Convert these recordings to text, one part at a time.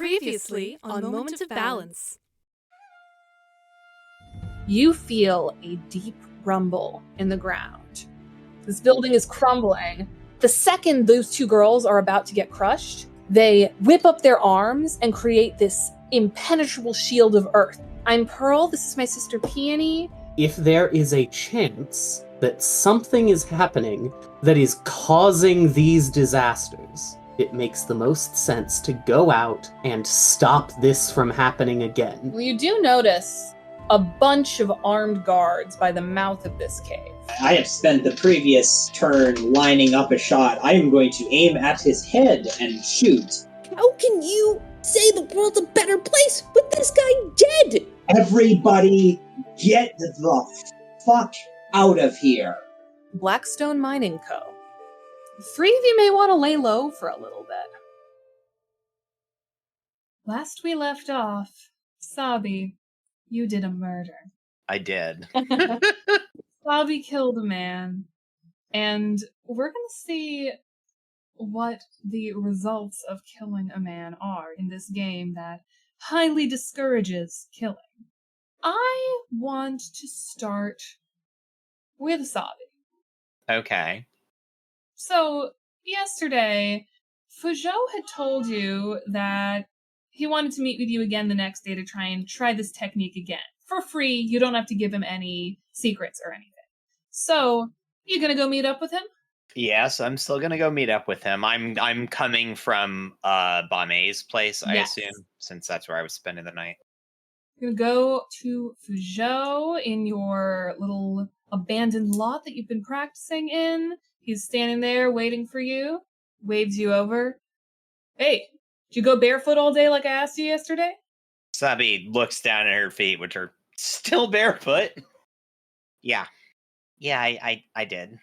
Previously on Moment of Balance. You feel a deep rumble in the ground. This building is crumbling. The second those two girls are about to get crushed, they whip up their arms and create this impenetrable shield of earth. I'm Pearl, this is my sister Peony. If there is a chance that something is happening that is causing these disasters, it makes the most sense to go out and stop this from happening again. Well, you do notice a bunch of armed guards by the mouth of this cave. I have spent the previous turn lining up a shot. I am going to aim at his head and shoot. How can you say the world's a better place with this guy dead? Everybody get the fuck out of here. Blackstone Mining Co. The three of you may want to lay low for a little bit. Last we left off, Sabi, you did a murder. I did. Sabi killed a man, and we're going to see what the results of killing a man are in this game that highly discourages killing. I want to start with Sabi. Okay. So, yesterday, Fuzhou had told you that he wanted to meet with you again the next day to try this technique again. For free, you don't have to give him any secrets or anything. So, you gonna go meet up with him? Yes, I'm still gonna go meet up with him. I'm coming from Bame's place, I assume, since that's where I was spending the night. You're gonna go to Fuzhou in your little abandoned lot that you've been practicing in. He's standing there waiting for you, waves you over. Hey, did you go barefoot all day like I asked you yesterday? Sabi looks down at her feet, which are still barefoot. Yeah, I did.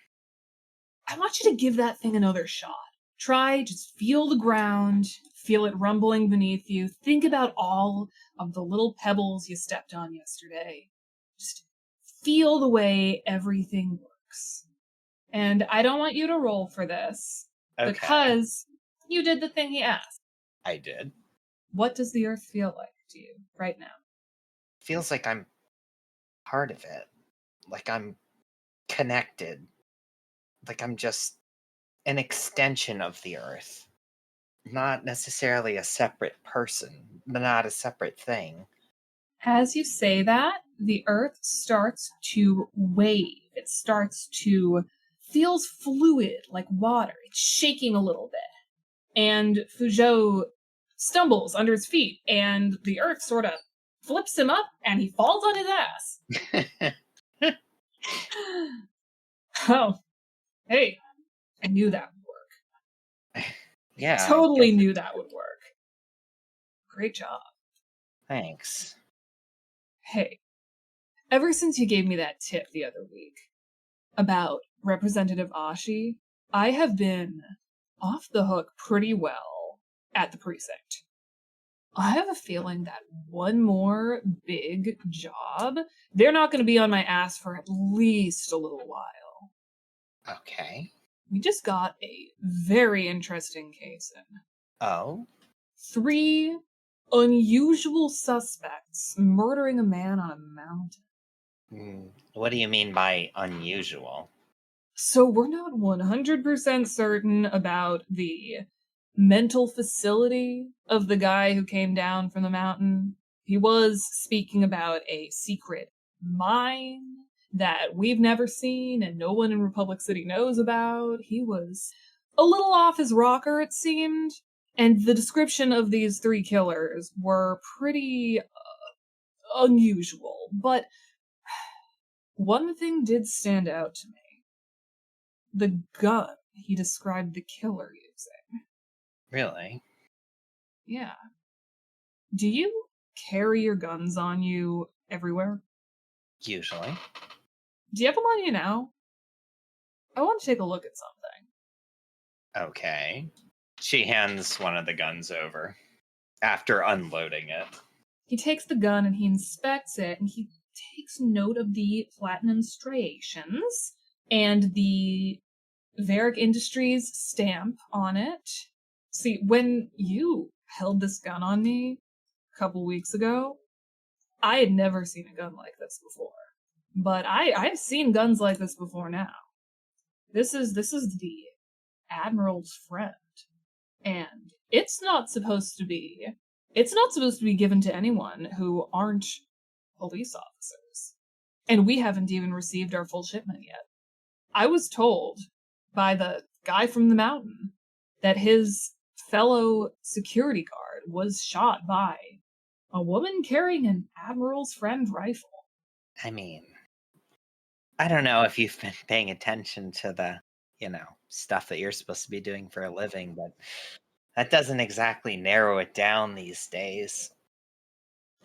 I want you to give that thing another shot. Try, just feel the ground, feel it rumbling beneath you. Think about all of the little pebbles you stepped on yesterday. Just feel the way everything works. And I don't want you to roll for this, because you did the thing he asked. I did. What does the earth feel like to you right now? Feels like I'm part of it. Like I'm connected. Like I'm just an extension of the earth. Not necessarily a separate person, but not a separate thing. As you say that, the earth starts to wave. It starts to feels fluid like water. It's shaking a little bit. And Fuzhou stumbles under his feet, and the earth sort of flips him up, and he falls on his ass. Oh, hey, I knew that would work. Yeah. Totally knew that would work. Great job. Thanks. Hey, ever since you gave me that tip the other week about Representative Ashi, I have been off the hook pretty well at the precinct. I have a feeling that one more big job, they're not going to be on my ass for at least a little while. Okay. We just got a very interesting case in. Oh? 3 unusual suspects murdering a man on a mountain. What do you mean by unusual? So we're not 100% certain about the mental facility of the guy who came down from the mountain. He was speaking about a secret mine that we've never seen and no one in Republic City knows about. He was a little off his rocker, it seemed. And the description of these 3 killers were pretty unusual. But one thing did stand out to me. The gun he described the killer using. Really? Yeah. Do you carry your guns on you everywhere? Usually. Do you have them on you now? I want to take a look at something. Okay. She hands one of the guns over after unloading it. He takes the gun and he inspects it, and he takes note of the platinum striations and the Varick Industries stamp on it. See, when you held this gun on me a couple weeks ago, I had never seen a gun like this before. But I've seen guns like this before now. This is the Admiral's friend. And it's not supposed to be given to anyone who aren't police officers. And we haven't even received our full shipment yet. I was told by the guy from the mountain that his fellow security guard was shot by a woman carrying an Admiral's friend rifle. I mean, I don't know if you've been paying attention to the, stuff that you're supposed to be doing for a living, but that doesn't exactly narrow it down these days.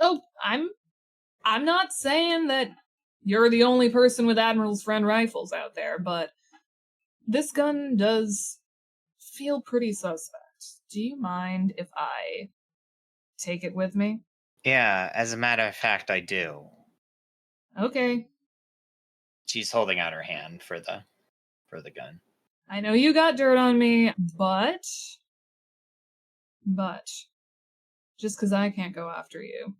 Oh, I'm not saying that you're the only person with Admiral's friend rifles out there, but this gun does feel pretty suspect. Do you mind if I take it with me? Yeah, as a matter of fact, I do. Okay. She's holding out her hand for the gun. I know you got dirt on me, but just because I can't go after you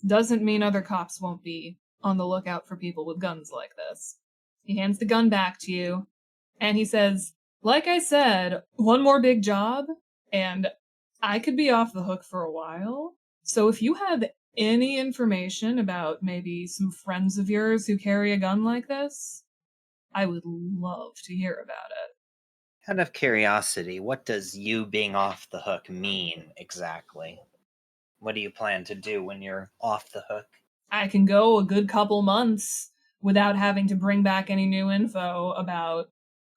doesn't mean other cops won't be on the lookout for people with guns like this. He hands the gun back to you, and he says, like I said, one more big job, and I could be off the hook for a while. So if you have any information about maybe some friends of yours who carry a gun like this, I would love to hear about it. Out of curiosity, what does you being off the hook mean exactly? What do you plan to do when you're off the hook? I can go a good couple months without having to bring back any new info about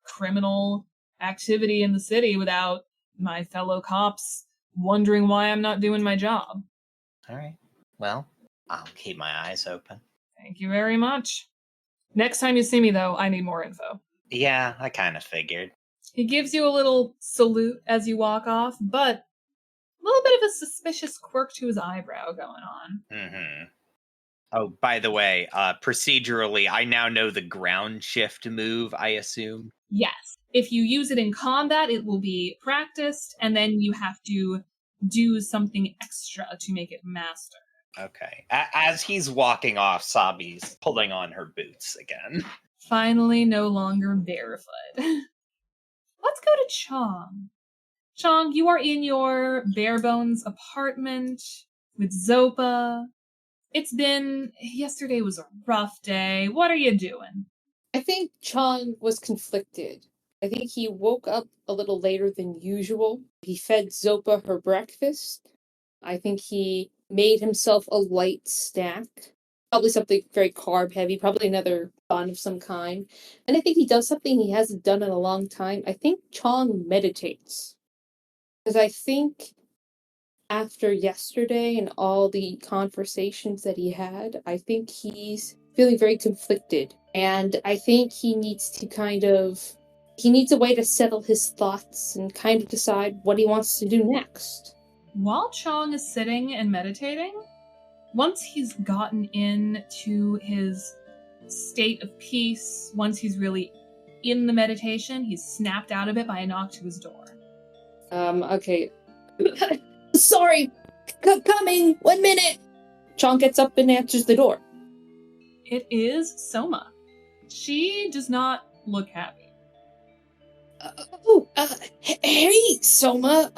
criminal activity in the city without my fellow cops wondering why I'm not doing my job. All right. Well, I'll keep my eyes open. Thank you very much. Next time you see me, though, I need more info. Yeah, I kind of figured. He gives you a little salute as you walk off, but a little bit of a suspicious quirk to his eyebrow going on. Mm-hmm. Oh, by the way, procedurally, I now know the ground shift move, I assume. Yes. If you use it in combat, it will be practiced, and then you have to do something extra to make it master. Okay. As he's walking off, Sabi's pulling on her boots again. Finally, no longer barefoot. Let's go to Chong. Chong, you are in your bare bones apartment with Zopa. Yesterday was a rough day. What are you doing? I think Chong was conflicted. I think he woke up a little later than usual. He fed Zopa her breakfast. I think he made himself a light snack. Probably something very carb heavy, probably another bun of some kind. And I think he does something he hasn't done in a long time. I think Chong meditates. Because I think after yesterday and all the conversations that he had, I think he's feeling very conflicted. And I think he needs a way to settle his thoughts and kind of decide what he wants to do next. While Chong is sitting and meditating, once he's gotten into his state of peace, once he's really in the meditation, he's snapped out of it by a knock to his door. Okay. Sorry, coming, 1 minute. Chong gets up and answers the door. It is Soma. She does not look happy. Hey, Soma,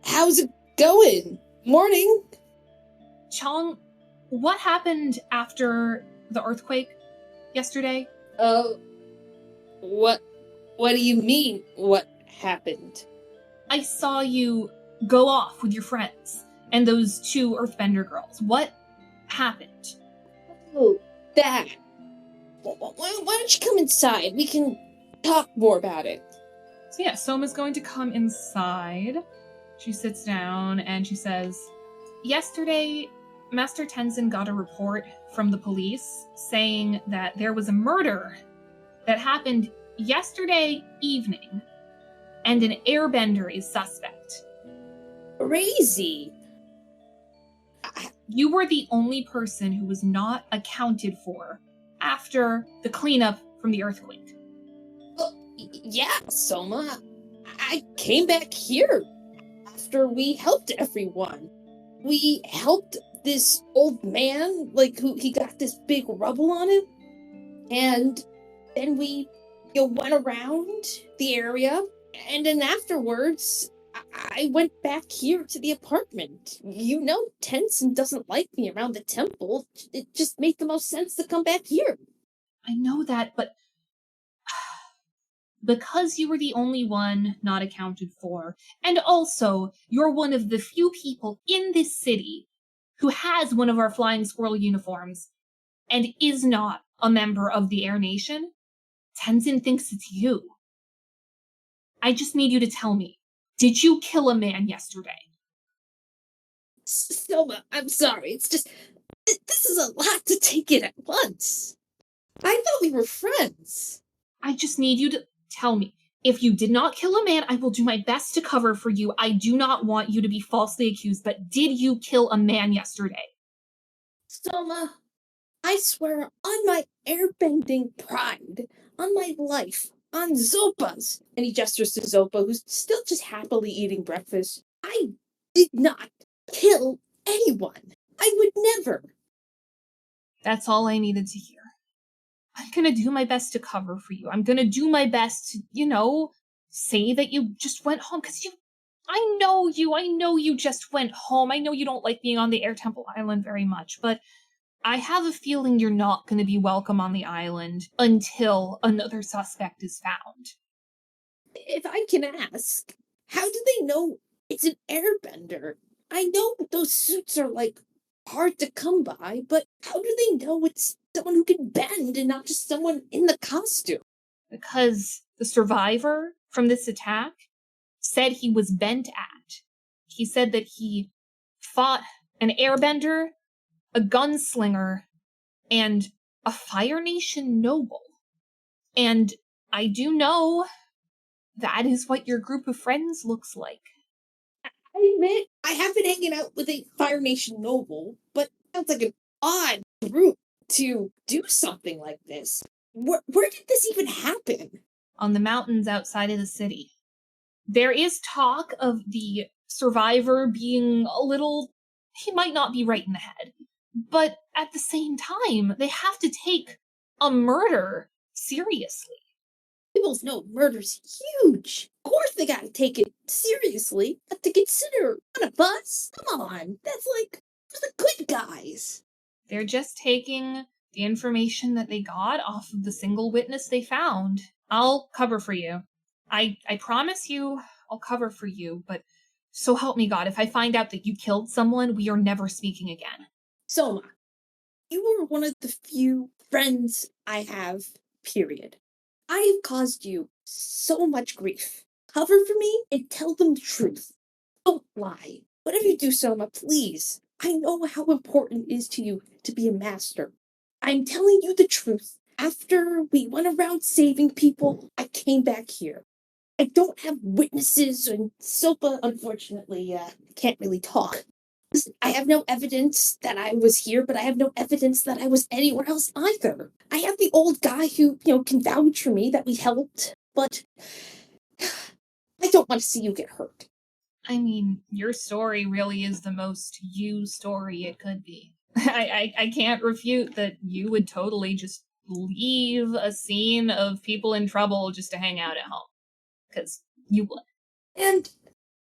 how's it going? Morning. Chong, what happened after the earthquake yesterday? What do you mean, what happened? I saw you go off with your friends and those 2 earthbender girls. What happened? Oh, that. Why don't you come inside? We can talk more about it. So yeah, Soma's going to come inside. She sits down and she says, yesterday, Master Tenzin got a report from the police saying that there was a murder that happened yesterday evening, and an airbender is suspect. Crazy. You were the only person who was not accounted for after the cleanup from the earthquake. Well, yeah, Soma. I came back here after we helped everyone. We helped this old man, who he got this big rubble on him, and then we went around the area, and then afterwards, I went back here to the apartment. Tenson doesn't like me around the temple. It just made the most sense to come back here. I know that, but because you were the only one not accounted for, and also you're one of the few people in this city who has one of our Flying Squirrel uniforms and is not a member of the Air Nation, Tenzin thinks it's you. I just need you to tell me, did you kill a man yesterday? Soma, I'm sorry. It's just, this is a lot to take in at once. I thought we were friends. I just need you to tell me. If you did not kill a man, I will do my best to cover for you. I do not want you to be falsely accused, but did you kill a man yesterday? Soma, I swear on my airbending pride, on my life, on Zopa's. And he gestures to Zopa, who's still just happily eating breakfast. I did not kill anyone. I would never. That's all I needed to hear. I'm gonna do my best to cover for you. I'm gonna do my best to, say that you just went home, because I know you just went home. I know you don't like being on the Air Temple Island very much, but I have a feeling you're not gonna be welcome on the island until another suspect is found. If I can ask, how do they know it's an airbender? I know those suits are, hard to come by, but how do they know it's someone who can bend and not just someone in the costume? Because the survivor from this attack said he was bent at. He said that he fought an airbender, a gunslinger, and a Fire Nation noble. And I do know that is what your group of friends looks like. I admit, I have been hanging out with a Fire Nation noble, but sounds like an odd group to do something like this. Where did this even happen? On the mountains outside of the city. There is talk of the survivor being he might not be right in the head, but at the same time, they have to take a murder seriously. People know murder's huge. Of course they gotta take it seriously, but to consider on a bus? Come on, that's for the good guys. They're just taking the information that they got off of the single witness they found. I'll cover for you. I promise you I'll cover for you, but so help me God, if I find out that you killed someone, we are never speaking again. Soma, you were one of the few friends I have, period. I have caused you so much grief. Cover for me and tell them the truth. Don't lie. Whatever you do, Soma, please. I know how important it is to you to be a master. I'm telling you the truth. After we went around saving people, I came back here. I don't have witnesses, and Sopa, unfortunately, can't really talk. I have no evidence that I was here, but I have no evidence that I was anywhere else either. I have the old guy who, can vouch for me that we helped, but I don't want to see you get hurt. I mean, your story really is the most you story it could be. I can't refute that you would totally just leave a scene of people in trouble just to hang out at home. Because you would. And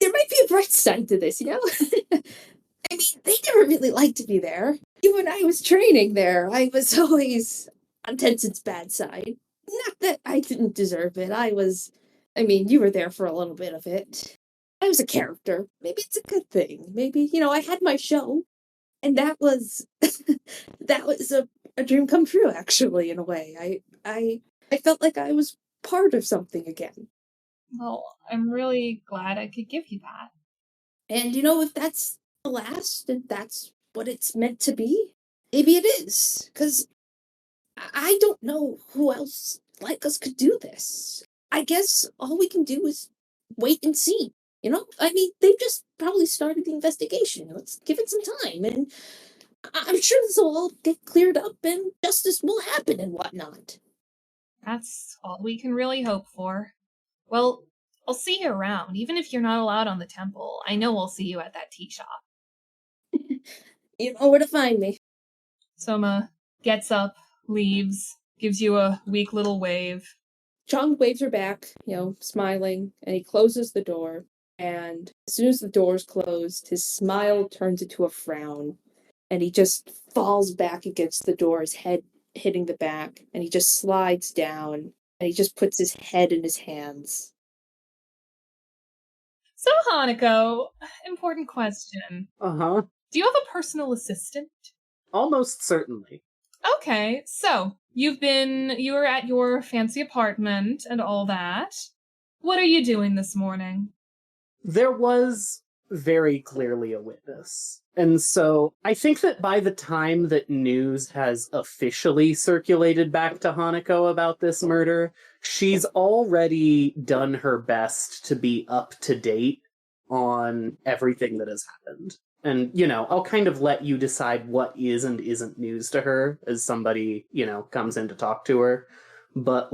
there might be a bright side to this, I mean, they never really liked me there. Even when I was training there, I was always on Tenson's bad side. Not that I didn't deserve it. You were there for a little bit of it. I was a character. Maybe it's a good thing. Maybe, I had my show. And that was that was a dream come true, actually, in a way. I felt like I was part of something again. Well, I'm really glad I could give you that. And if that's the last, and that's what it's meant to be, maybe it is. Because I don't know who else like us could do this. I guess all we can do is wait and see. They've just probably started the investigation. Let's give it some time, and I'm sure this will all get cleared up and justice will happen and whatnot. That's all we can really hope for. Well, I'll see you around. Even if you're not allowed on the temple, I know I'll see you at that tea shop. You know where to find me. Soma gets up, leaves, gives you a weak little wave. Chong waves her back, smiling, and he closes the door. And as soon as the door's closed, his smile turns into a frown. And he just falls back against the door, his head hitting the back. And he just slides down. And he just puts his head in his hands. So, Hanako, important question. Uh-huh. Do you have a personal assistant? Almost certainly. Okay, so you were at your fancy apartment and all that. What are you doing this morning? There was very clearly a witness. And so I think that by the time that news has officially circulated back to Hanako about this murder, she's already done her best to be up to date on everything that has happened. And, I'll kind of let you decide what is and isn't news to her as somebody, comes in to talk to her. But,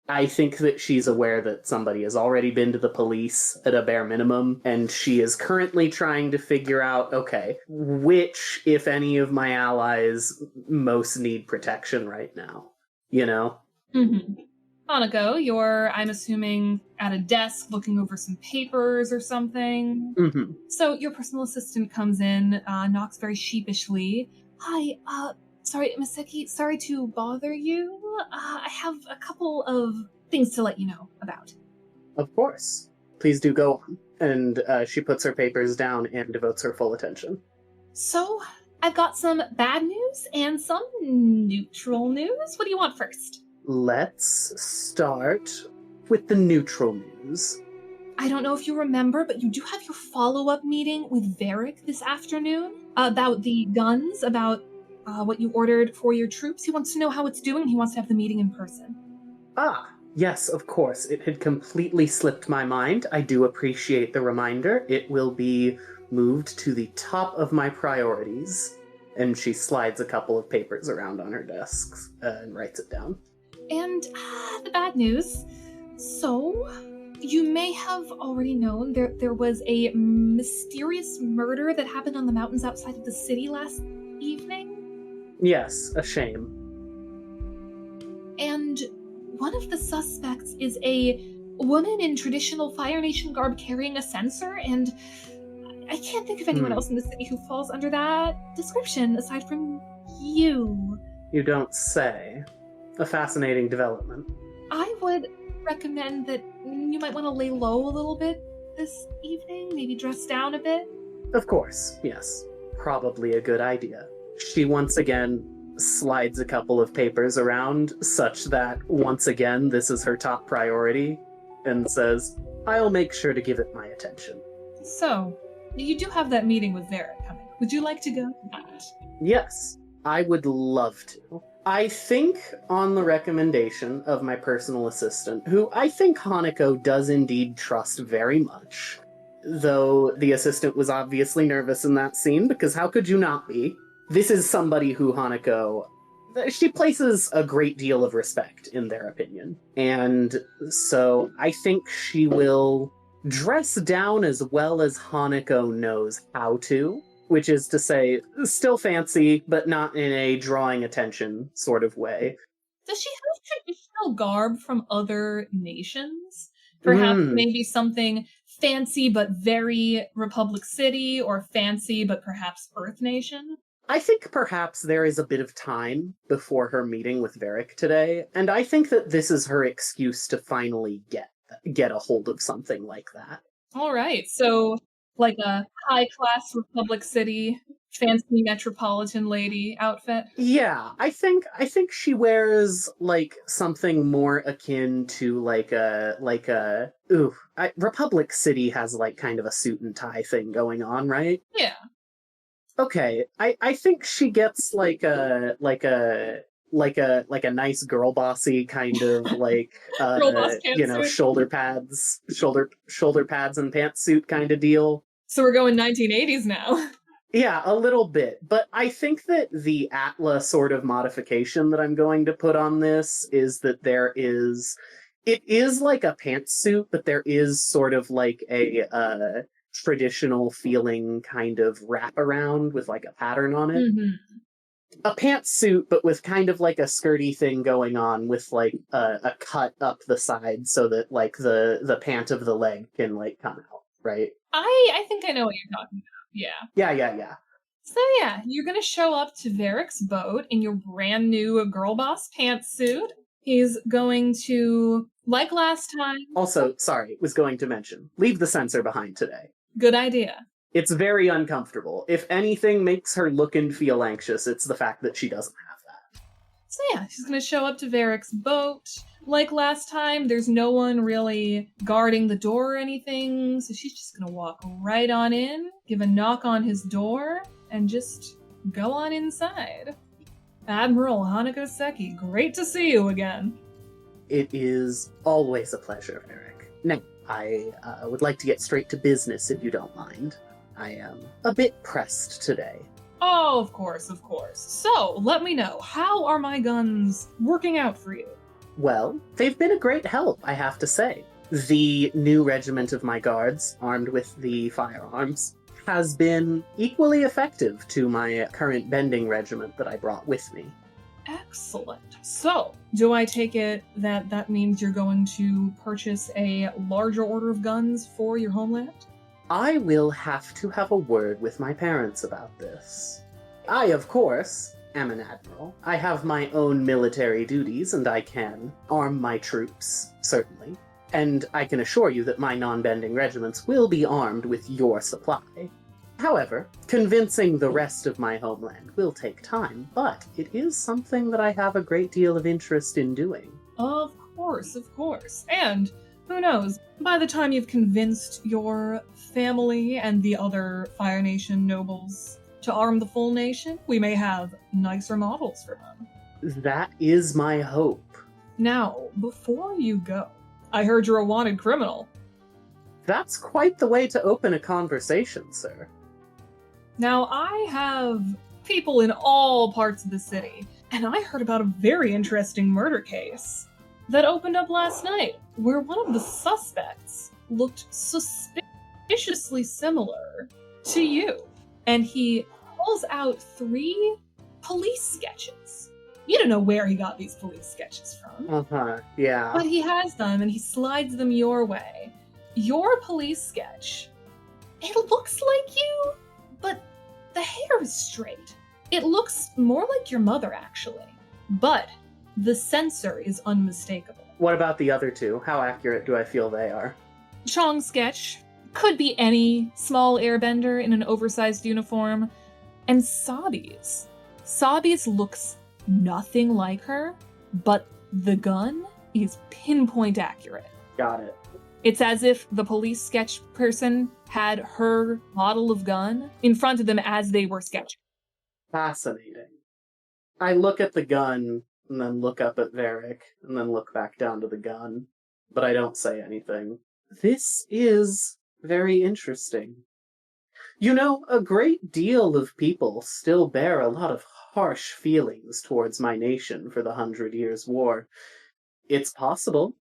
I think that she's aware that somebody has already been to the police at a bare minimum, and she is currently trying to figure out, okay, which, if any, of my allies most need protection right now, Mm-hmm. Hanako, you're, I'm assuming, at a desk looking over some papers or something. Mm-hmm. So your personal assistant comes in, knocks very sheepishly. Hi, sorry, Miseki, sorry to bother you. I have a couple of things to let you know about. Of course. Please do go on. And she puts her papers down and devotes her full attention. So, I've got some bad news and some neutral news. What do you want first? Let's start with the neutral news. I don't know if you remember, but you do have your follow-up meeting with Varric this afternoon about the guns, about what you ordered for your troops. He wants to know how it's doing. He wants to have the meeting in person. Ah, yes, of course. It had completely slipped my mind. I do appreciate the reminder. It will be moved to the top of my priorities. And she slides a couple of papers around on her desk and writes it down. And the bad news. So, you may have already known there was a mysterious murder that happened on the mountains outside of the city last evening. Yes, a shame. And one of the suspects is a woman in traditional Fire Nation garb carrying a censer, and I can't think of anyone else in the city who falls under that description aside from you. You don't say. A fascinating development. I would recommend that you might want to lay low a little bit this evening, maybe dress down a bit. Of course, yes. Probably a good idea. She once again slides a couple of papers around, such that, once again, this is her top priority, and says, I'll make sure to give it my attention. So, you do have that meeting with Varric coming. Would you like to go to that? Yes, I would love to. I think, on the recommendation of my personal assistant, who I think Hanako does indeed trust very much, though the assistant was obviously nervous in that scene, because how could you not be? This is somebody who Hanako, she places a great deal of respect in their opinion. And so I think she will dress down as well as Hanako knows how to, which is to say, still fancy, but not in a drawing attention sort of way. Does she have traditional garb from other nations? Perhaps maybe something fancy but very Republic City, or fancy but perhaps Earth Nation? I think perhaps there is a bit of time before her meeting with Varric today, and I think that this is her excuse to finally get a hold of something like that. All right, so like a high-class Republic City, fancy metropolitan lady outfit? Yeah, I think she wears, like, something more akin to, Republic City has, like, kind of a suit and tie thing going on, right? Yeah. Okay, I think she gets, like a nice girl bossy kind of, like, shoulder pads and pantsuit kind of deal. So we're going 1980s now. Yeah, a little bit. But I think that the Atla sort of modification that I'm going to put on this is that there is It is like a pantsuit, but there is sort of like a traditional feeling kind of wraparound with like a pattern on it. Mm-hmm. A pantsuit, but with kind of like a skirty thing going on with like a cut up the side so that like the pant of the leg can like come out, right? I think I know what you're talking about. Yeah. Yeah. So yeah, you're gonna show up to Varric's boat in your brand new girl boss pantsuit. He's going to, like last time. Also, sorry, was going to mention, leave the sensor behind today. Good idea. It's very uncomfortable. If anything makes her look and feel anxious, it's the fact that she doesn't have that. So yeah, she's gonna show up to Varric's boat. Like last time, there's no one really guarding the door or anything, so she's just gonna walk right on in, give a knock on his door, and just go on inside. Admiral Hanako Seki, great to see you again. It is always a pleasure, Eric. Now, I would like to get straight to business if you don't mind. I am a bit pressed today. Oh, of course. So, let me know, how are my guns working out for you? Well, they've been a great help, I have to say. The new regiment of my guards, armed with the firearms, has been equally effective to my current bending regiment that I brought with me. Excellent. So, do I take it that that means you're going to purchase a larger order of guns for your homeland? I will have to have a word with my parents about this. I, of course, am an admiral. I have my own military duties, and I can arm my troops, certainly. And I can assure you that my non-bending regiments will be armed with your supply. However, convincing the rest of my homeland will take time, but it is something that I have a great deal of interest in doing. Of course. And, who knows, by the time you've convinced your family and the other Fire Nation nobles to arm the full nation, we may have nicer models for them. That is my hope. Now, before you go, I heard you're a wanted criminal. That's quite the way to open a conversation, sir. Now, I have people in all parts of the city, and I heard about a very interesting murder case that opened up last night, where one of the suspects looked suspiciously similar to you. And he pulls out 3 police sketches. You don't know where he got these police sketches from. Yeah. But he has them, and he slides them your way. Your police sketch, it looks like you, but the hair is straight. It looks more like your mother, actually. But the sensor is unmistakable. What about the other 2? How accurate do I feel they are? Chong's sketch could be any small airbender in an oversized uniform. And Sabi's looks nothing like her, but the gun is pinpoint accurate. Got it. It's as if the police sketch person had her model of gun in front of them as they were sketching. Fascinating. I look at the gun, and then look up at Varric, and then look back down to the gun, but I don't say anything. This is very interesting. You know, a great deal of people still bear a lot of harsh feelings towards my nation for the 100 Years' War. It's possible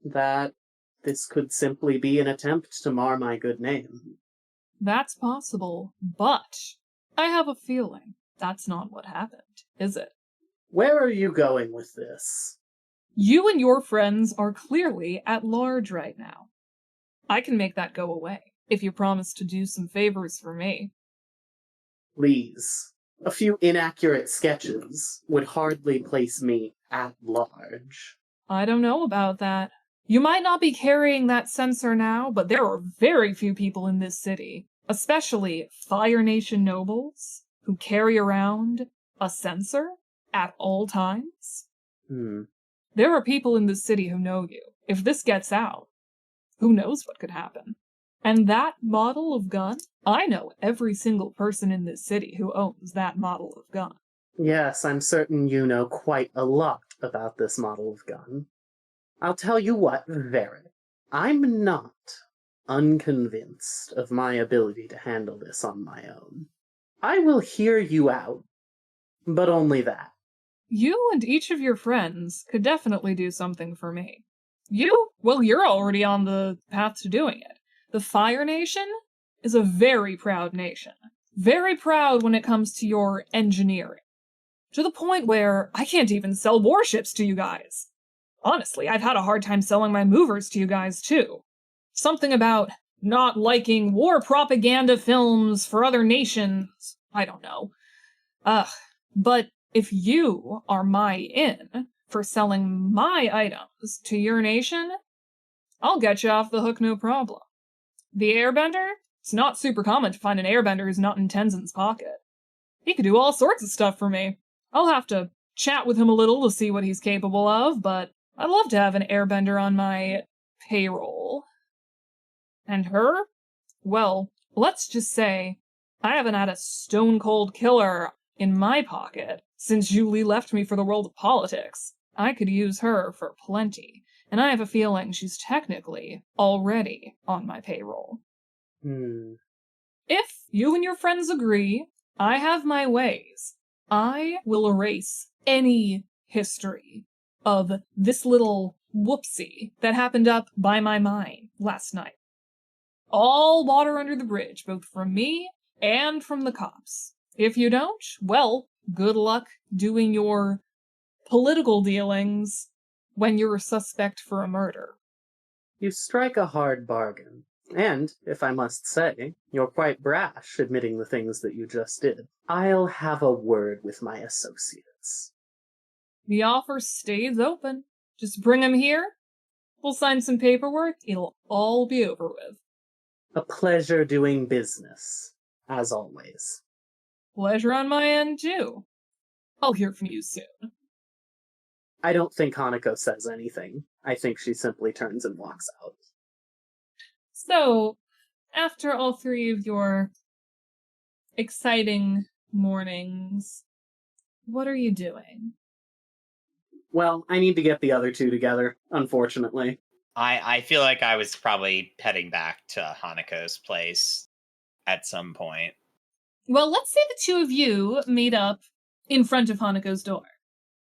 that this could simply be an attempt to mar my good name. That's possible, but I have a feeling that's not what happened, is it? Where are you going with this? You and your friends are clearly at large right now. I can make that go away if you promise to do some favors for me. Please. A few inaccurate sketches would hardly place me at large. I don't know about that. You might not be carrying that sensor now, but there are very few people in this city, especially Fire Nation nobles, who carry around a sensor at all times. There are people in this city who know you. If this gets out, who knows what could happen? And that model of gun, I know every single person in this city who owns that model of gun. Yes, I'm certain you know quite a lot about this model of gun. I'll tell you what, Varric, I'm not unconvinced of my ability to handle this on my own. I will hear you out, but only that. You and each of your friends could definitely do something for me. You're already on the path to doing it. The Fire Nation is a very proud nation. Very proud when it comes to your engineering. To the point where I can't even sell warships to you guys. Honestly, I've had a hard time selling my movers to you guys, too. Something about not liking war propaganda films for other nations. I don't know. But if you are my in for selling my items to your nation, I'll get you off the hook no problem. The airbender? It's not super common to find an airbender who's not in Tenzin's pocket. He could do all sorts of stuff for me. I'll have to chat with him a little to see what he's capable of, but I'd love to have an airbender on my payroll. And her? Well, let's just say I haven't had a stone-cold killer in my pocket since Julie left me for the world of politics. I could use her for plenty, and I have a feeling she's technically already on my payroll. If you and your friends agree, I have my ways. I will erase any history of this little whoopsie that happened up by my mine last night. All water under the bridge, both from me and from the cops. If you don't, well, good luck doing your political dealings when you're a suspect for a murder. You strike a hard bargain. And, if I must say, you're quite brash admitting the things that you just did. I'll have a word with my associates. The offer stays open. Just bring him here. We'll sign some paperwork. It'll all be over with. A pleasure doing business, as always. Pleasure on my end, too. I'll hear from you soon. I don't think Hanako says anything. I think she simply turns and walks out. So, after all three of your exciting mornings, what are you doing? Well, I need to get the other two together, unfortunately. I feel like I was probably heading back to Hanako's place at some point. Well, let's say the two of you meet up in front of Hanako's door.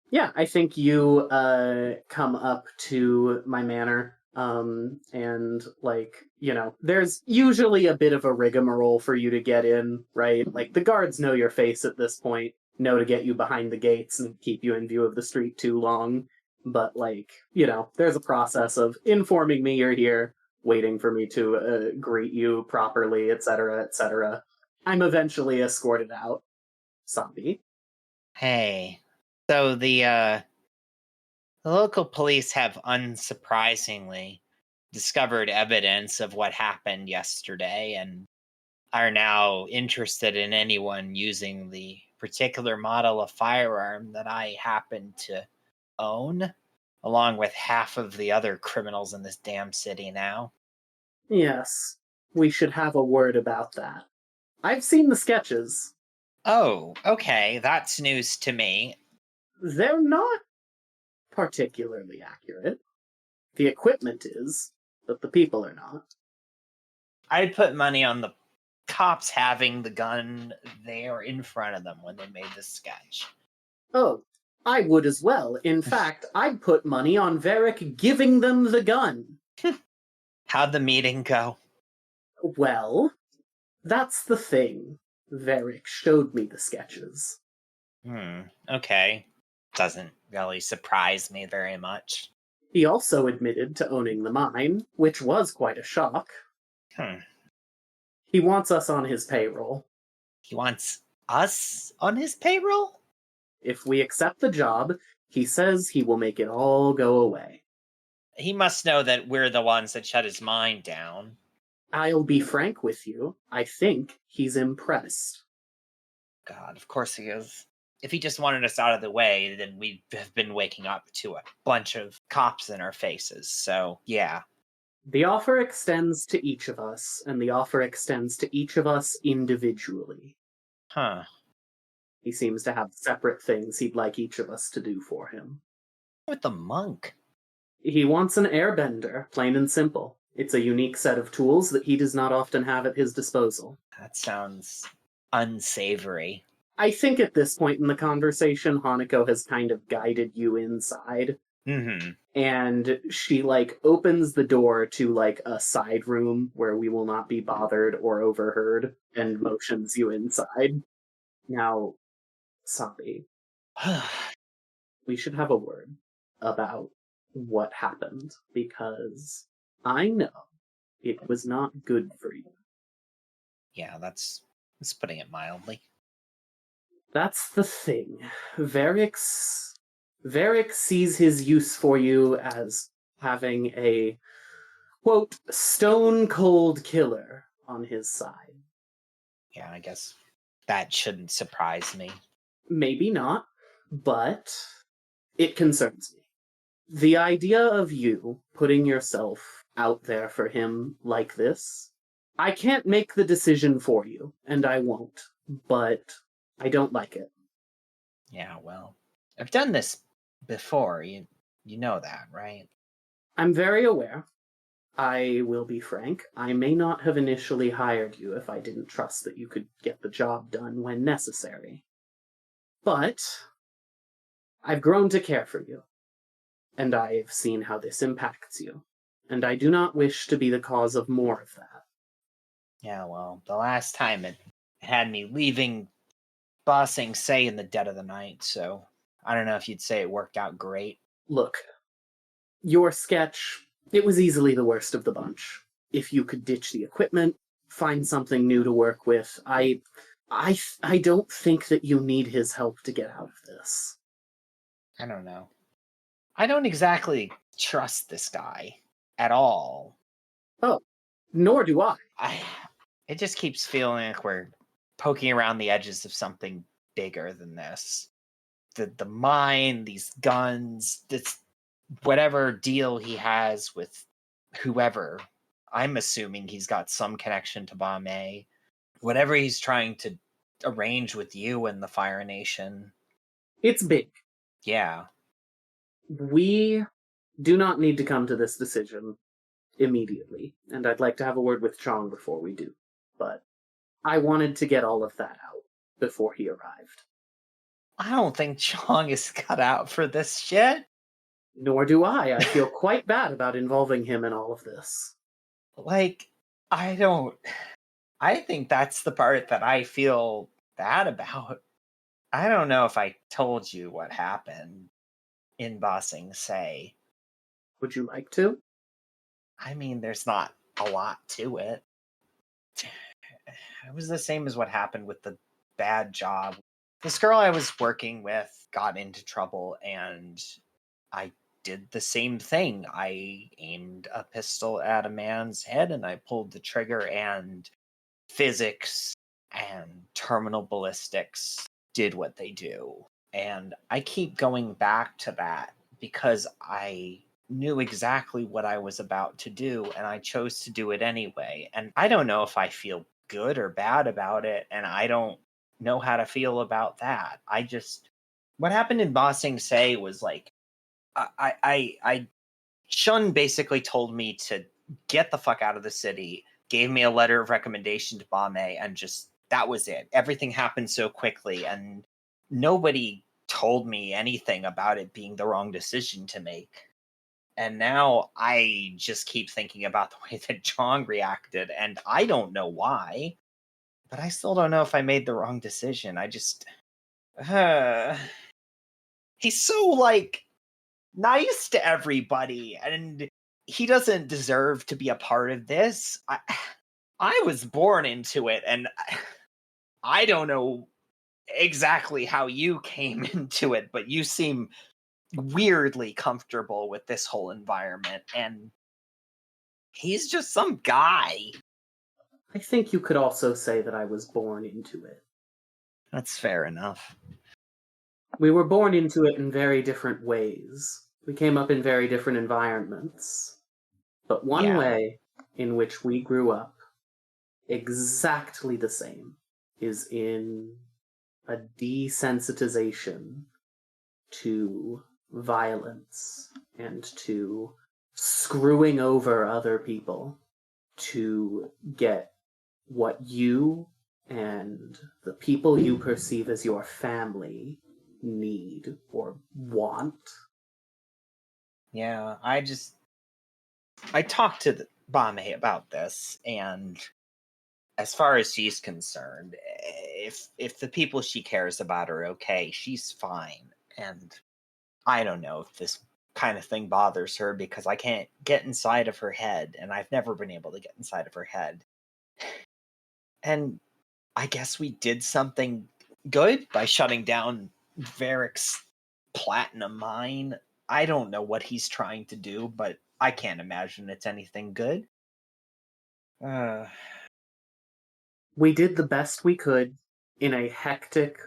Yeah, I think you come up to my manor, and, like, you know, there's usually a bit of a rigmarole for you to get in, right? Like, the guards know your face at this point, know to get you behind the gates and keep you in view of the street too long. But, like, you know, there's a process of informing me you're here, waiting for me to greet you properly, etc., etc. I'm eventually escorted out. Sabi. Hey, so the local police have unsurprisingly discovered evidence of what happened yesterday and are now interested in anyone using the particular model of firearm that I happen to own, along with half of the other criminals in this damn city now. Yes, we should have a word about that. I've seen the sketches. Oh, okay, that's news to me. They're not particularly accurate. The equipment is, but the people are not. I'd put money on the cops having the gun there in front of them when they made the sketch. Oh, I would as well. In fact, I'd put money on Varric giving them the gun. How'd the meeting go? Well, that's the thing. Varric showed me the sketches. Okay. Doesn't really surprise me very much. He also admitted to owning the mine, which was quite a shock. He wants us on his payroll. He wants us on his payroll? If we accept the job, he says he will make it all go away. He must know that we're the ones that shut his mine down. I'll be frank with you. I think he's impressed. God, of course he is. If he just wanted us out of the way, then we'd have been waking up to a bunch of cops in our faces. So, yeah. The offer extends to each of us, and the offer extends to each of us individually. Huh. He seems to have separate things he'd like each of us to do for him. With the monk? He wants an airbender, plain and simple. It's a unique set of tools that he does not often have at his disposal. That sounds unsavory. I think at this point in the conversation, Hanako has kind of guided you inside. Mm-hmm. And she, like, opens the door to, like, a side room where we will not be bothered or overheard and motions you inside. Now, Sabi, we should have a word about what happened, because I know it was not good for you. Yeah, that's putting it mildly. That's the thing. Varric sees his use for you as having a, quote, stone-cold killer on his side. Yeah, I guess that shouldn't surprise me. Maybe not, but it concerns me. The idea of you putting yourself out there for him like this, I can't make the decision for you, and I won't, but I don't like it. Yeah, well, I've done this before. You know that, right? I'm very aware. I will be frank. I may not have initially hired you if I didn't trust that you could get the job done when necessary. But I've grown to care for you, and I've seen how this impacts you, and I do not wish to be the cause of more of that. Yeah, well, the last time it had me leaving bossing say in the dead of the night, so I don't know if you'd say it worked out great. Look, your sketch, it was easily the worst of the bunch. If you could ditch the equipment, find something new to work with, I don't think that you need his help to get out of this. I don't know. I don't exactly trust this guy at all. Oh, nor do I. It just keeps feeling like we're poking around the edges of something bigger than this. The mine, these guns, this whatever deal he has with whoever. I'm assuming he's got some connection to Bombay. Whatever he's trying to arrange with you and the Fire Nation. It's big. Yeah. We do not need to come to this decision immediately, and I'd like to have a word with Chong before we do. But I wanted to get all of that out before he arrived. I don't think Chong is cut out for this shit. Nor do I. I feel quite bad about involving him in all of this. Like, I think that's the part that I feel bad about. I don't know if I told you what happened in Bossing Say. Would you like to? I mean, there's not a lot to it. It was the same as what happened with the bad job. This girl I was working with got into trouble, and I did the same thing. I aimed a pistol at a man's head, and I pulled the trigger, and physics and terminal ballistics did what they do. And I keep going back to that because I knew exactly what I was about to do, and I chose to do it anyway. And I don't know if I feel good or bad about it, and I don't know how to feel about that. What happened in Bossing Say was like, Shun basically told me to get the fuck out of the city, gave me a letter of recommendation to Bombay, and just, that was it. Everything happened so quickly, and nobody told me anything about it being the wrong decision to make. And now I just keep thinking about the way that Chong reacted, and I don't know why, but I still don't know if I made the wrong decision. I just... he's so, like, nice to everybody, and he doesn't deserve to be a part of this. I was born into it, and I don't know exactly how you came into it, but you seem weirdly comfortable with this whole environment, and he's just some guy. I think you could also say that I was born into it. That's fair enough. We were born into it in very different ways. We came up in very different environments. But one way in which we grew up, exactly the same, is in a desensitization to violence and to screwing over other people to get what you and the people you perceive as your family need or want. Yeah, I talked to the Bame about this, and as far as she's concerned, if the people she cares about are okay, she's fine. And I don't know if this kind of thing bothers her because I can't get inside of her head, and I've never been able to get inside of her head. And I guess we did something good by shutting down Varric's platinum mine. I don't know what he's trying to do, but I can't imagine it's anything good. We did the best we could in a hectic,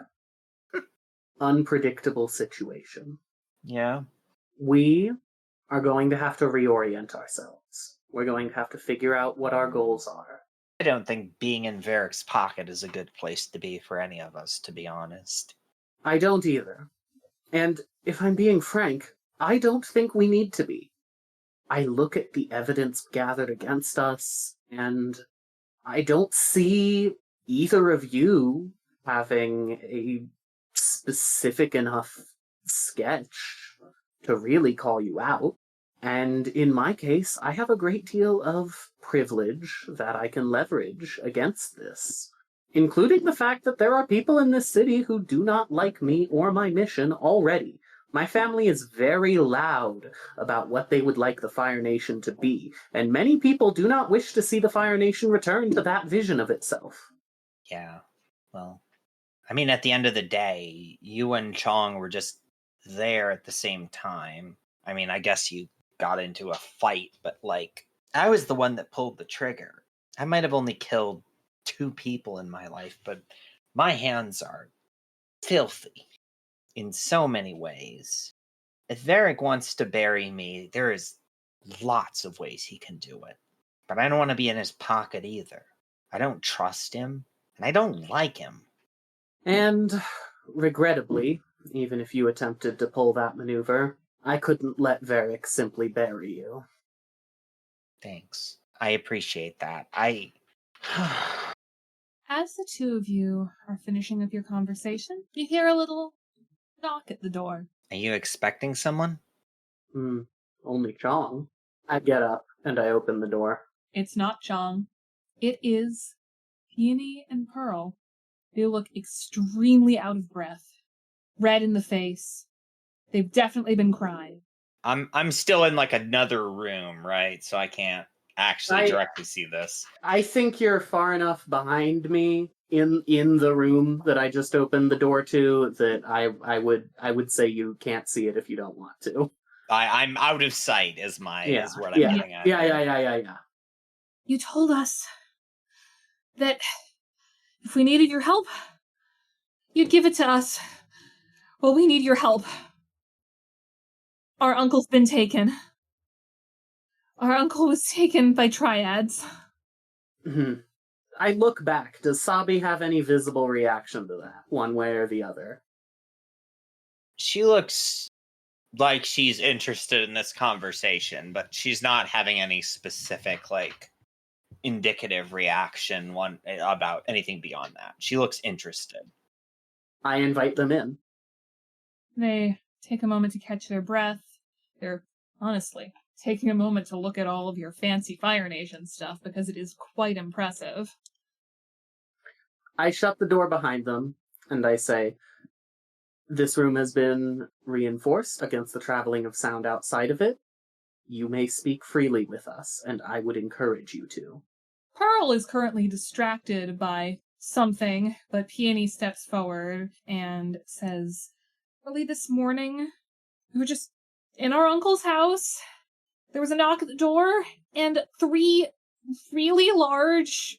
unpredictable situation. Yeah. We are going to have to reorient ourselves. We're going to have to figure out what our goals are. I don't think being in Varric's pocket is a good place to be for any of us, to be honest. I don't either. And if I'm being frank, I don't think we need to be. I look at the evidence gathered against us, and I don't see either of you having a specific enough sketch to really call you out. And in my case, I have a great deal of privilege that I can leverage against this, including the fact that there are people in this city who do not like me or my mission already. My family is very loud about what they would like the Fire Nation to be, and many people do not wish to see the Fire Nation return to that vision of itself. Yeah, well, I mean, at the end of the day, you and Chong were just there at the same time. I mean, I guess you got into a fight, but, like, I was the one that pulled the trigger. I might have only killed 2 people in my life, but my hands are filthy in so many ways. If Varric wants to bury me, there is lots of ways he can do it. But I don't want to be in his pocket either. I don't trust him, and I don't like him. And, regrettably, even if you attempted to pull that maneuver, I couldn't let Varric simply bury you. Thanks. I appreciate that. As the two of you are finishing up your conversation, you hear a little knock at the door. Are you expecting someone? Only Chong. I get up and I open the door. It's not Chong. It is Peony and Pearl. They look extremely out of breath, red in the face. They've definitely been crying. I'm still in like another room, right? So I can't actually directly see this. I think you're far enough behind me in the room that I just opened the door to that I would say you can't see it if you don't want to. I'm out of sight is what I'm getting at. Yeah. You told us that if we needed your help, you'd give it to us. Well, we need your help. Our uncle's been taken. Our uncle was taken by triads. I look back. Does Sabi have any visible reaction to that, one way or the other? She looks like she's interested in this conversation, but she's not having any specific, like, indicative reaction about anything beyond that. She looks interested. I invite them in. They take a moment to catch their breath. They're, honestly, taking a moment to look at all of your fancy Fire Nation stuff because it is quite impressive. I shut the door behind them and I say, this room has been reinforced against the traveling of sound outside of it. You may speak freely with us, and I would encourage you to. Pearl is currently distracted by something, but Peony steps forward and says, early this morning, we were just in our uncle's house. There was a knock at the door, and 3 really large,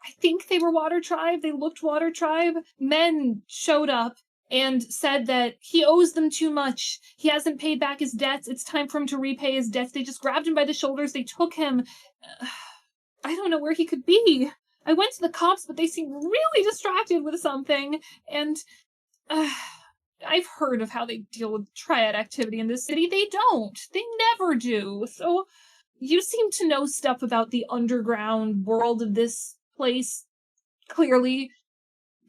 I think they were Water Tribe, they looked Water Tribe, men showed up and said that he owes them too much. He hasn't paid back his debts. It's time for him to repay his debts. They just grabbed him by the shoulders. They took him. I don't know where he could be. I went to the cops, but they seemed really distracted with something. And I've heard of how they deal with triad activity in this city. They don't. They never do. So you seem to know stuff about the underground world of this place, clearly.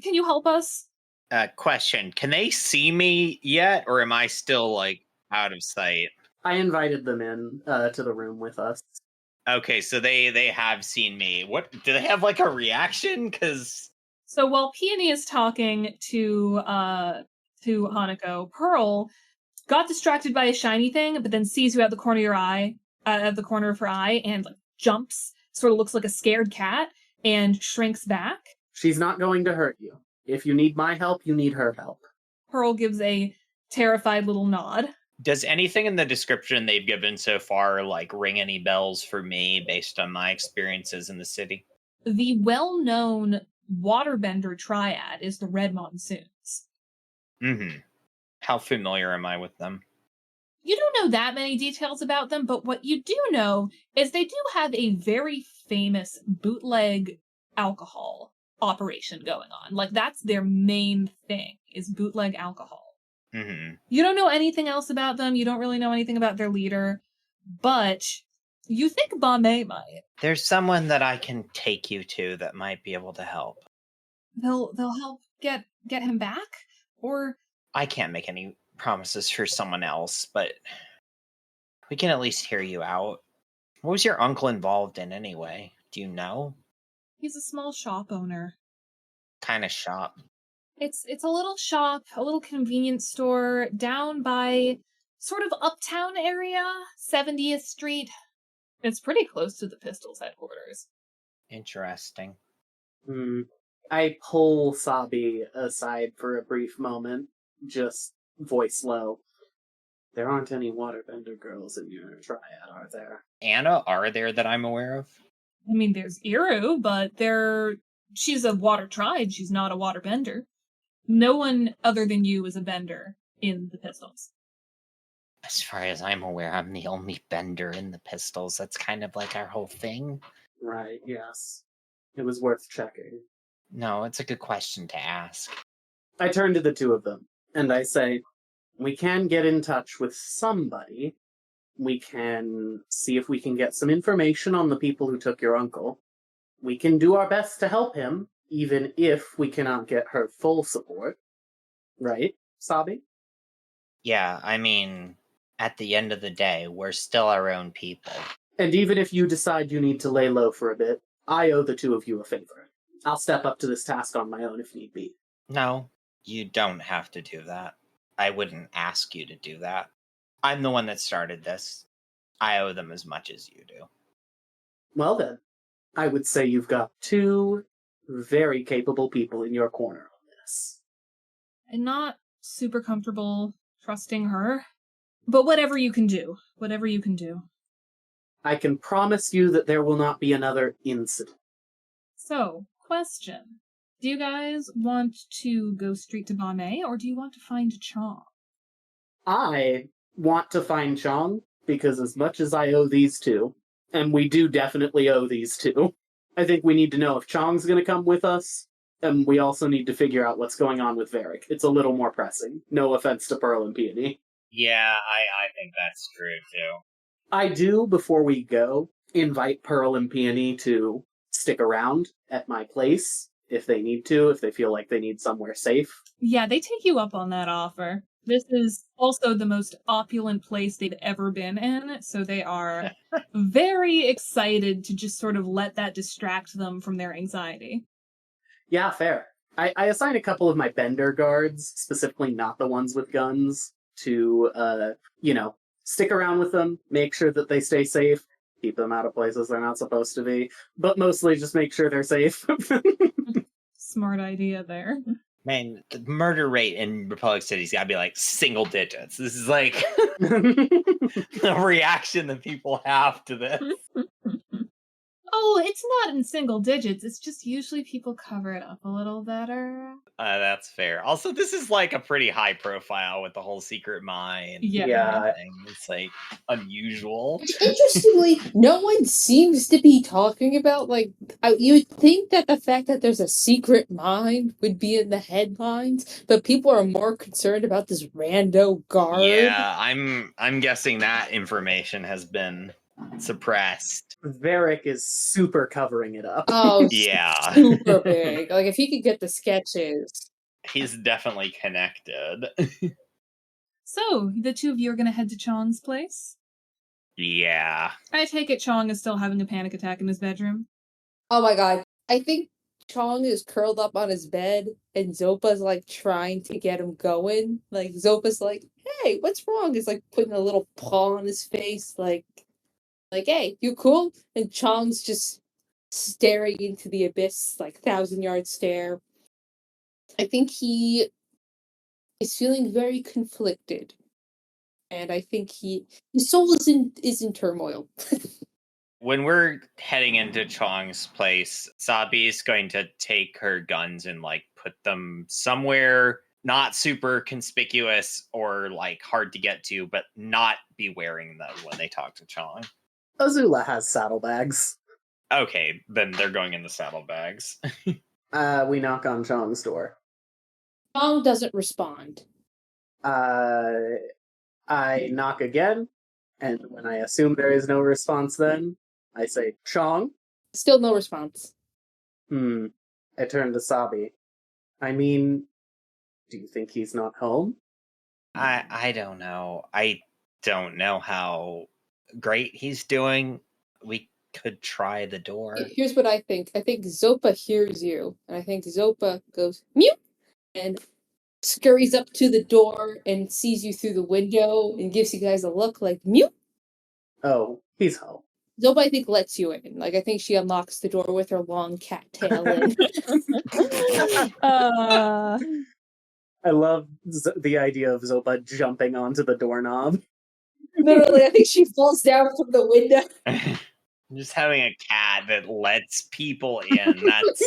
Can you help us? Question. Can they see me yet, or am I still, like, out of sight? I invited them in to the room with us. Okay, so they have seen me. What do they have like a reaction? Because So while Peony is talking to Hanako, Pearl got distracted by a shiny thing, but then sees you at the corner of your eye, at the corner of her eye, and like jumps, sort of looks like a scared cat, and shrinks back. She's not going to hurt you. If you need my help, you need her help. Pearl gives a terrified little nod. does anything in the description they've given so far like ring any bells for me based on my experiences in the city? The well-known waterbender triad is the Red Monsoons. Mm-hmm. How familiar am I with them? You don't know that many details about them, but what you do know is they do have a very famous bootleg alcohol operation going on. Like, that's their main thing, is bootleg alcohol. Mm-hmm. You don't know anything else about them. You don't really know anything about their leader, but you think Bombay might. There's someone that I can take you to that might be able to help. They'll help get him back? Or I can't make any promises for someone else, but we can at least hear you out. What was your uncle involved in anyway? Do you know? he's a small shop owner. Kind of shop. It's a little shop, a little convenience store down by sort of uptown area, 70th Street. It's pretty close to the Pistols headquarters. Interesting. I pull Sabi aside for a brief moment, just voice low. There aren't any waterbender girls in your triad, are there? Anna, are there that I'm aware of? I mean, there's Iru, but she's a water triad, she's not a waterbender. No one other than you is a bender in the Pistols. As far as I'm aware, I'm the only bender in the Pistols. That's kind of like our whole thing. Right, yes. It was worth checking. No, it's a good question to ask. I turn to the two of them, and I say, we can get in touch with somebody. We can see if we can get some information on the people who took your uncle. We can do our best to help him, even if we cannot get her full support. Right, Sabi? Yeah, I mean, at the end of the day, we're still our own people. And even if you decide you need to lay low for a bit, I owe the two of you a favor. I'll step up to this task on my own if need be. No, you don't have to do that. I wouldn't ask you to do that. I'm the one that started this. I owe them as much as you do. Well then, I would say you've got two very capable people in your corner on this. I'm not super comfortable trusting her, but whatever you can do. Whatever you can do. I can promise you that there will not be another incident. So, question. Do you guys want to go straight to Bombay, or do you want to find Chong? I want to find Chong, because as much as I owe these two, and we do definitely owe these two, I think we need to know if Chong's going to come with us, and we also need to figure out what's going on with Varric. It's a little more pressing. No offense to Pearl and Peony. Yeah, I think that's true, too. I do, before we go, invite Pearl and Peony to stick around at my place if they need to, if they feel like they need somewhere safe. Yeah, they take you up on that offer. This is also the most opulent place they've ever been in, so they are very excited to just sort of let that distract them from their anxiety. Yeah, fair. I assign a couple of my bender guards, specifically not the ones with guns, to, stick around with them, make sure that they stay safe, keep them out of places they're not supposed to be, but mostly just make sure they're safe. Smart idea there. Man, the murder rate in Republic City's gotta be like single digits. This is like the reaction that people have to this. Oh, it's not in single digits. It's just usually people cover it up a little better. That's fair. Also, this is like a pretty high profile with the whole secret mine. Yeah. Thing. It's like unusual. Interestingly, no one seems to be talking about, like, you would think that the fact that there's a secret mine would be in the headlines, but people are more concerned about this rando guard. Yeah, I'm guessing that information has been suppressed. Varric is super covering it up. Oh, yeah. super big. Like, if he could get the sketches. He's definitely connected. So, the two of you are going to head to Chong's place? Yeah. I take it Chong is still having a panic attack in his bedroom. Oh my god. I think Chong is curled up on his bed and Zopa's like trying to get him going. Like Zopa's like, hey, what's wrong? He's like putting a little paw on his face, like, hey, you cool? And Chong's just staring into the abyss, like 1,000-yard stare. I think he is feeling very conflicted. And I think his soul is in turmoil. When we're heading into Chong's place, Sabi's going to take her guns and like put them somewhere not super conspicuous or like hard to get to, but not be wearing them when they talk to Chong. Azula has saddlebags. Okay, then they're going in the saddlebags. We knock on Chong's door. Chong doesn't respond. I knock again, and when I assume there is no response then, I say, Chong? Still no response. I turn to Sabi. I mean, do you think he's not home? I don't know. I don't know how great he's doing. We could try the door. Here's what I think. I think Zopa hears you, and I think Zopa goes, mute, and scurries up to the door and sees you through the window and gives you guys a look like, mute. Oh, he's home. Zopa, I think, lets you in. Like, I think she unlocks the door with her long cat tail in. I love the idea of Zopa jumping onto the doorknob. Literally, I think she falls down from the window. Just having a cat that lets people in, that's...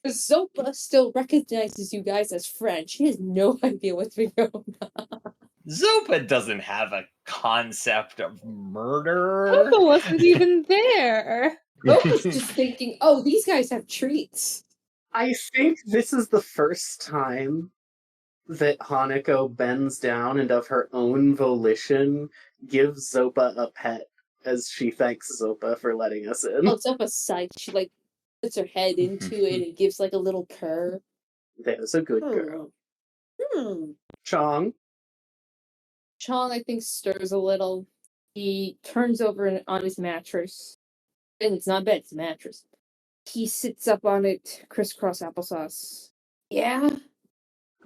Zopa still recognizes you guys as friends. She has no idea what's been going on. Zopa doesn't have a concept of murder. Zopa wasn't even there. Zopa's just thinking, oh, these guys have treats. I think this is the first time that Hanako bends down and of her own volition gives Zopa a pet as she thanks Zopa for letting us in. Oh, Zopa's side. She, like, puts her head into it and gives, like, a little purr. There's a good girl. Chong? Chong, I think, stirs a little. He turns over on his mattress. And it's not a bed, it's a mattress. He sits up on it, crisscross applesauce. Yeah?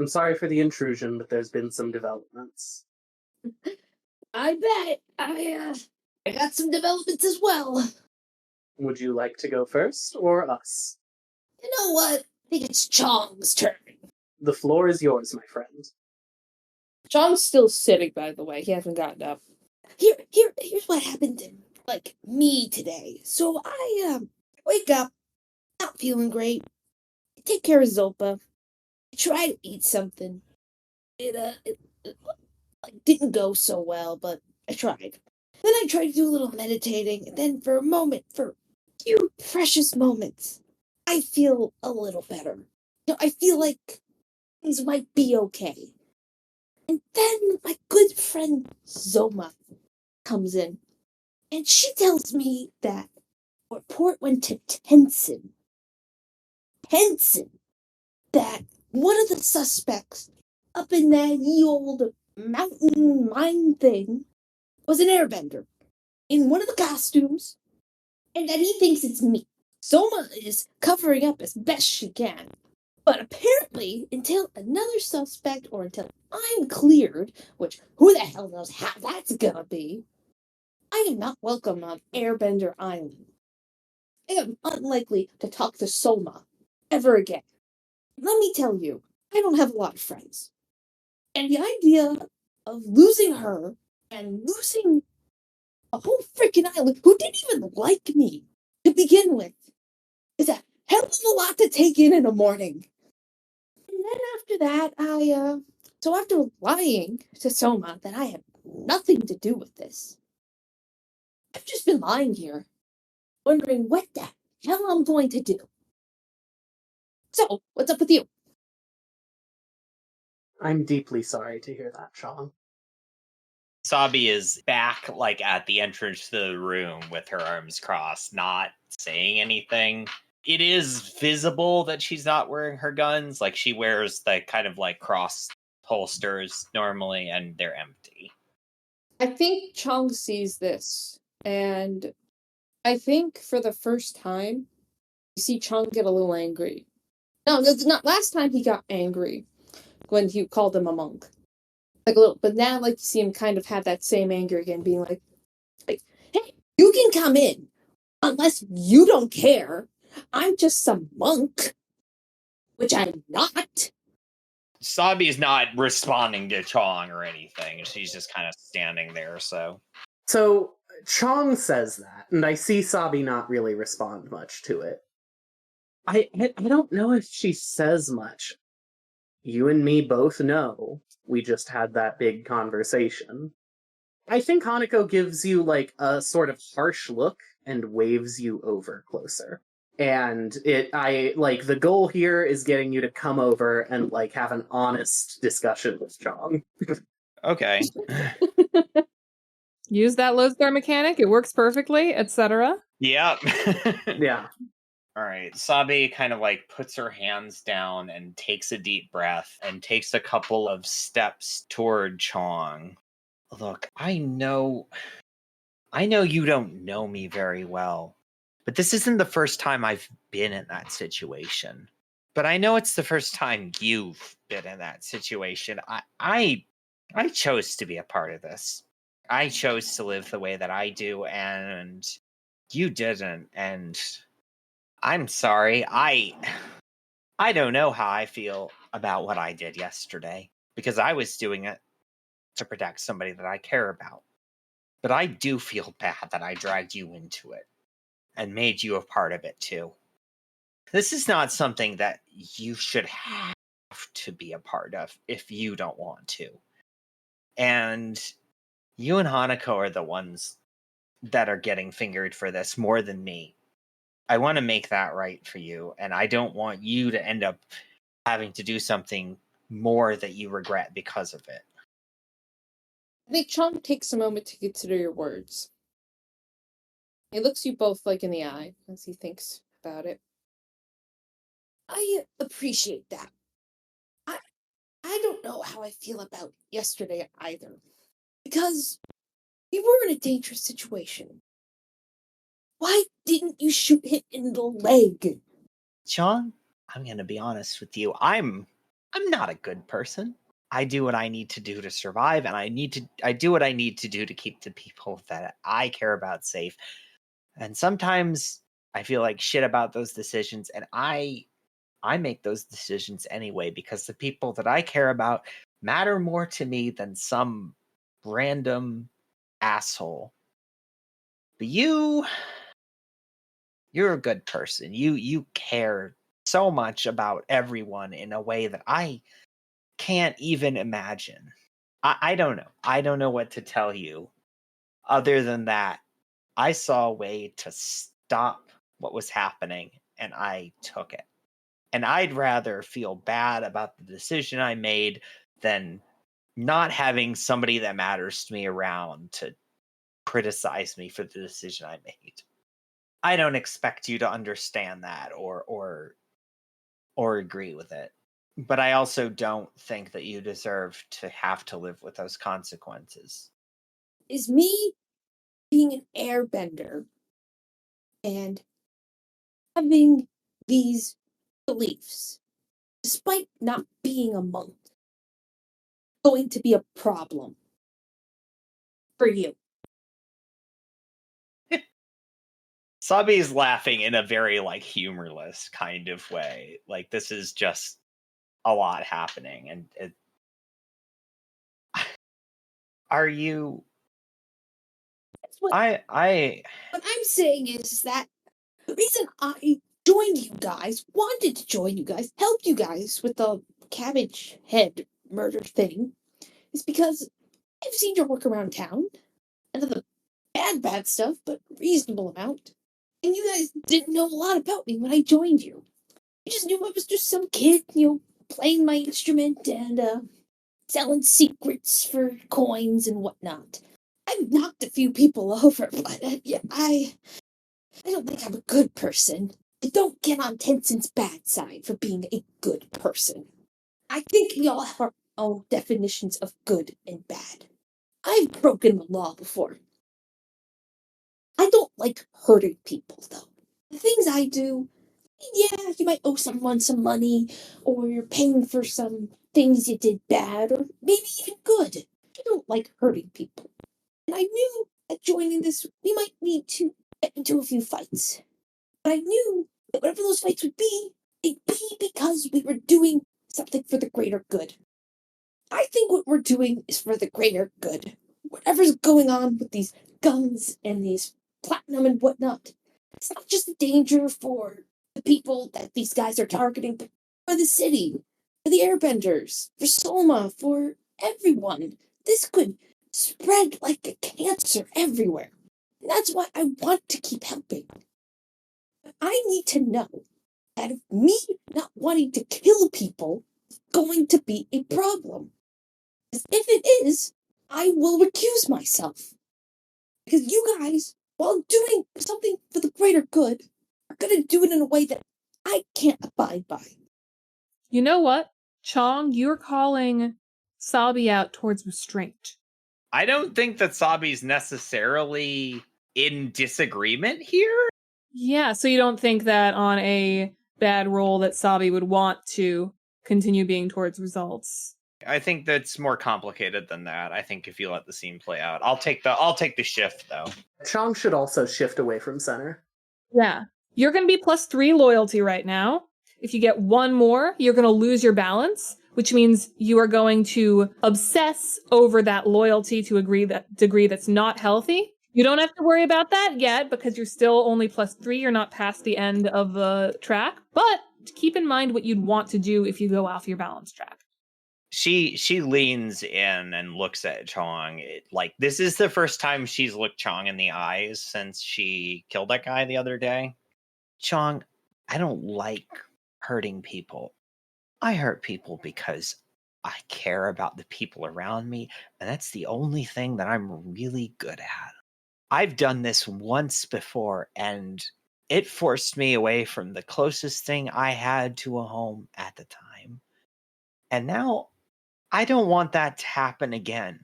I'm sorry for the intrusion, but there's been some developments. I bet. I got some developments as well. Would you like to go first, or us? You know what? I think it's Chong's turn. The floor is yours, my friend. Chong's still sitting, by the way. He hasn't gotten up. Here's what happened to, like, me today. So I, wake up, not feeling great. I take care of Zopa. I try to eat something. It like, didn't go so well, but I tried. Then I tried to do a little meditating, and then for a few precious moments, I feel a little better. You know, I feel like things might be okay. And then my good friend Zoma comes in, and she tells me that a report went to Tenson, that one of the suspects up in that ye old mountain mine thing was an airbender in one of the costumes, and that he thinks it's me. Zoma is covering up as best she can. But apparently, until another suspect or until I'm cleared, which who the hell knows how that's gonna be, I am not welcome on Airbender Island. I am unlikely to talk to Soma ever again. Let me tell you, I don't have a lot of friends. And the idea of losing her and losing a whole freaking island who didn't even like me to begin with is a hell of a lot to take in a morning. And then after that, so after lying to Soma that I had nothing to do with this, I've just been lying here, wondering what the hell I'm going to do. So, what's up with you? I'm deeply sorry to hear that, Chong. Sabi is back, like, at the entrance to the room with her arms crossed, not saying anything. It is visible that she's not wearing her guns. Like, she wears the kind of, like, cross holsters normally, and they're empty. I think Chong sees this, and I think for the first time, you see Chong get a little angry. No, it's not. Last time he got angry when you called him a monk, like a little. But now, like you see him kind of have that same anger again, being like, "Hey, you can come in, unless you don't care. I'm just some monk, which I'm not." Sabi's not responding to Chong or anything. She's just kind of standing there, so. So Chong says that, and I see Sabi not really respond much to it. I don't know if she says much. You and me both know we just had that big conversation. I think Hanako gives you, like, a sort of harsh look and waves you over closer. And the goal here is getting you to come over and, like, have an honest discussion with Chong. Okay. Use that lodestar mechanic, it works perfectly, etc. Yeah. Yeah. All right. Sabi kind of like puts her hands down and takes a deep breath and takes a couple of steps toward Chong. Look, I know you don't know me very well, but this isn't the first time I've been in that situation. But I know it's the first time you've been in that situation. I chose to be a part of this. I chose to live the way that I do, and you didn't. And I'm sorry. I don't know how I feel about what I did yesterday, because I was doing it to protect somebody that I care about. But I do feel bad that I dragged you into it and made you a part of it too. This is not something that you should have to be a part of if you don't want to. And you and Hanako are the ones that are getting fingered for this more than me. I want to make that right for you, and I don't want you to end up having to do something more that you regret because of it. I think Chong takes a moment to consider your words. He looks you both like in the eye as he thinks about it. I appreciate that. I don't know how I feel about yesterday either. Because we were in a dangerous situation. Why didn't you shoot him in the leg? Chong, I'm going to be honest with you. I'm not a good person. I do what I need to do to survive, and I do what I need to do to keep the people that I care about safe. And sometimes I feel like shit about those decisions, and I make those decisions anyway because the people that I care about matter more to me than some random asshole. But you're a good person. You care so much about everyone in a way that I can't even imagine. I don't know. I don't know what to tell you other than that. I saw a way to stop what was happening, and I took it. And I'd rather feel bad about the decision I made than not having somebody that matters to me around to criticize me for the decision I made. I don't expect you to understand that or agree with it. But I also don't think that you deserve to have to live with those consequences. Is me being an airbender and having these beliefs, despite not being a monk, going to be a problem for you? Sabi's laughing in a very like humorless kind of way. Like this is just a lot happening, and are you? What I'm saying is that the reason I joined you guys, wanted to join you guys, help you guys with the cabbage head murder thing, is because I've seen your work around town. And of the bad stuff, but reasonable amount. And you guys didn't know a lot about me when I joined you. You just knew I was just some kid, playing my instrument and selling secrets for coins and whatnot. I've knocked a few people over, but I don't think I'm a good person. I don't get on Tencent's bad side for being a good person. I think we all own definitions of good and bad. I've broken the law before. I don't like hurting people, though. The things I do, yeah, you might owe someone some money, or you're paying for some things you did bad, or maybe even good. I don't like hurting people. And I knew that joining this, we might need to get into a few fights. But I knew that whatever those fights would be, they'd be because we were doing something for the greater good. I think what we're doing is for the greater good. Whatever's going on with these guns and these platinum and whatnot, it's not just a danger for the people that these guys are targeting, but for the city, for the airbenders, for Soma, for everyone. This could spread like a cancer everywhere. And that's why I want to keep helping. But I need to know that if me not wanting to kill people is going to be a problem. Because if it is, I will recuse myself. Because you guys, while doing something for the greater good, are going to do it in a way that I can't abide by. You know what? Chong, you're calling Sabi out towards restraint. I don't think that Sabi's necessarily in disagreement here. Yeah, so you don't think that on a bad roll that Sabi would want to continue being towards results? I think that's more complicated than that. I think if you let the scene play out, I'll take the shift though. Chong should also shift away from center. Yeah. You're going to be +3 loyalty right now. If you get one more, you're going to lose your balance, which means you are going to obsess over that loyalty to a degree that's not healthy. You don't have to worry about that yet because you're still only +3. You're not past the end of the track, but keep in mind what you'd want to do if you go off your balance track. She leans in and looks at Chong. Like, this is the first time she's looked Chong in the eyes since she killed that guy the other day. Chong, I don't like hurting people. I hurt people because I care about the people around me, and that's the only thing that I'm really good at. I've done this once before, and it forced me away from the closest thing I had to a home at the time. And now I don't want that to happen again.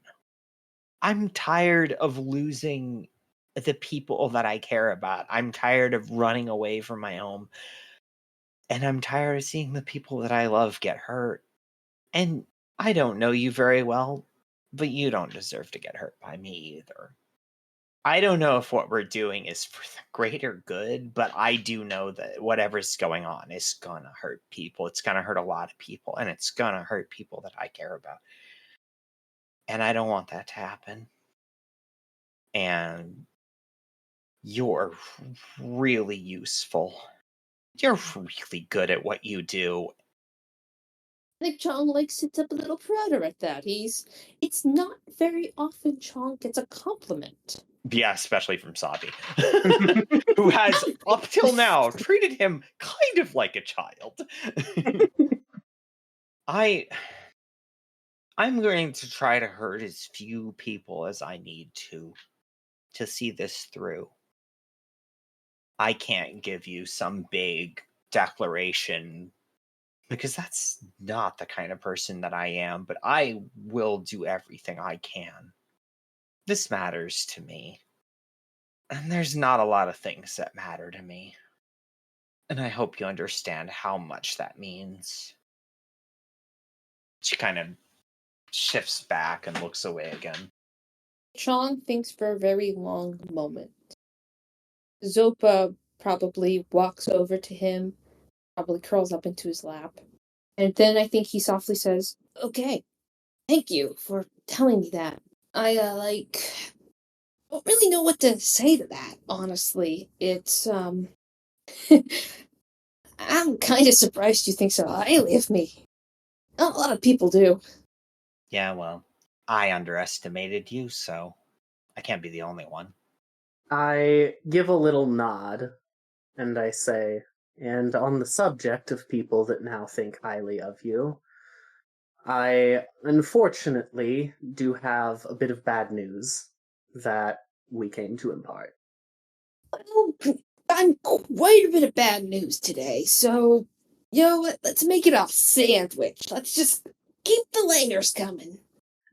I'm tired of losing the people that I care about. I'm tired of running away from my home. And I'm tired of seeing the people that I love get hurt. And I don't know you very well, but you don't deserve to get hurt by me either. I don't know if what we're doing is for the greater good, but I do know that whatever's going on is gonna hurt people. It's gonna hurt a lot of people, and it's gonna hurt people that I care about. And I don't want that to happen. And you're really useful. You're really good at what you do. I think Chong sits up a little prouder at that. It's not very often Chong gets a compliment. Yeah, especially from Sabi, who has, up till now, treated him kind of like a child. I'm going to try to hurt as few people as I need to see this through. I can't give you some big declaration because that's not the kind of person that I am, but I will do everything I can. This matters to me. And there's not a lot of things that matter to me. And I hope you understand how much that means. She kind of shifts back and looks away again. Chong thinks for a very long moment. Zopa probably walks over to him, probably curls up into his lap. And then I think he softly says, "Okay, thank you for telling me that. I, don't really know what to say to that, honestly. It's, I'm kind of surprised you think so highly of me. Not a lot of people do." Yeah, well, I underestimated you, so I can't be the only one. I give a little nod, and I say, and on the subject of people that now think highly of you, I unfortunately do have a bit of bad news that we came to impart. Well, I'm quite a bit of bad news today, so, you know what, let's make it a sandwich. Let's just Keep the layers coming.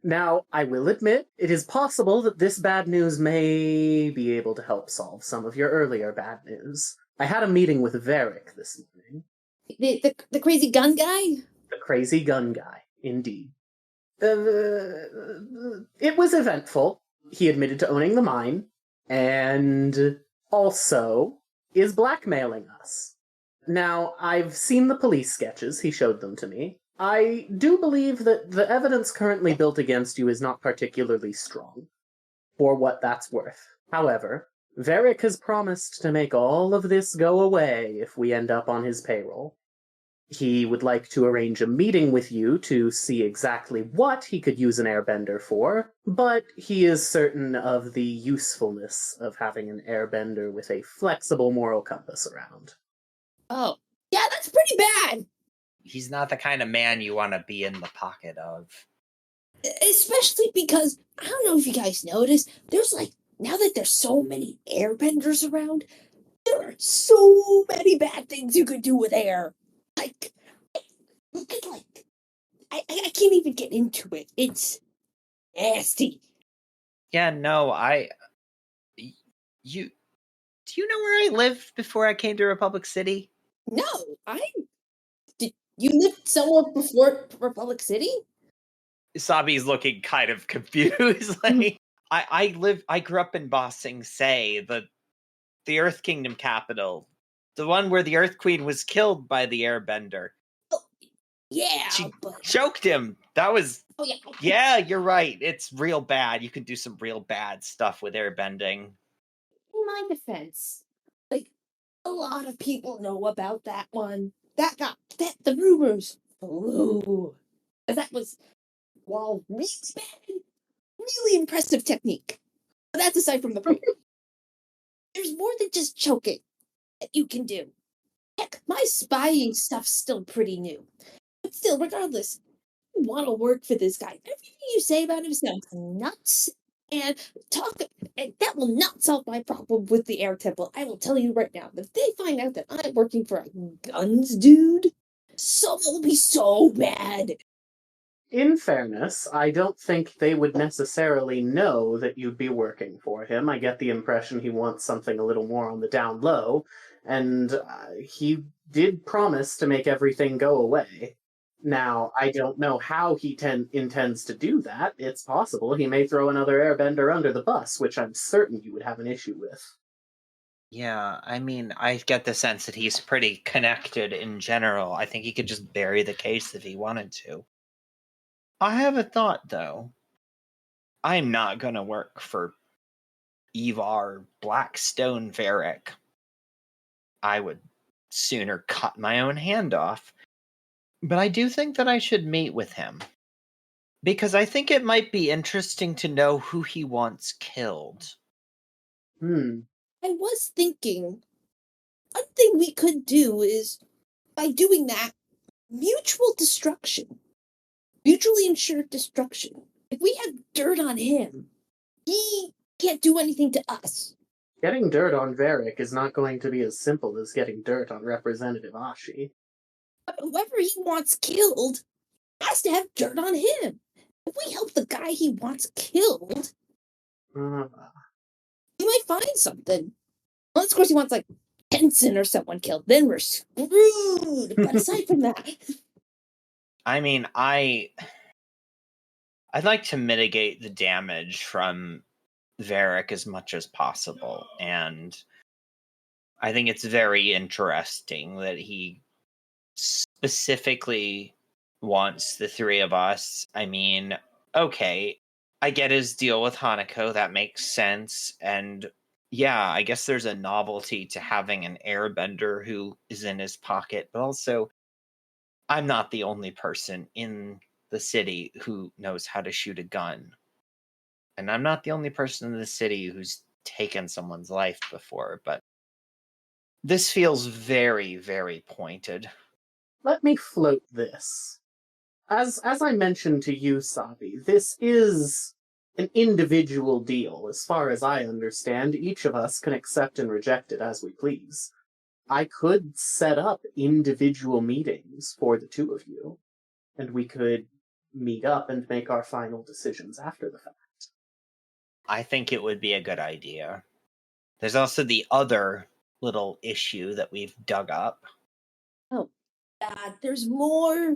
Now, I will admit, it is possible that this bad news may be able to help solve some of your earlier bad news. I had a meeting with Varric this morning. The crazy gun guy? The crazy gun guy, indeed. It was eventful. He admitted to owning the mine, and also is blackmailing us. Now, I've seen the police sketches. He showed them to me. I do believe that the evidence currently built against you is not particularly strong, for what that's worth. However, Varric has promised to make all of this go away if we end up on his payroll. He would like to arrange a meeting with you to see exactly what he could use an airbender for, but he is certain of the usefulness of having an airbender with a flexible moral compass around. Oh, yeah, that's pretty bad. He's not the kind of man you want to be in the pocket of. Especially because, I don't know if you guys noticed, now that there's so many airbenders around, there are so many bad things you could do with air. Like, you could, I can't even get into it. It's nasty. Yeah, no, do you know where I lived before I came to Republic City? No, did you live somewhere before Republic City? Sabi's looking kind of confused. Like, I grew up in Ba Sing Se, the Earth Kingdom capital. The one where the Earth Queen was killed by the airbender. Oh, yeah, She but... choked him. That was... Oh, yeah. Yeah, you're right. It's real bad. You can do some real bad stuff with airbending. In my defense, a lot of people know about that one. The rumors flew. That was, while really bad, really impressive technique. But that's aside from the point. There's more than just choking that you can do. Heck, my spying stuff's still pretty new. But still, regardless, you want to work for this guy. Everything you say about him sounds nuts. And that will not solve my problem with the air temple. I will tell you right now, if they find out that I'm working for a guns dude, someone will be so mad. In fairness, I don't think they would necessarily know that you'd be working for him. I get the impression he wants something a little more on the down low, and he did promise to make everything go away. Now, I don't know how he intends to do that. It's possible he may throw another airbender under the bus, which I'm certain you would have an issue with. Yeah, I mean, I get the sense that he's pretty connected in general. I think he could just bury the case if he wanted to. I have a thought, though. I'm not going to work for Ivar Blackstone Varric. I would sooner cut my own hand off. But I do think that I should meet with him. Because I think it might be interesting to know who he wants killed. I was thinking, one thing we could do is, by doing that, mutual destruction. Mutually insured destruction. If we have dirt on him, he can't do anything to us. Getting dirt on Varric is not going to be as simple as getting dirt on Representative Ashi. But whoever he wants killed has to have dirt on him. If we help the guy he wants killed, we might find something. Unless, of course, he wants, Henson or someone killed. Then we're screwed. But aside from that... I mean, I'd like to mitigate the damage from Varric as much as possible, and I think it's very interesting that he specifically wants the three of us. I mean, okay, I get his deal with Hanako, that makes sense, and yeah, I guess there's a novelty to having an airbender who is in his pocket, but also, I'm not the only person in the city who knows how to shoot a gun. And I'm not the only person in the city who's taken someone's life before, but this feels very, very pointed. Let me float this. As I mentioned to you, Sabi, this is an individual deal. As far as I understand, each of us can accept and reject it as we please. I could set up individual meetings for the two of you, and we could meet up and make our final decisions after the fact. I think it would be a good idea. There's also the other little issue that we've dug up. Oh, God, there's more.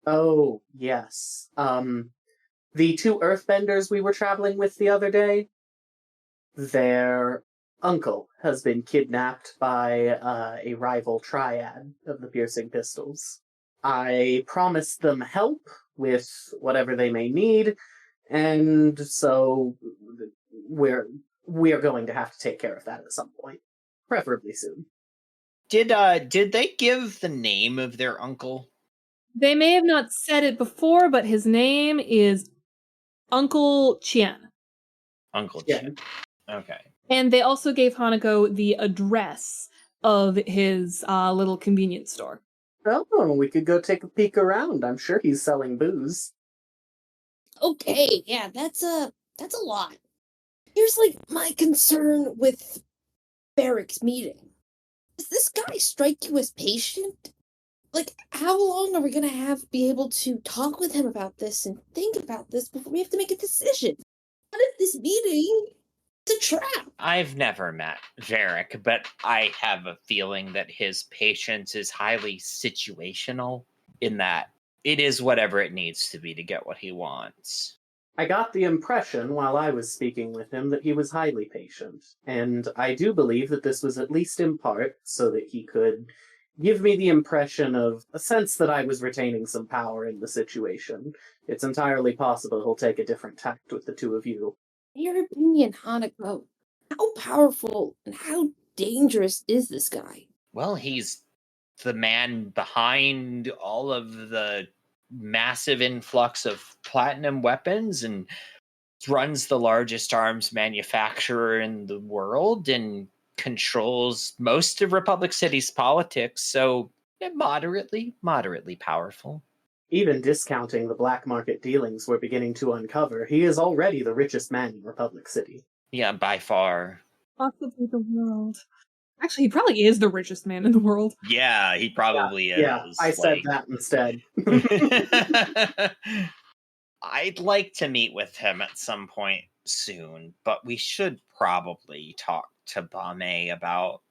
Oh, yes. The two earthbenders we were traveling with the other day, their uncle has been kidnapped by a rival triad of the piercing pistols. I promised them help with whatever they may need, and so we're going to have to take care of that at some point, preferably soon. Did they give the name of their uncle? They may have not said it before, but his name is Uncle Chien. Uncle Yeah. Chip. Okay. And they also gave Hanako the address of his little convenience store. Oh, we could go take a peek around. I'm sure he's selling booze. Okay, yeah, that's a lot. Here's like my concern with Barrick's meeting. Does this guy strike you as patient? Like, how long are we gonna be able to talk with him about this and think about this before we have to make a decision? What if this meeting is a trap? I've never met Varric, but I have a feeling that his patience is highly situational, in that it is whatever it needs to be to get what he wants. I got the impression while I was speaking with him that he was highly patient, and I do believe that this was at least in part so that he could give me the impression of a sense that I was retaining some power in the situation. It's entirely possible he'll take a different tact with the two of you. In your opinion, Hanako, how powerful and how dangerous is this guy? Well, he's the man behind all of the massive influx of platinum weapons and runs the largest arms manufacturer in the world and controls most of Republic City's politics, so moderately powerful. Even discounting the black market dealings we're beginning to uncover, he is already the richest man in Republic City. Yeah, by far. Possibly the world. Actually, he probably is the richest man in the world. Yeah, he probably is. Yeah, I said that instead. I'd like to meet with him at some point soon, but we should probably talk to Bame about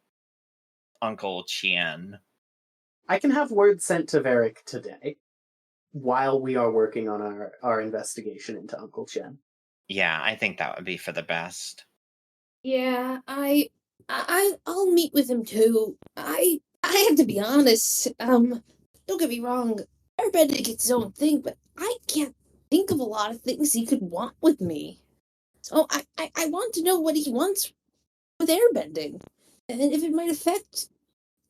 Uncle Chien. I can have word sent to Varric today, while we are working on our investigation into Uncle Chien. Yeah, I think that would be for the best. Yeah, I'll meet with him too. I have to be honest. Don't get me wrong. Airbender gets his own thing, but I can't think of a lot of things he could want with me. So I want to know what he wants with airbending, and if it might affect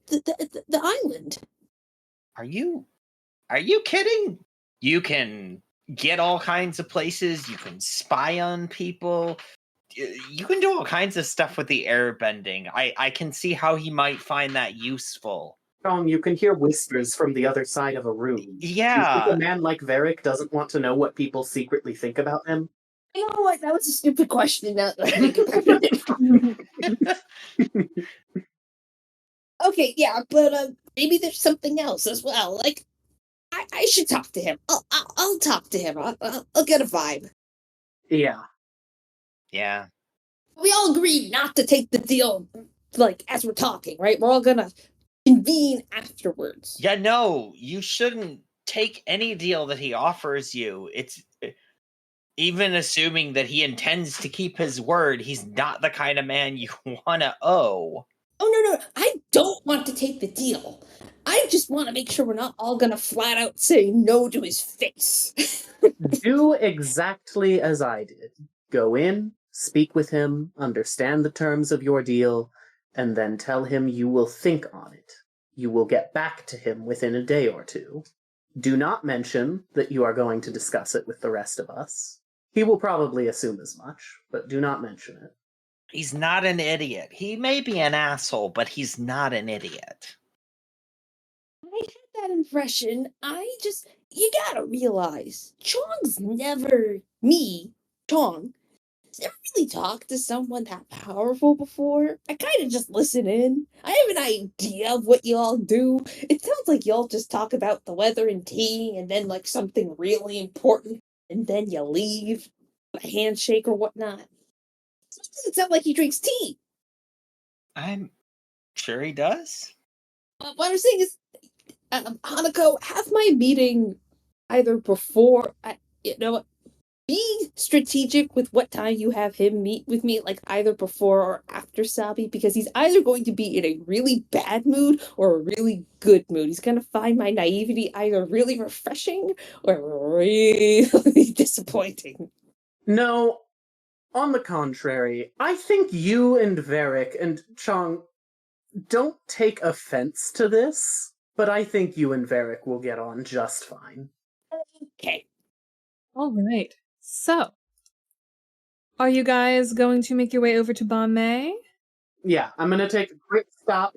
the island. Are you kidding? You can get all kinds of places, you can spy on people, you can do all kinds of stuff with the airbending. I can see how he might find that useful. Chong, you can hear whispers from the other side of a room. Yeah. You think a man like Varric doesn't want to know what people secretly think about him? You know what? That was a stupid question. Now that I think about it. Okay, yeah, but maybe there's something else as well. Like, I should talk to him. I'll talk to him. I'll get a vibe. Yeah. Yeah. We all agreed not to take the deal, like, as we're talking, right? We're all gonna convene afterwards. Yeah, no, you shouldn't take any deal that he offers you. It's even assuming that he intends to keep his word, he's not the kind of man you want to owe. Oh, no, I don't want to take the deal. I just want to make sure we're not all gonna flat out say no to his face. Do exactly as I did. Go in, speak with him, understand the terms of your deal, and then tell him you will think on it. You will get back to him within a day or two. Do not mention that you are going to discuss it with the rest of us. He will probably assume as much, but do not mention it. He's not an idiot. He may be an asshole, but he's not an idiot. I had that impression. You gotta realize, Chong's never Chong never really talked to someone that powerful before. I kind of just listen in. I have an idea of what y'all do. It sounds like y'all just talk about the weather and tea and then like something really important and then you leave. A handshake or whatnot. It doesn't sound like he drinks tea. I'm sure he does. What I'm saying is, Hanako, have my meeting either before, be strategic with what time you have him meet with me, like either before or after Sabi, because he's either going to be in a really bad mood or a really good mood. He's going to find my naivety either really refreshing or really disappointing. No, on the contrary, I think you and Varric and Chong don't take offense to this, but I think you and Varric will get on just fine. Okay. All right. So, are you guys going to make your way over to Bombay? Yeah, I'm gonna take a quick stop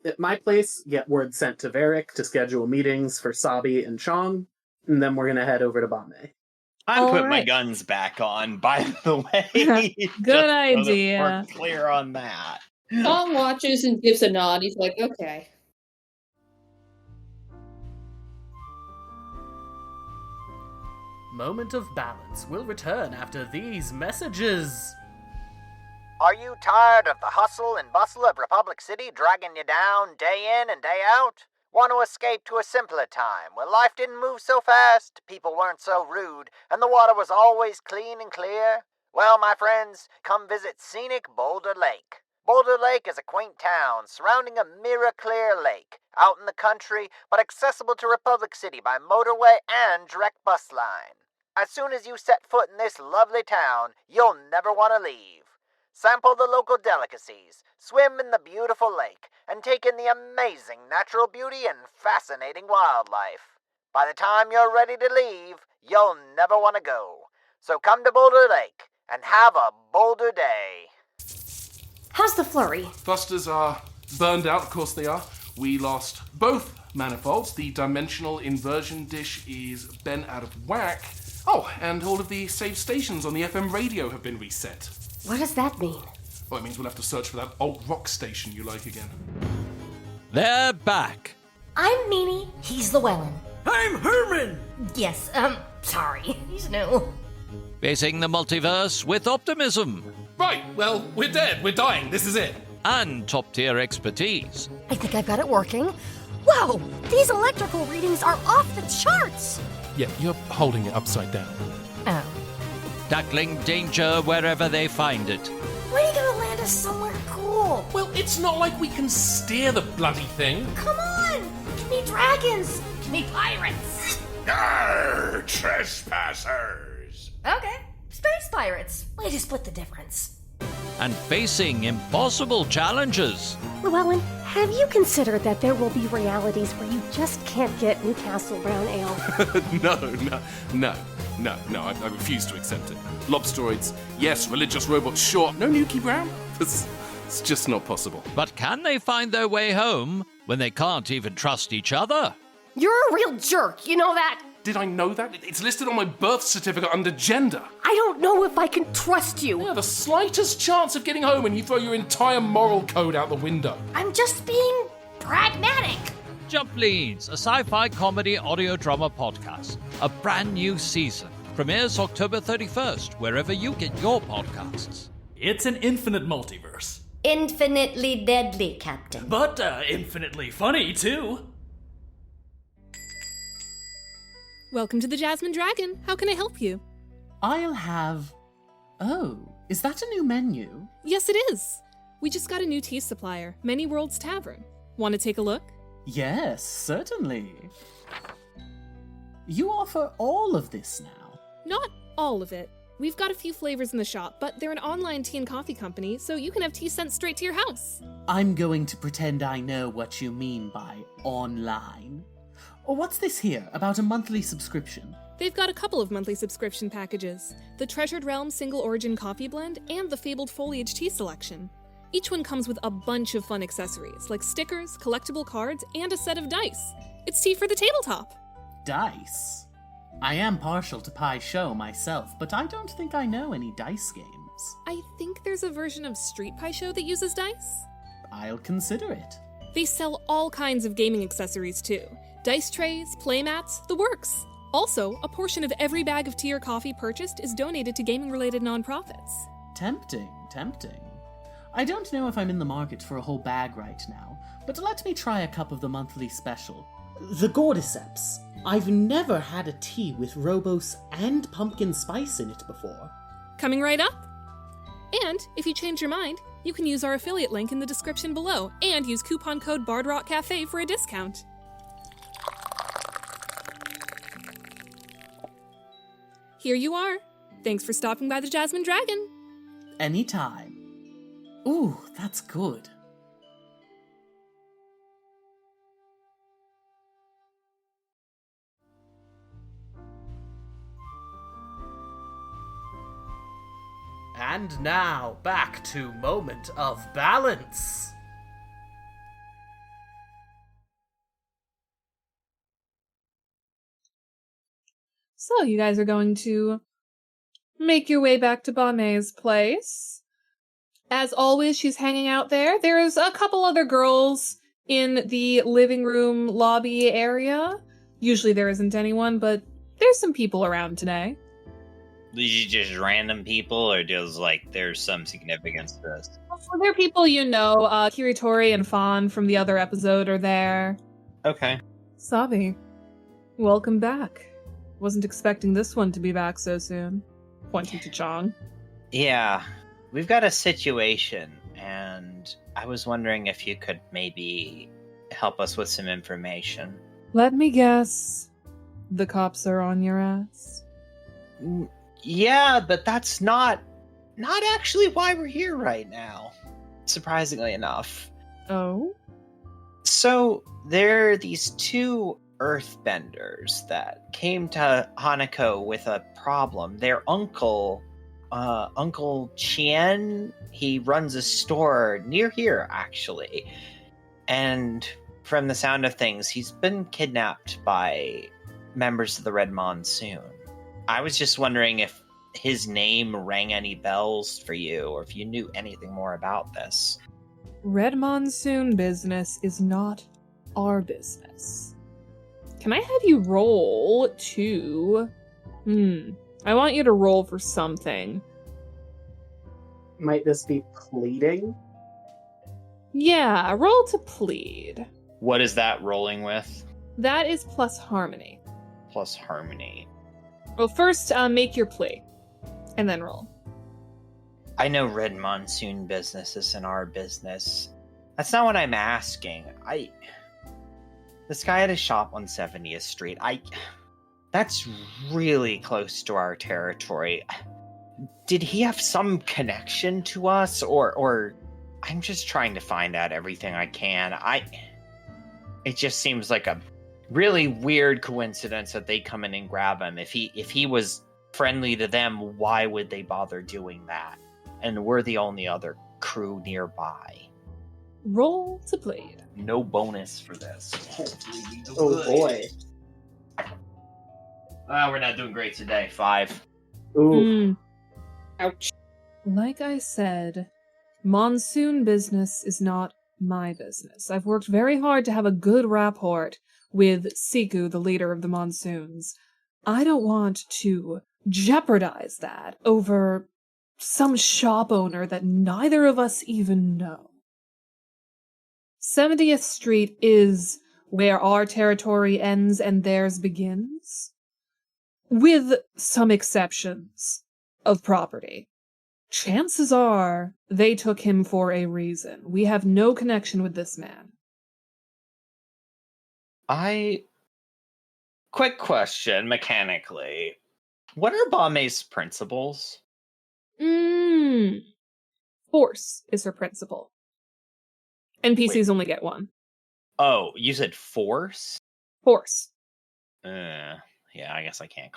at my place, get word sent to Varric to schedule meetings for Sabi and Chong, and then we're gonna head over to Bombay. I'm putting my Alright. guns back on, by the way. Good Just so that idea. we're clear on that. Tom watches and gives a nod. He's like, okay. Moment of Balance will return after these messages. Are you tired of the hustle and bustle of Republic City dragging you down day in and day out? Want to escape to a simpler time where life didn't move so fast, people weren't so rude, and the water was always clean and clear? Well, my friends, come visit scenic Boulder Lake. Boulder Lake is a quaint town surrounding a mirror-clear lake, out in the country, but accessible to Republic City by motorway and direct bus line. As soon as you set foot in this lovely town, you'll never want to leave. Sample the local delicacies, swim in the beautiful lake, and take in the amazing natural beauty and fascinating wildlife. By the time you're ready to leave, you'll never want to go. So come to Boulder Lake and have a Boulder day. How's the flurry? Thrusters are burned out, of course they are. We lost both manifolds. The dimensional inversion dish is bent out of whack. Oh, and all of the saved stations on the FM radio have been reset. What does that mean? Well, it means we'll have to search for that alt rock station you like again. They're back. I'm Meanie. He's Llewellyn. I'm Herman! Yes, sorry. He's new. Facing the multiverse with optimism. Right, well, we're dead. We're dying. This is it. And top-tier expertise. I think I've got it working. Whoa! These electrical readings are off the charts! Yeah, you're holding it upside down. Oh. Tackling danger wherever they find it. When are you gonna land us somewhere cool? Well, it's not like we can steer the bloody thing. Come on! Give me dragons! Give me pirates! Arr, trespassers! Okay, space pirates. Way to split the difference. And facing impossible challenges. Llewellyn, have you considered that there will be realities where you just can't get Newcastle Brown Ale? No, I refuse to accept it. Lobsteroids, yes. Religious robots, sure. No Nuki Brown? It's just not possible. But can they find their way home when they can't even trust each other? You're a real jerk, you know that? Did I know that? It's listed on my birth certificate under gender. I don't know if I can trust you. Yeah, the slightest chance of getting home and you throw your entire moral code out the window. I'm just being pragmatic. Jump Leads, a sci-fi comedy audio drama podcast. A brand new season. Premieres October 31st, wherever you get your podcasts. It's an infinite multiverse. Infinitely deadly, Captain. But infinitely funny, too. Welcome to the Jasmine Dragon. How can I help you? I'll have... Oh, is that a new menu? Yes, it is. We just got a new tea supplier, Many Worlds Tavern. Want to take a look? Yes, certainly. You offer all of this now? Not all of it. We've got a few flavors in the shop, but they're an online tea and coffee company, so you can have tea sent straight to your house. I'm going to pretend I know what you mean by online. Or what's this here, about a monthly subscription? They've got a couple of monthly subscription packages. The Treasured Realm Single Origin Coffee Blend and the Fabled Foliage Tea Selection. Each one comes with a bunch of fun accessories, like stickers, collectible cards, and a set of dice. It's tea for the tabletop. Dice? I am partial to Pai Sho myself, but I don't think I know any dice game. games? I think there's a version of Street Pie Show that uses dice. I'll consider it. They sell all kinds of gaming accessories too. Dice trays, playmats, the works. Also, a portion of every bag of tea or coffee purchased is donated to gaming-related nonprofits. Tempting. I don't know if I'm in the market for a whole bag right now, but let me try a cup of the monthly special. The Cordyceps. I've never had a tea with Robos and pumpkin spice in it before. Coming right up. And if you change your mind, you can use our affiliate link in the description below and use coupon code BardRockCafe for a discount. Here you are. Thanks for stopping by the Jasmine Dragon. Anytime. Ooh, that's good. And now, back to Moment of Balance. So, you guys are going to make your way back to Bame's place. As always, she's hanging out there. There's a couple other girls in the living room lobby area. Usually there isn't anyone, but there's some people around today. These are just random people, or does there's some significance to this? Well, they're people you know. Kiritori and Fawn from the other episode are there. Okay. Sabi, welcome back. Wasn't expecting this one to be back so soon. Pointing to Chong. Yeah, we've got a situation, and I was wondering if you could maybe help us with some information. Let me guess. The cops are on your ass? Yeah, but that's not actually why we're here right now. Surprisingly enough. Oh? So, there are these two earthbenders that came to Hanako with a problem. Their uncle, Uncle Chien, he runs a store near here, actually. And from the sound of things, he's been kidnapped by members of the Red Monsoon. I was just wondering if his name rang any bells for you, or if you knew anything more about this. Red Monsoon business is not our business. Can I have you roll to... I want you to roll for something. Might this be pleading? Yeah, roll to plead. What is that rolling with? That is plus harmony. Plus harmony. Well, first, make your plea, and then roll. I know Red Monsoon business isn't our business. That's not what I'm asking. This guy had a shop on 70th Street. That's really close to our territory. Did he have some connection to us, or I'm just trying to find out everything I can. It just seems like a really weird coincidence that they come in and grab him. If he was friendly to them, why would they bother doing that? And we're the only other crew nearby. Roll to plead. No bonus for this. Hopefully we do Oh good. boy. We're not doing great today. 5. Ooh. Ouch. Like I said, monsoon business is not my business. I've worked very hard to have a good rapport with Siku, the leader of the monsoons. I don't want to jeopardize that over some shop owner that neither of us even know. 70th Street is where our territory ends and theirs begins, with some exceptions of property. Chances are they took him for a reason. We have no connection with this man. Quick question, mechanically. What are Bame's principles? Force is her principle. NPCs only get one. Oh, you said force? Force. Yeah, I guess I can't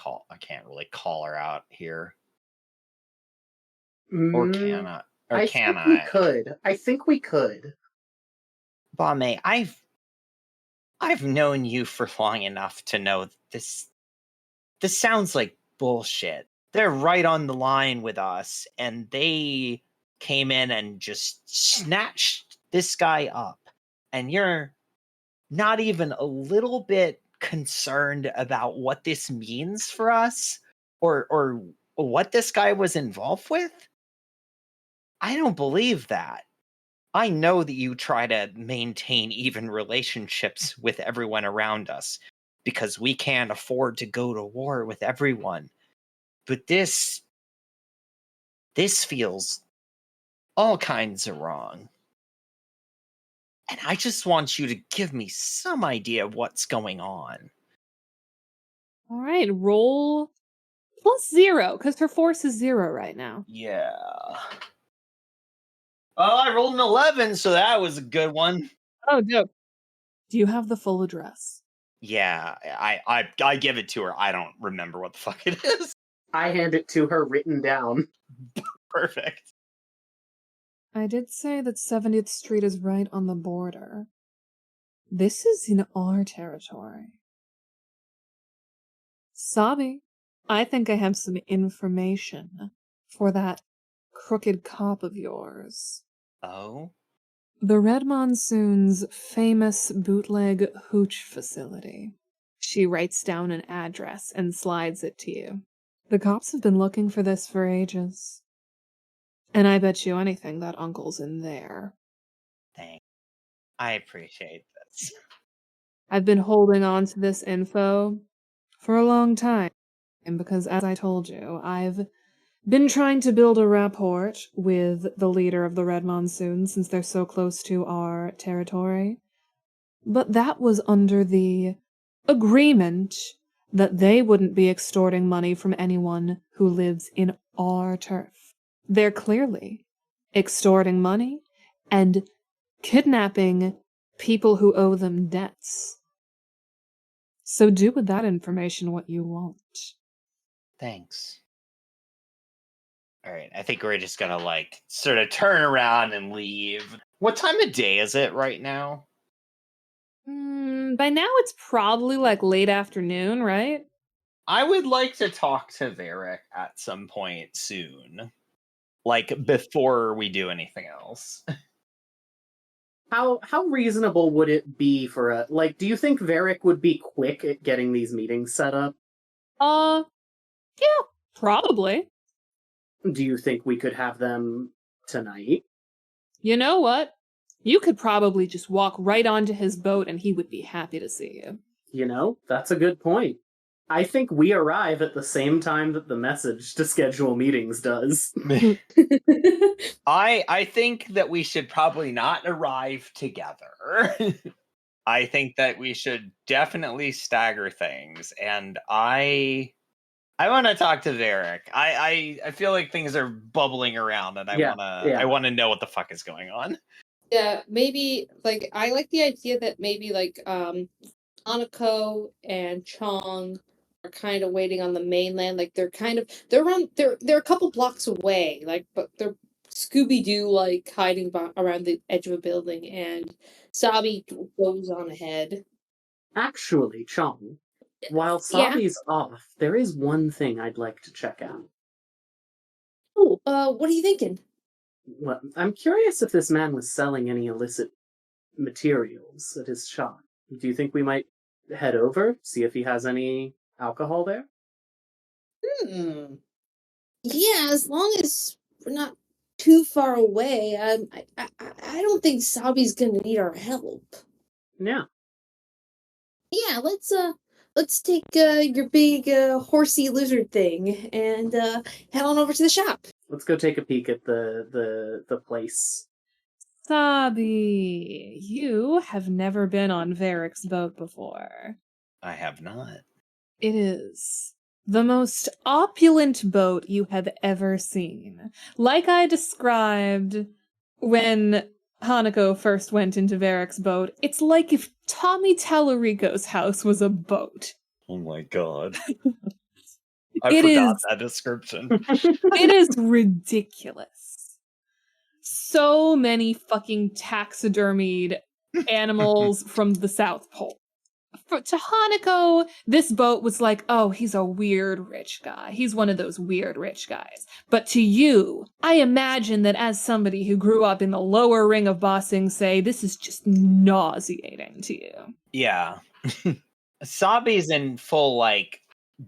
really call her out here. Or can I? Or can I? We could. I think we could. Bame, I've known you for long enough to know this sounds like bullshit. they're right on the line with us, and they came in and just snatched this guy up, and you're not even a little bit concerned about what this means for us or what this guy was involved with? I don't believe that. I know that you try to maintain even relationships with everyone around us because we can't afford to go to war with everyone. But this feels all kinds of wrong. And I just want you to give me some idea of what's going on. All right, roll +0, because her force is 0 right now. Yeah. Oh, I rolled an 11, so that was a good one. Oh, dope. Do you have the full address? Yeah, I give it to her. I don't remember what the fuck it is. I hand it to her written down. Perfect. I did say that 70th Street is right on the border. This is in our territory. Sabi, I think I have some information for that crooked cop of yours. Oh? The Red Monsoon's famous bootleg hooch facility. She writes down an address and slides it to you. The cops have been looking for this for ages. And I bet you anything that uncle's in there. Thanks. I appreciate this. I've been holding on to this info for a long time, because as I told you, I've been trying to build a rapport with the leader of the Red Monsoon since they're so close to our territory. But that was under the agreement that they wouldn't be extorting money from anyone who lives in our turf. They're clearly extorting money and kidnapping people who owe them debts. So do with that information what you want. Thanks. Alright, I think we're just gonna, sort of turn around and leave. What time of day is it right now? By now it's probably, late afternoon, right? I would like to talk to Varric at some point soon. Before we do anything else. How reasonable would it be for do you think Varric would be quick at getting these meetings set up? Yeah, probably. Do you think we could have them tonight? You know what? You could probably just walk right onto his boat and he would be happy to see you. You know, that's a good point. I think we arrive at the same time that the message to schedule meetings does. I think that we should probably not arrive together. I think that we should definitely stagger things, and I want to talk to Varric. I feel like things are bubbling around, and I want to know what the fuck is going on. Yeah, maybe I like the idea that maybe Hanako and Chong are kind of waiting on the mainland. They're a couple blocks away. But they're Scooby-Doo hiding around the edge of a building, and Sabi goes on ahead. Actually, Chong, while Sabi's off, there is one thing I'd like to check out. Oh, what are you thinking? Well, I'm curious if this man was selling any illicit materials at his shop. Do you think we might head over, see if he has any alcohol there? Yeah, as long as we're not too far away. I don't think Sabi's gonna need our help. Yeah. Yeah, let's take your big horsey lizard thing and head on over to the shop. Let's go take a peek at the place. Sabi, you have never been on Varric's boat before. I have not. It is the most opulent boat you have ever seen. Like I described when Hanako first went into Varric's boat, it's like if Tommy Tallarico's house was a boat. Oh my god. I forgot that description. It is ridiculous. So many fucking taxidermied animals from the South Pole. to Hanako, this boat was like, oh, he's a weird rich guy. He's one of those weird rich guys. But to you, I imagine that as somebody who grew up in the lower ring of Bossing Say, this is just nauseating to you. Yeah. Sabi's in full, like,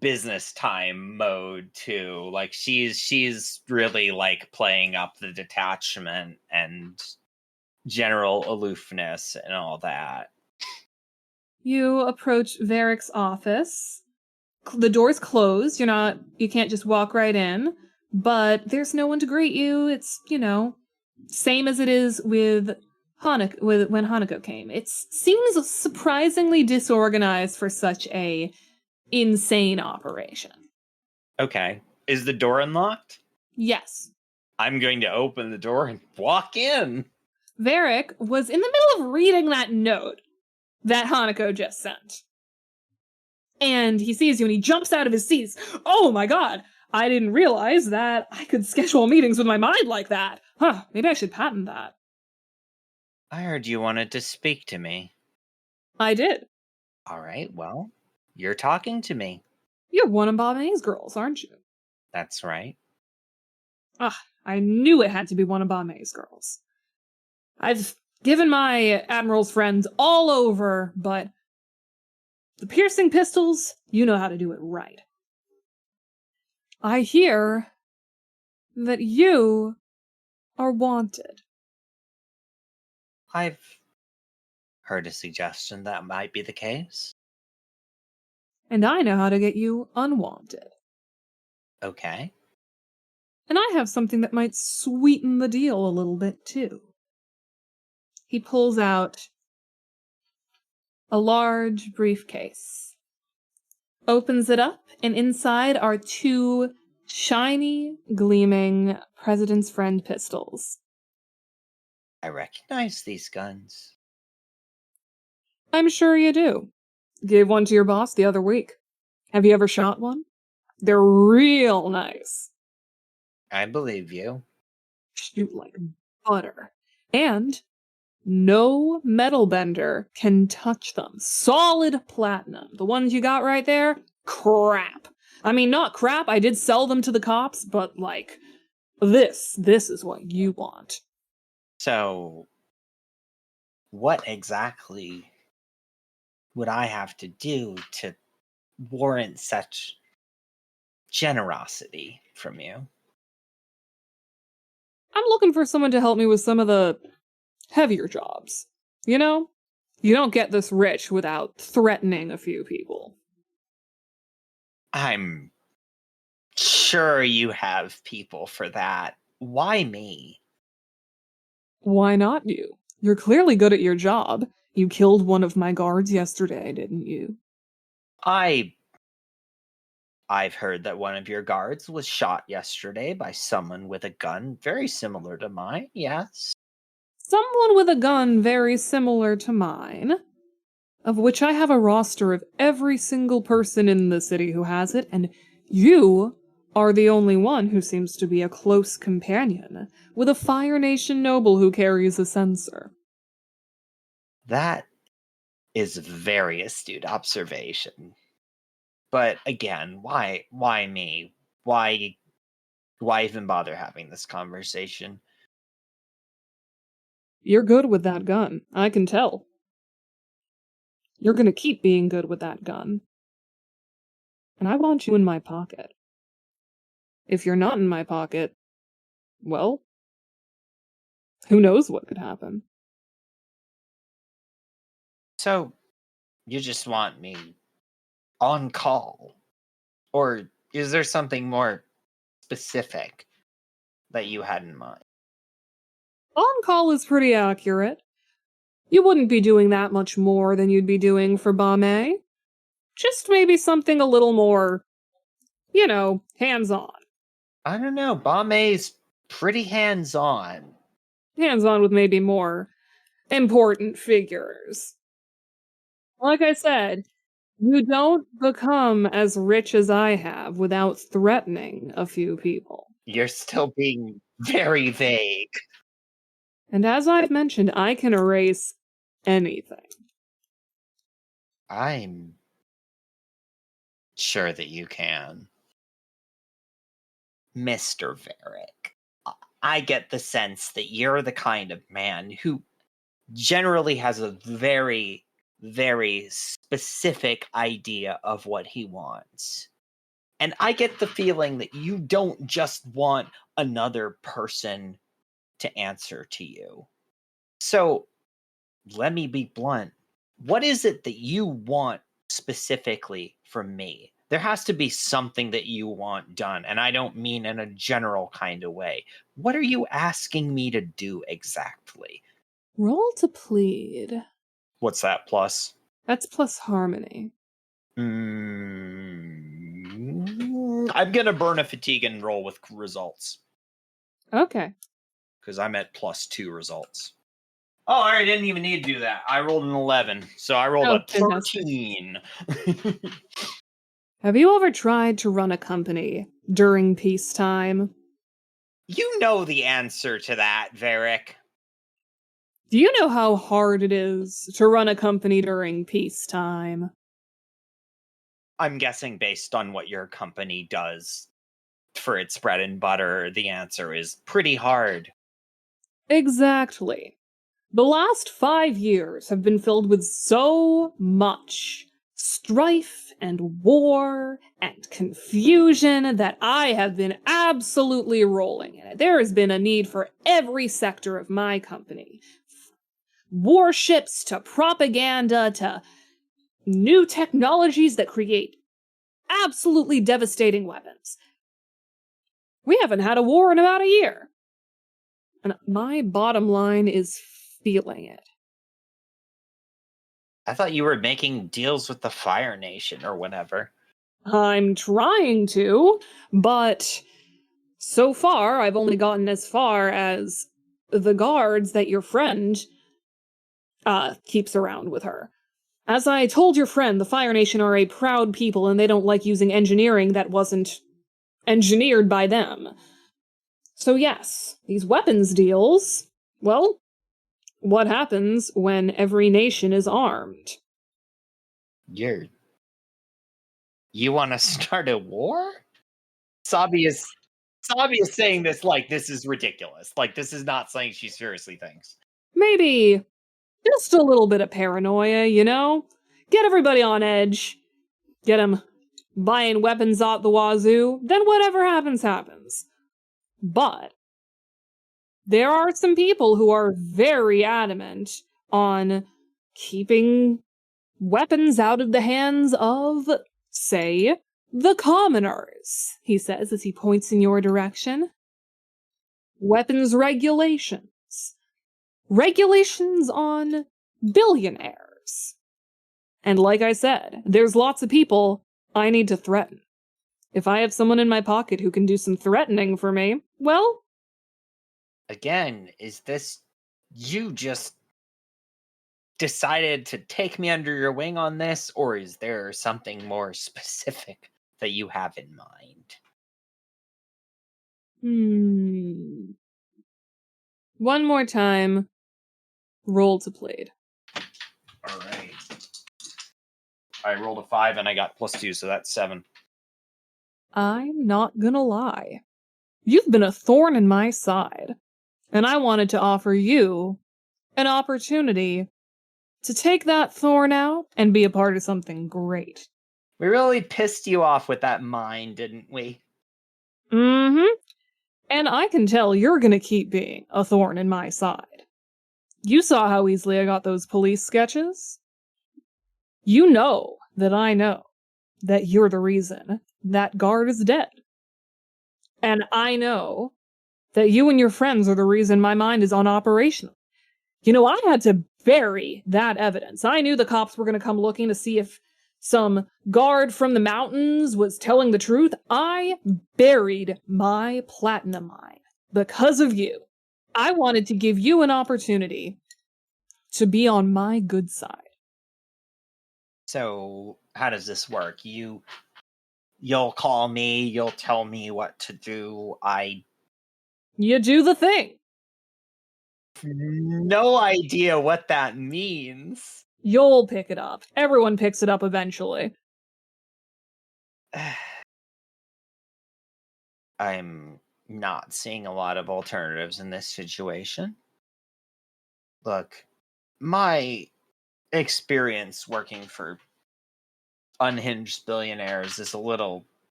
business time mode, too. Like, she's really, like, playing up the detachment and general aloofness and all that. You approach Varric's office. The door's closed. You can't just walk right in, but there's no one to greet you. It's, same as it is with Hanako, when Hanako came. It seems surprisingly disorganized for such a insane operation. Okay. Is the door unlocked? Yes. I'm going to open the door and walk in. Varric was in the middle of reading that note that Hanako just sent. And he sees you and he jumps out of his seat. Oh my god, I didn't realize that I could schedule meetings with my mind like that. Huh, maybe I should patent that. I heard you wanted to speak to me. I did. All right, well, you're talking to me. You're one of Bob May's girls, aren't you? That's right. I knew it had to be one of Bob May's girls. I've given my Admiral's friends all over, but the piercing pistols, you know how to do it right. I hear that you are wanted. I've heard a suggestion that might be the case. And I know how to get you unwanted. Okay. And I have something that might sweeten the deal a little bit, too. He pulls out a large briefcase, opens it up, and inside are 2 shiny, gleaming President's Friend pistols. I recognize these guns. I'm sure you do. Gave one to your boss the other week. Have you ever shot one? They're real nice. I believe you. Shoot like butter. And no metal bender can touch them. Solid platinum. The ones you got right there, crap. I mean, not crap. I did sell them to the cops, but like, this is what you want. So, what exactly would I have to do to warrant such generosity from you? I'm looking for someone to help me with some of the heavier jobs. You know? You don't get this rich without threatening a few people. I'm sure you have people for that. Why me? Why not you? You're clearly good at your job. You killed one of my guards yesterday, didn't you? I've heard that one of your guards was shot yesterday by someone with a gun very similar to mine, yes. Someone with a gun very similar to mine, of which I have a roster of every single person in the city who has it, and you are the only one who seems to be a close companion with a Fire Nation noble who carries a censer. That is a very astute observation. But again, why me? Why even bother having this conversation? You're good with that gun, I can tell. You're gonna keep being good with that gun. And I want you in my pocket. If you're not in my pocket, well, who knows what could happen. So, you just want me on call? Or is there something more specific that you had in mind? On call is pretty accurate. You wouldn't be doing that much more than you'd be doing for Bame. Just maybe something a little more, hands-on. I don't know. Bame's pretty hands-on. Hands-on with maybe more important figures. Like I said, you don't become as rich as I have without threatening a few people. You're still being very vague. And as I've mentioned, I can erase anything. I'm sure that you can. Mr. Varric, I get the sense that you're the kind of man who generally has a very, very specific idea of what he wants. And I get the feeling that you don't just want another person to answer to you. So, let me be blunt. What is it that you want specifically from me? There has to be something that you want done, and I don't mean in a general kind of way. What are you asking me to do exactly? Roll to plead. What's that plus? That's plus harmony. I'm gonna burn a fatigue and roll with results. Okay. Because I'm at +2 results. Oh, I didn't even need to do that. I rolled an 11, so I rolled a 13. Have you ever tried to run a company during peacetime? You know the answer to that, Varric. Do you know how hard it is to run a company during peacetime? I'm guessing based on what your company does for its bread and butter, the answer is pretty hard. Exactly. The last 5 years have been filled with so much strife and war and confusion that I have been absolutely rolling in it. There has been a need for every sector of my company. Warships to propaganda to new technologies that create absolutely devastating weapons. We haven't had a war in about a year. And my bottom line is feeling it. I thought you were making deals with the Fire Nation or whatever. I'm trying to, but so far I've only gotten as far as the guards that your friend keeps around with her. As I told your friend, the Fire Nation are a proud people and they don't like using engineering that wasn't engineered by them. So yes, these weapons deals, well, what happens when every nation is armed? You want to start a war? Sabi is saying this like this is ridiculous. Like this is not something she seriously thinks. Maybe just a little bit of paranoia, you know? Get everybody on edge. Get them buying weapons out the wazoo. Then whatever happens, happens. But there are some people who are very adamant on keeping weapons out of the hands of, say, the commoners, he says as he points in your direction. Weapons regulations. Regulations on billionaires. And like I said, there's lots of people I need to threaten. If I have someone in my pocket who can do some threatening for me, well... Again, is this you just decided to take me under your wing on this, or is there something more specific that you have in mind? One more time. Roll to plead. All right. I rolled a 5 and I got +2, so that's 7. I'm not gonna lie. You've been a thorn in my side, and I wanted to offer you an opportunity to take that thorn out and be a part of something great. We really pissed you off with that mine, didn't we? Mm-hmm. And I can tell you're gonna keep being a thorn in my side. You saw how easily I got those police sketches. You know that I know that you're the reason that guard is dead. And I know that you and your friends are the reason my mind is unoperational. You know, I had to bury that evidence. I knew the cops were going to come looking to see if some guard from the mountains was telling the truth. I buried my platinum mine because of you. I wanted to give you an opportunity to be on my good side. So, how does this work? You'll call me, you'll tell me what to do. You do the thing. No idea what that means. You'll pick it up. Everyone picks it up eventually. I'm not seeing a lot of alternatives in this situation. Look, my experience working for unhinged billionaires is a little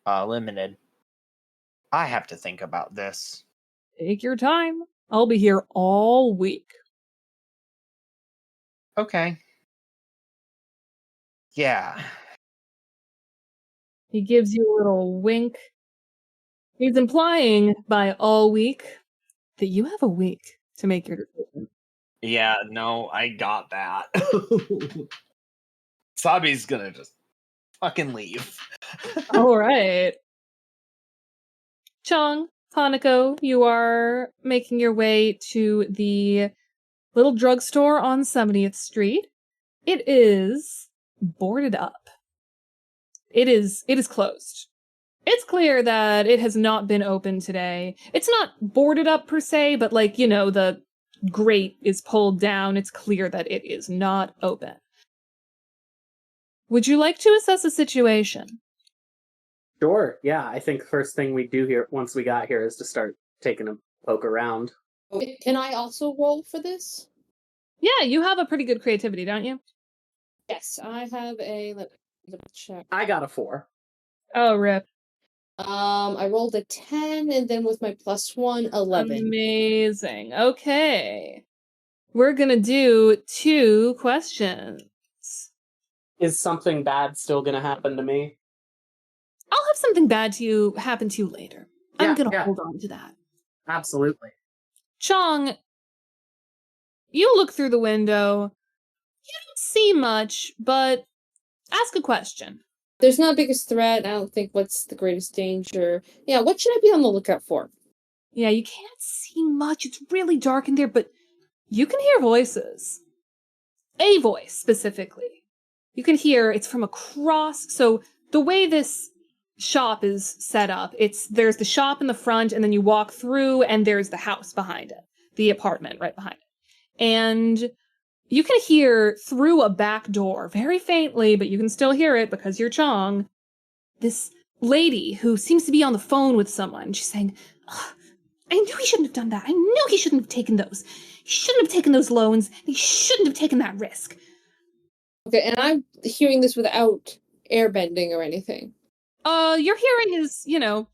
limited. I have to think about this. Take your time. I'll be here all week. Okay. Yeah. He gives you a little wink. He's implying by all week that you have a week to make your decision. Yeah, no, I got that. Sabi's gonna just fucking leave. All right. Chong, Hanako, you are making your way to the little drugstore on 70th Street. It is boarded up. It is closed. It's clear that it has not been open today. It's not boarded up per se, but like, you know, the grate is pulled down. It's clear that it is not open. Would you like to assess a situation? Sure, yeah. I think first thing we do here, once we got here, is to start taking a poke around. Can I also roll for this? Yeah, you have a pretty good creativity, don't you? Yes, I have a. Let me check. I got a 4. Oh, rip. I rolled a 10, and then with my +1, 11. Amazing. Okay. We're gonna do 2 questions. Is something bad still gonna happen to me? I'll have something bad to you happen to you later. I'm gonna Yeah. hold on to that. Absolutely. Chong, you look through the window. You don't see much, but ask a question. There's not biggest threat. I don't think what's the greatest danger. Yeah, what should I be on the lookout for? Yeah, you can't see much. It's really dark in there, but you can hear voices. A voice, specifically. You can hear it's from across. So the way this shop is set up, there's the shop in the front, and then you walk through, and there's the house behind it. The apartment right behind it. And you can hear through a back door, very faintly, but you can still hear it because you're Chong, this lady who seems to be on the phone with someone. She's saying, I knew he shouldn't have done that. I knew he shouldn't have taken those. He shouldn't have taken those loans. He shouldn't have taken that risk. Okay, and I'm hearing this without airbending or anything. Your hearing is,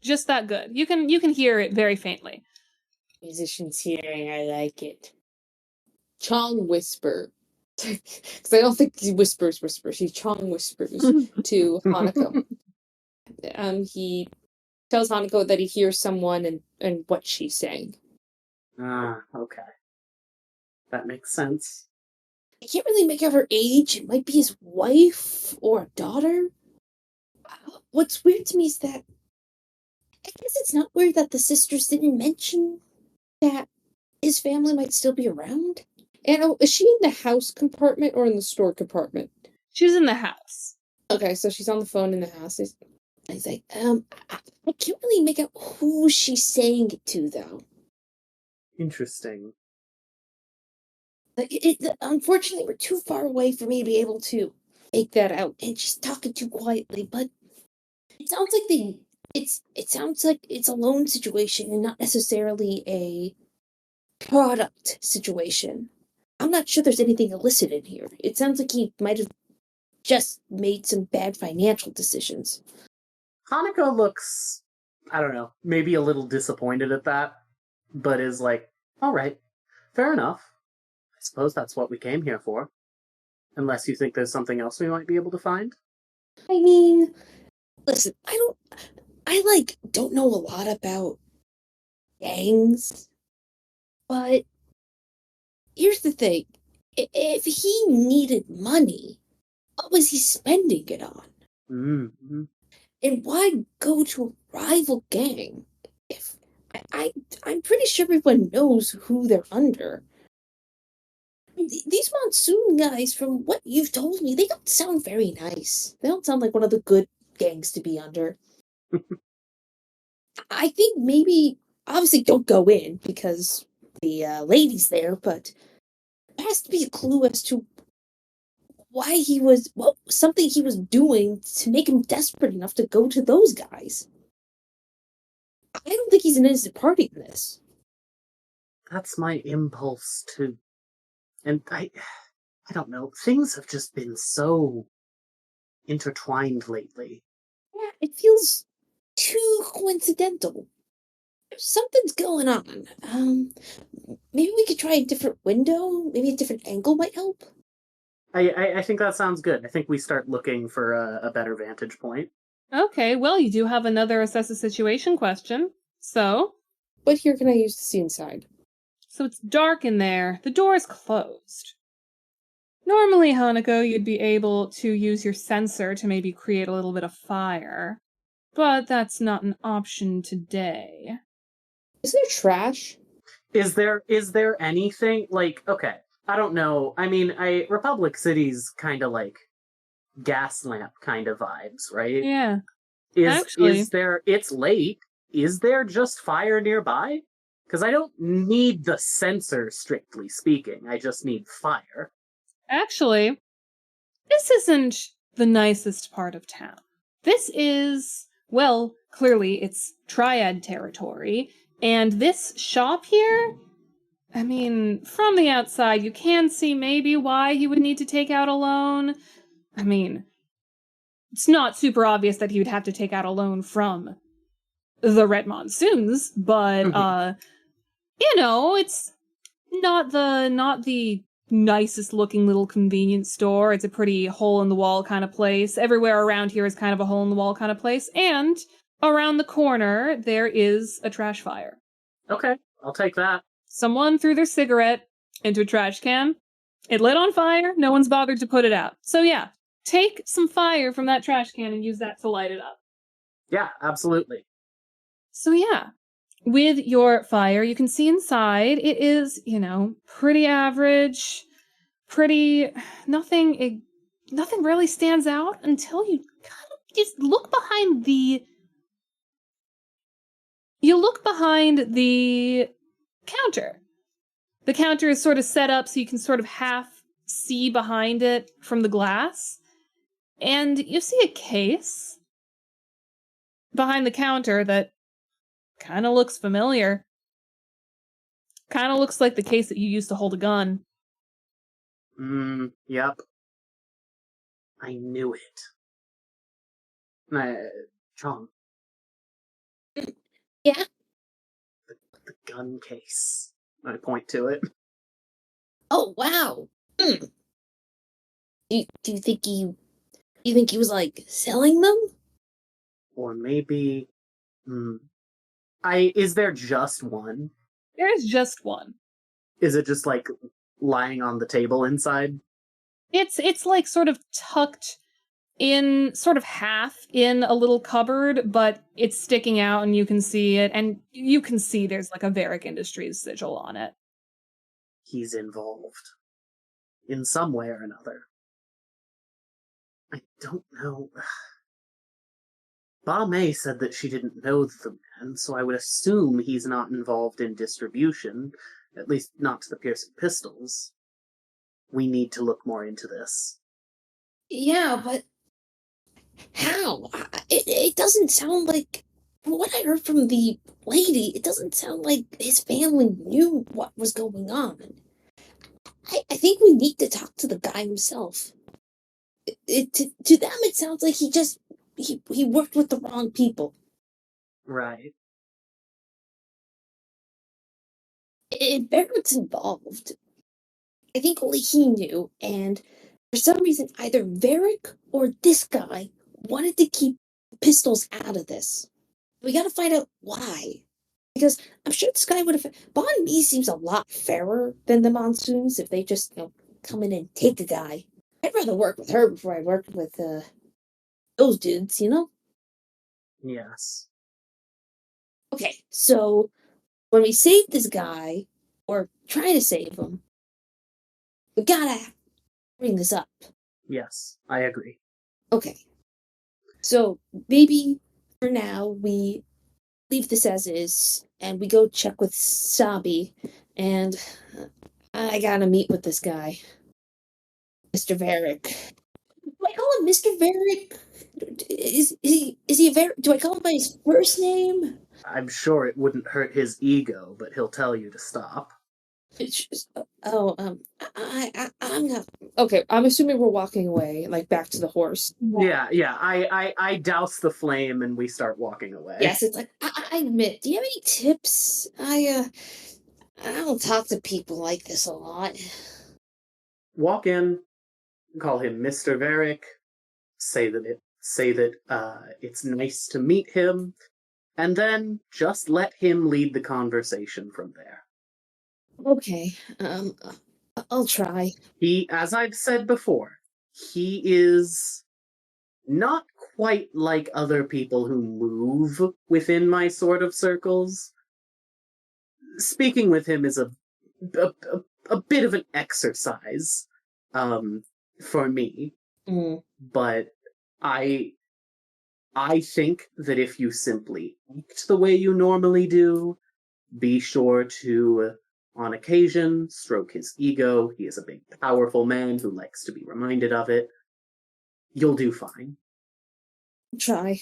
just that good. You can hear it very faintly. Musician's hearing, I like it. Chong whisper. Because I don't think he whispers. He Chong whispers to Hanako. He tells Hanako that he hears someone and what she's saying. Okay. That makes sense. I can't really make out her age. It might be his wife or a daughter. What's weird to me is that I guess it's not weird that the sisters didn't mention that his family might still be around. And is she in the house compartment or in the store compartment? She's in the house. Okay, so she's on the phone in the house. I say, I can't really make out who she's saying it to, though. Interesting. Unfortunately, we're too far away for me to be able to make that out, and she's talking too quietly. But it sounds like it sounds like it's a loan situation and not necessarily a product situation. I'm not sure there's anything illicit in here. It sounds like he might have just made some bad financial decisions. Hanako looks, I don't know, maybe a little disappointed at that, but is like, all right, fair enough. I suppose that's what we came here for. Unless you think there's something else we might be able to find? I mean, listen, I don't know a lot about gangs, but here's the thing. If he needed money, what was he spending it on? Mm-hmm. And why go to a rival gang? If I'm pretty sure everyone knows who they're under. I mean, these Monsoon guys, from what you've told me, they don't sound very nice. They don't sound like one of the good gangs to be under. I think maybe, obviously don't go in because the lady's there, but there has to be a clue as to why he was, something he was doing to make him desperate enough to go to those guys. I don't think he's an innocent party in this. That's my impulse too. And I don't know. Things have just been so intertwined lately. Yeah, it feels too coincidental. Something's going on. Maybe we could try a different window. Maybe a different angle might help. I think that sounds good. I think we start looking for a better vantage point. Okay, well, you do have another assess a situation question. So? What here can I use to see inside? So it's dark in there. The door is closed. Normally, Hanako, you'd be able to use your sensor to maybe create a little bit of fire. But that's not an option today. Is there trash? Is there anything, like, okay, I don't know. I mean, Republic City's kind of like gas lamp kind of vibes, right? Yeah. Is there, it's late, is there just fire nearby? Because I don't need the sensor, strictly speaking. I just need fire. Actually, this isn't the nicest part of town. This is, well, clearly it's Triad territory, and this shop here, I mean, from the outside, you can see maybe why he would need to take out a loan. I mean, it's not super obvious that he would have to take out a loan from the Red Monsoons, but, you know, it's not the nicest looking little convenience store. It's a pretty hole-in-the-wall kind of place. Everywhere around here is kind of a hole-in-the-wall kind of place, and around the corner, there is a trash fire. Okay, I'll take that. Someone threw their cigarette into a trash can. It lit on fire. No one's bothered to put it out. So yeah, take some fire from that trash can and use that to light it up. Yeah, absolutely. So yeah, with your fire, you can see inside. It is, you know, pretty average, nothing really stands out until you kind of just look behind the counter. The counter is sort of set up so you can sort of half see behind it from the glass. And you see a case behind the counter that kind of looks familiar. Kind of looks like the case that you used to hold a gun. Yep. I knew it. Chong. Yeah? The gun case. I point to it. Oh, wow. Do you think he was, like, selling them? Or maybe... Is there just one? There is just one. Is it just, like, lying on the table inside? It's like sort of tucked in, sort of half in a little cupboard, but it's sticking out and you can see it, and you can see there's like a Varick Industries sigil on it. He's involved. In some way or another. I don't know. Ba Mei said that she didn't know the man, so I would assume he's not involved in distribution, at least not to the piercing pistols. We need to look more into this. Yeah, but how? It doesn't sound like, from what I heard from the lady, it doesn't sound like his family knew what was going on. I think we need to talk to the guy himself. To them, it sounds like he worked with the wrong people. Right. If Barrett's involved, I think only he knew, and for some reason, either Varick or this guy wanted to keep pistols out of this. We gotta find out why. Because I'm sure this guy would have... Bon Mi seems a lot fairer than the Monsoons if they just, come in and take a guy. I'd rather work with her before I work with, those dudes, you know? Yes. Okay, so when we save this guy, or try to save him, we gotta bring this up. Yes, I agree. Okay. So maybe for now we leave this as is and we go check with Sabi, and I gotta meet with this guy. Mr. Varick. Do I call him Mr. Varick? Is he a Varick? Do I call him by his first name? I'm sure it wouldn't hurt his ego, but he'll tell you to stop. It's just, I'm not. Okay, I'm assuming we're walking away, like back to the horse. Yeah. I douse the flame and we start walking away. Yes, it's like I admit. Do you have any tips? I don't talk to people like this a lot. Walk in, call him Mr. Varick, say that it's nice to meet him, and then just let him lead the conversation from there. Okay, I'll try. As I've said before, he is not quite like other people who move within my sort of circles. Speaking with him is a bit of an exercise, for me. But I think that if you simply act the way you normally do, be sure to, on occasion, stroke his ego. He is a big, powerful man who likes to be reminded of it. You'll do fine. Try.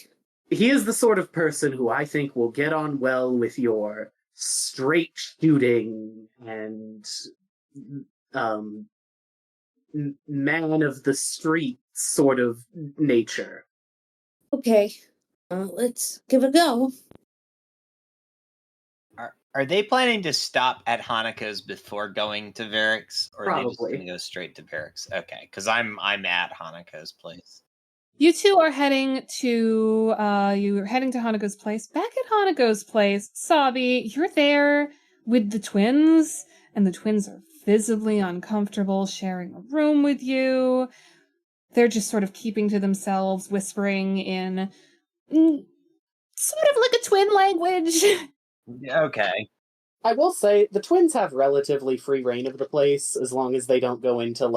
He is the sort of person who I think will get on well with your straight shooting and man of the street sort of nature. Okay, let's give it a go. Are they planning to stop at Hanako's before going to Varick's, or are they just Probably. going to go straight to Varick's? Okay, because I'm at Hanako's place. You two are heading to Hanako's place. Back at Hanako's place, Sabi, you're there with the twins, and the twins are visibly uncomfortable sharing a room with you. They're just sort of keeping to themselves, whispering in sort of like a twin language. Okay. I will say, the twins have relatively free reign of the place, as long as they don't go into,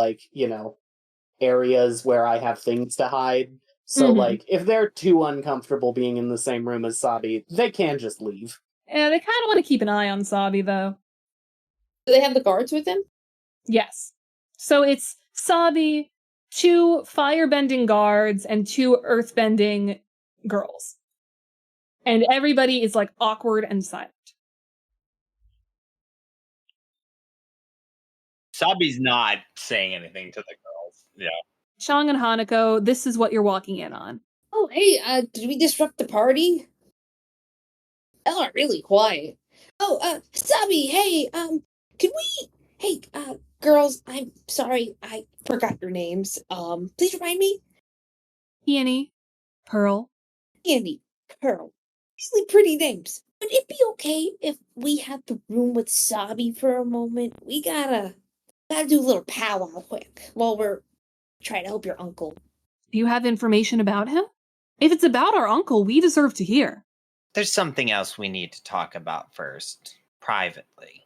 areas where I have things to hide. So, if they're too uncomfortable being in the same room as Sabi, they can just leave. Yeah, they kind of want to keep an eye on Sabi, though. Do they have the guards with them? Yes. So it's Sabi, 2 firebending guards, and 2 earthbending girls. And everybody is, awkward and silent. Sabi's not saying anything to the girls. Yeah. Chong and Hanako, this is what you're walking in on. Oh, hey, did we disrupt the party? Y'all are really quiet. Oh, Sabi, hey, girls, I'm sorry, I forgot your names. Please remind me? Peony, Pearl. Peony, Pearl. Really pretty names. Would it be okay if we had the room with Sabi for a moment? We gotta do a little powwow quick while we're trying to help your uncle. Do you have information about him? If it's about our uncle, we deserve to hear. There's something else we need to talk about first, privately.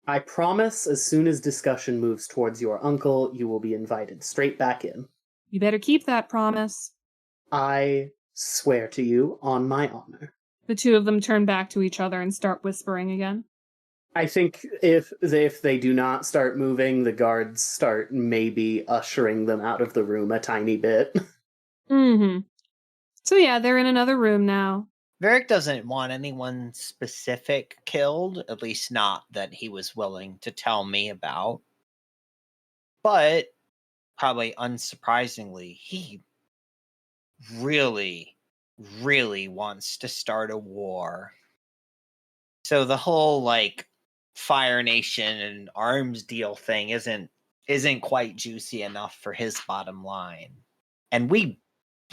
I promise as soon as discussion moves towards your uncle, you will be invited straight back in. You better keep that promise. I swear to you on my honor. The 2 of them turn back to each other and start whispering again. I think if they do not start moving, the guards start maybe ushering them out of the room a tiny bit. So yeah, they're in another room now. Varick doesn't want anyone specific killed, at least not that he was willing to tell me about. But, probably unsurprisingly, he really, really wants to start a war. So the whole, Fire Nation and arms deal thing isn't quite juicy enough for his bottom line. And we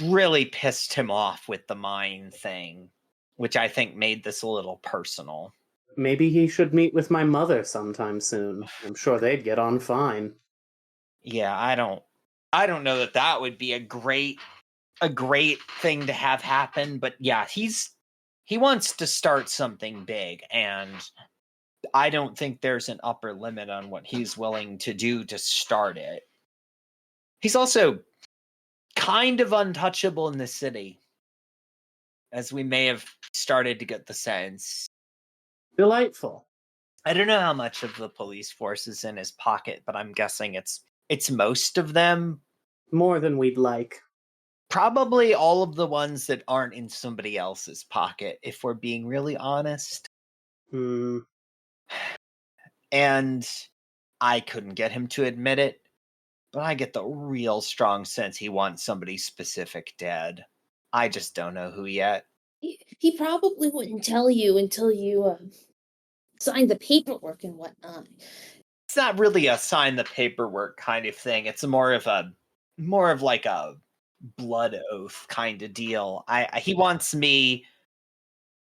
really pissed him off with the mine thing, which I think made this a little personal. Maybe he should meet with my mother sometime soon. I'm sure they'd get on fine. Yeah, I don't know that would be a great thing to have happen, but yeah, he wants to start something big, and I don't think there's an upper limit on what he's willing to do to start it. He's also kind of untouchable in the city, as we may have started to get the sense. Delightful. I don't know how much of the police force is in his pocket, but I'm guessing it's It's most of them. More than we'd like. Probably all of the ones that aren't in somebody else's pocket, if we're being really honest. Hmm. And I couldn't get him to admit it, but I get the real strong sense he wants somebody specific dead. I just don't know who yet. He probably wouldn't tell you until you signed the paperwork and whatnot. It's not really a sign the paperwork kind of thing. It's more of like a blood oath kind of deal. He wants me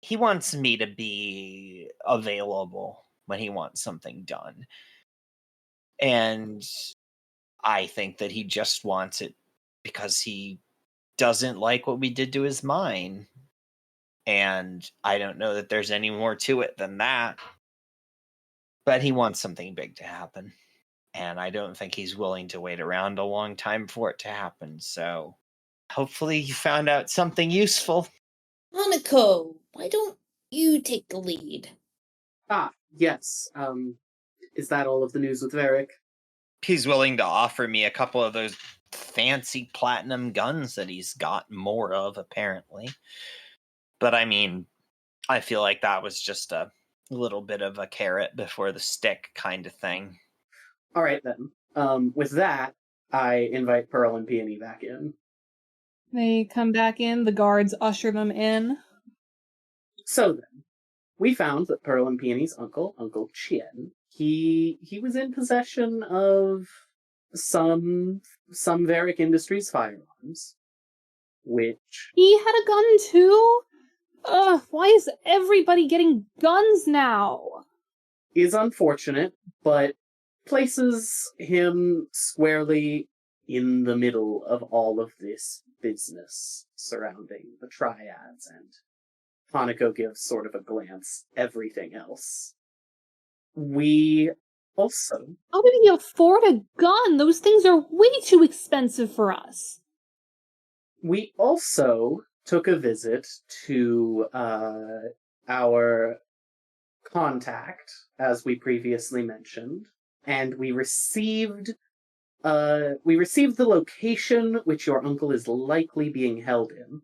to be available when he wants something done. And I think that he just wants it because he doesn't like what we did to his mine. And I don't know that there's any more to it than that. But he wants something big to happen. And I don't think he's willing to wait around a long time for it to happen. So hopefully he found out something useful. Hanako, why don't you take the lead? Ah, yes. Is that all of the news with Varric? He's willing to offer me a couple of those fancy platinum guns that he's got more of, apparently. But I mean, I feel like that was just a little bit of a carrot before the stick kind of thing. All right, then. With that, I invite Pearl and Peony back in. They come back in, the guards usher them in. So then, we found that Pearl and Peony's uncle, Uncle Chien, he was in possession of some Varric Industries firearms, which... He had a gun too? Ugh, why is everybody getting guns now? Is unfortunate, but places him squarely in the middle of all of this business surrounding the triads, and Hanako gives sort of a glance, everything else. We also... How did he afford a gun? Those things are way too expensive for us. We also took a visit to our contact, as we previously mentioned, and we received the location which your uncle is likely being held in.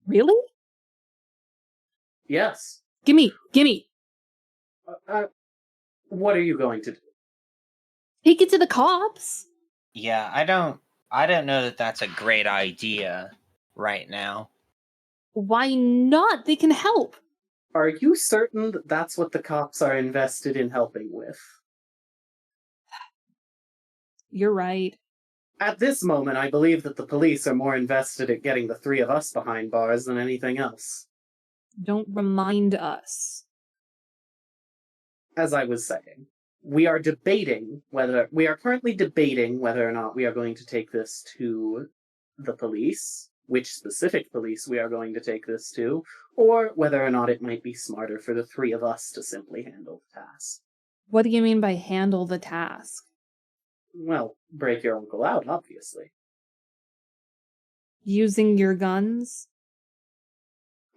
Really? Yes. Gimme. What are you going to do? Take it to the cops. Yeah, I don't know that that's a great idea right now. Why not? They can help. Are you certain that that's what the cops are invested in helping with? You're right. At this moment, I believe that the police are more invested at getting the three of us behind bars than anything else. Don't remind us. As I was saying, we are currently debating whether or not we are going to take this to the police, which specific police we are going to take this to, or whether or not it might be smarter for the three of us to simply handle the task. What do you mean by handle the task? Well, break your uncle out, obviously. Using your guns?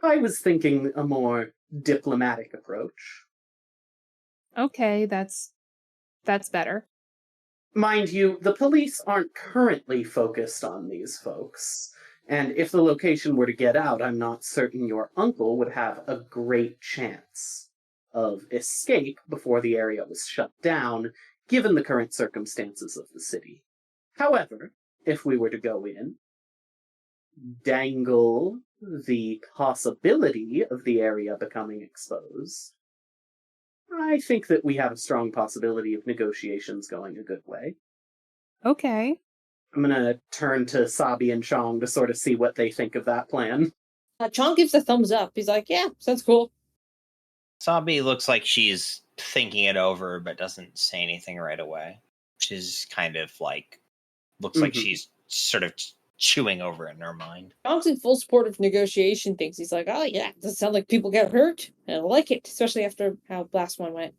I was thinking a more diplomatic approach. Okay, that's better. Mind you, the police aren't currently focused on these folks, and if the location were to get out, I'm not certain your uncle would have a great chance of escape before the area was shut down, given the current circumstances of the city. However, if we were to go in, dangle the possibility of the area becoming exposed, I think that we have a strong possibility of negotiations going a good way. Okay. I'm gonna turn to Sabi and Chong to sort of see what they think of that plan. Chong gives a thumbs up. He's like, yeah, sounds cool. Sabi looks like she's thinking it over, but doesn't say anything right away. Which is kind of like, looks like she's sort of chewing over it in her mind. Chong's in full support of negotiation things. He's like, oh yeah, doesn't sound like people get hurt. And I like it, especially after how last one went.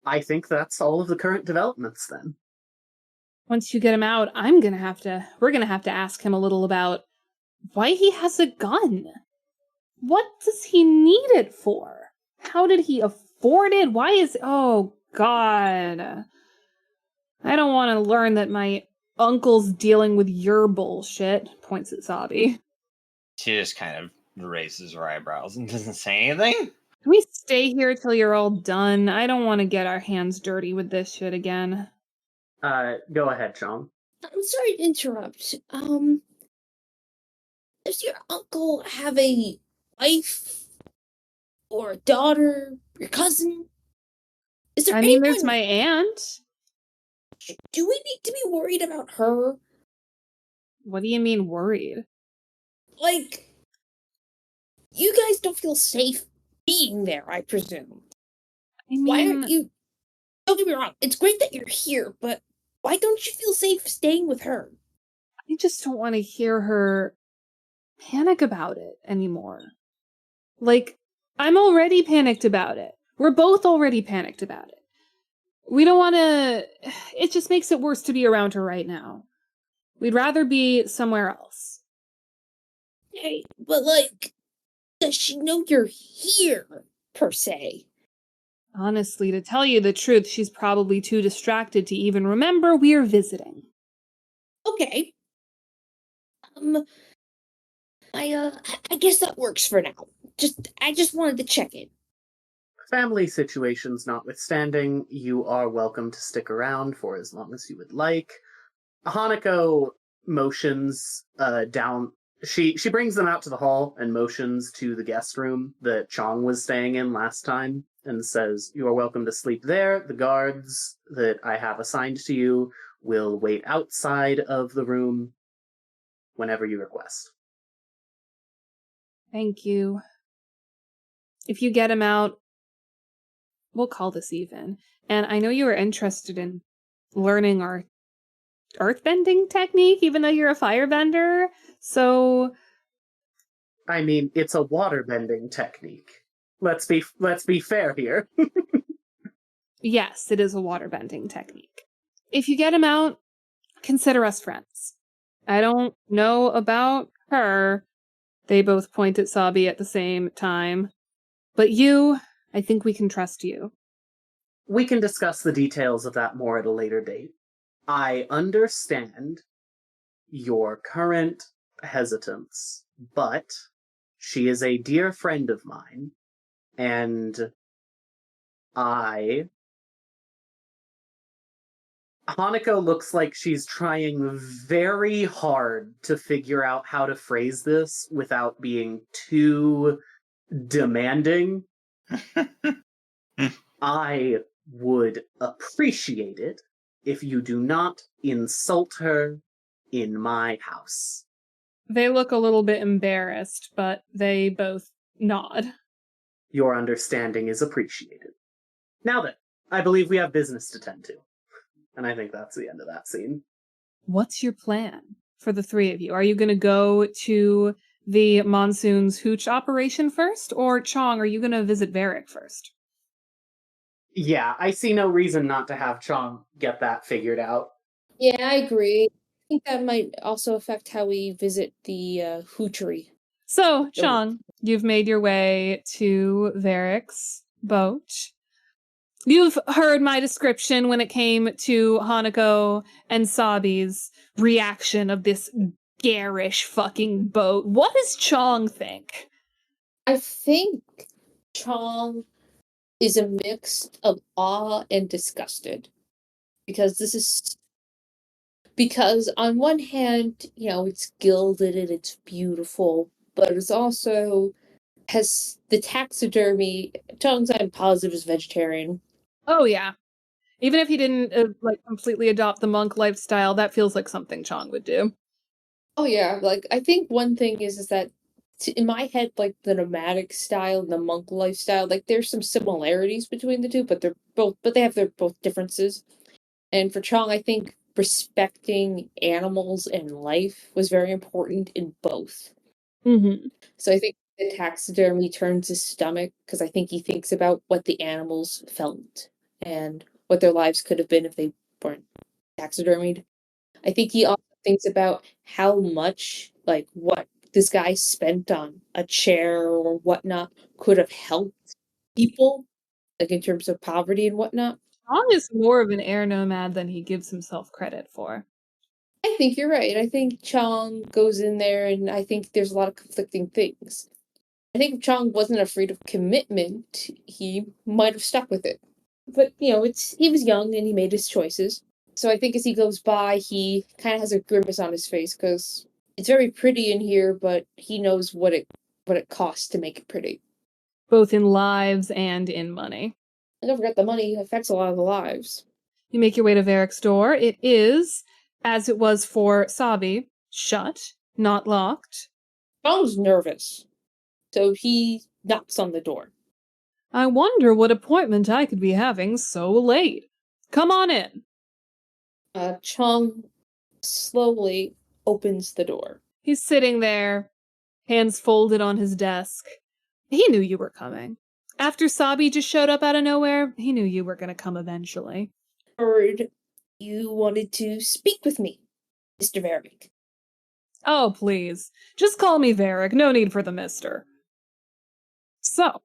I think that's all of the current developments then. Once you get him out, we're gonna have to ask him a little about why he has a gun. What does he need it for? How did he afford it? Oh God. I don't want to learn that my uncle's dealing with your bullshit, points at Sabi. She just kind of raises her eyebrows and doesn't say anything. Can we stay here till you're all done? I don't want to get our hands dirty with this shit again. Go ahead, Chong. I'm sorry to interrupt. Does your uncle have a wife or a daughter, your cousin? Is there anyone... there's my aunt. Do we need to be worried about her? What do you mean worried? Like, you guys don't feel safe being there, I presume. Why aren't you... Don't get me wrong, it's great that you're here, but why don't you feel safe staying with her? I just don't want to hear her panic about it anymore. Like, I'm already panicked about it. We're both already panicked about it. We don't want to... It just makes it worse to be around her right now. We'd rather be somewhere else. Hey, but like, does she know you're here, per se? Honestly, to tell you the truth, she's probably too distracted to even remember we're visiting. Okay. I guess that works for now. I just wanted to check in. Family situations notwithstanding, you are welcome to stick around for as long as you would like. Hanako motions down. She brings them out to the hall and motions to the guest room that Chong was staying in last time and says, "You are welcome to sleep there. The guards that I have assigned to you will wait outside of the room whenever you request." Thank you. If you get him out, we'll call this even. And I know you were interested in learning our earthbending technique, even though you're a firebender. So, I mean, it's a waterbending technique. Let's be fair here. yes, it is a waterbending technique. If you get him out, consider us friends. I don't know about her. They both point at Sabi at the same time. But you, I think we can trust you. We can discuss the details of that more at a later date. I understand your current hesitance, but she is a dear friend of mine, and Hanako looks like she's trying very hard to figure out how to phrase this without being too demanding. I would appreciate it if you do not insult her in my house. They look a little bit embarrassed, but they both nod. Your understanding is appreciated. Now then, I believe we have business to tend to. And I think that's the end of that scene. What's your plan for the three of you? Are you going to go to the Monsoon's Hooch operation first? Or Chong, are you going to visit Varric first? Yeah, I see no reason not to have Chong get that figured out. Yeah, I agree. I think that might also affect how we visit the hoochery. So, Chong, you've made your way to Varric's boat. You've heard my description when it came to Hanako and Sabi's reaction of this garish fucking boat. What does Chong think? I think Chong is a mix of awe and disgusted. Because on one hand, it's gilded and it's beautiful, but it's also has the taxidermy. Chong's, I'm positive, is vegetarian. Oh, yeah. Even if he didn't completely adopt the monk lifestyle, that feels like something Chong would do. Oh yeah, I think one thing is that in my head, the nomadic style and the monk lifestyle, there's some similarities between the two, but they have their both differences. And for Chong, I think respecting animals and life was very important in both. Mm-hmm. So I think the taxidermy turns his stomach because I think he thinks about what the animals felt and what their lives could have been if they weren't taxidermied. I think he also thinks about how much, what this guy spent on a chair or whatnot could have helped people, in terms of poverty and whatnot. Chong is more of an air nomad than he gives himself credit for. I think you're right. I think Chong goes in there, and I think there's a lot of conflicting things. I think if Chong wasn't afraid of commitment, he might have stuck with it. But, he was young and he made his choices. So I think as he goes by, he kind of has a grimace on his face because it's very pretty in here, but he knows what it costs to make it pretty. Both in lives and in money. And don't forget, the money affects a lot of the lives. You make your way to Varric's door. It is, as it was for Sabi, shut, not locked. Chong's nervous, so he knocks on the door. I wonder what appointment I could be having so late. Come on in. Chong slowly opens the door. He's sitting there, hands folded on his desk. He knew you were coming. After Sabi just showed up out of nowhere, he knew you were going to come eventually. Heard you wanted to speak with me, Mr. Varric. Oh, please. Just call me Varric. No need for the mister. So,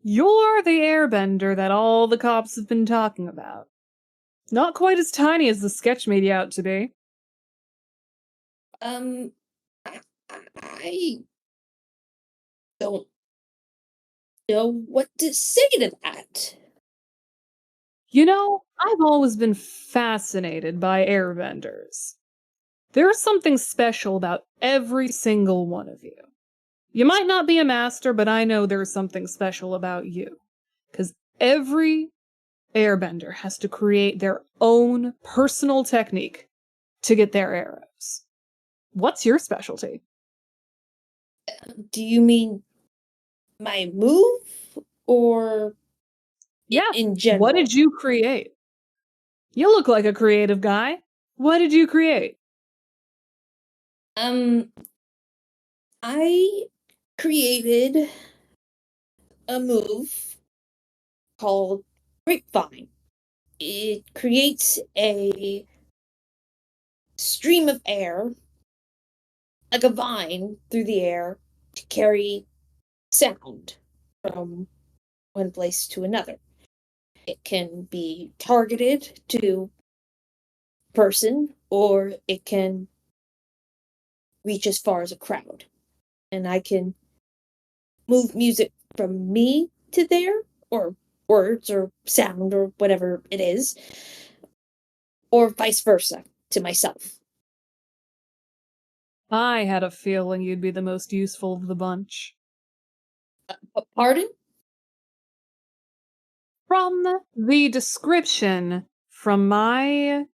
you're the airbender that all the cops have been talking about. Not quite as tiny as the sketch made you out to be. I don't know what to say to that. You know, I've always been fascinated by airbenders. There's something special about every single one of you. You might not be a master, but I know there's something special about you. Because every airbender has to create their own personal technique to get their arrows. What's your specialty? Do you mean my move? Or in general? What did you create? You look like a creative guy. What did you create? I created a move called Grapevine. It creates a stream of air, like a vine through the air, to carry sound from one place to another. It can be targeted to a person, or it can reach as far as a crowd. And I can move music from me to there, or words, or sound, or whatever it is, or vice versa to myself. I had a feeling you'd be the most useful of the bunch. Pardon? From the description from my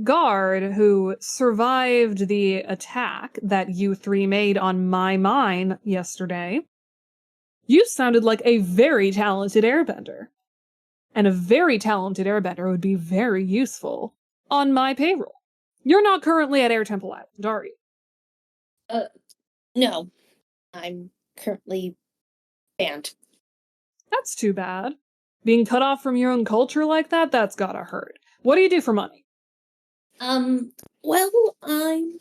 guard who survived the attack that you three made on my mine yesterday, you sounded like a very talented airbender. And a very talented airbender would be very useful on my payroll. You're not currently at Air Temple Island, are you? No. I'm currently banned. That's too bad. Being cut off from your own culture like that, that's gotta hurt. What do you do for money? Well, I'm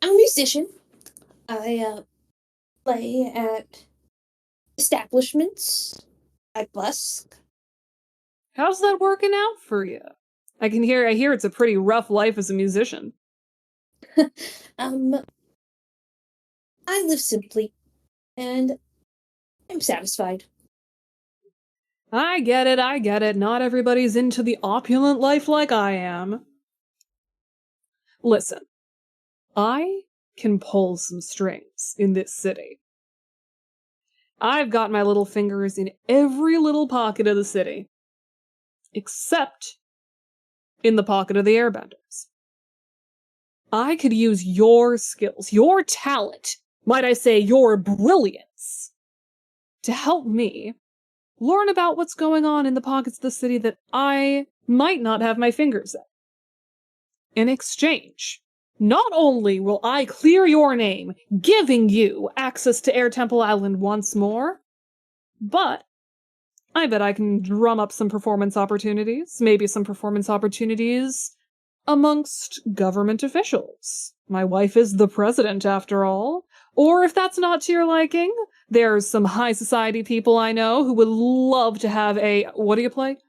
a musician. I play at establishments. I busk. How's that working out for you? I hear it's a pretty rough life as a musician. I live simply, and I'm satisfied. I get it. Not everybody's into the opulent life like I am. Listen, I can pull some strings in this city. I've got my little fingers in every little pocket of the city. Except in the pocket of the airbenders. I could use your skills, your talent, might I say your brilliance, to help me learn about what's going on in the pockets of the city that I might not have my fingers in. In exchange, not only will I clear your name, giving you access to Air Temple Island once more, but I bet I can drum up some performance opportunities, maybe some performance opportunities amongst government officials. My wife is the president, after all. Or if that's not to your liking, there's some high society people I know who would love to have a... What do you play?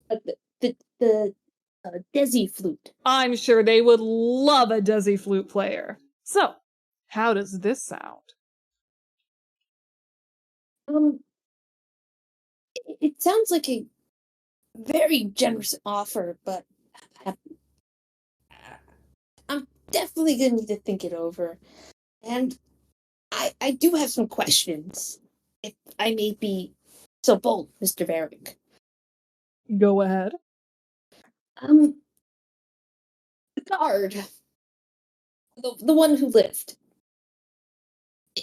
The Desi flute. I'm sure they would love a Desi flute player. So, how does this sound? It sounds like a very generous offer, but I'm definitely gonna need to think it over. And I do have some questions, if I may be so bold, Mr. Varick. Go ahead. The guard, the one who lived,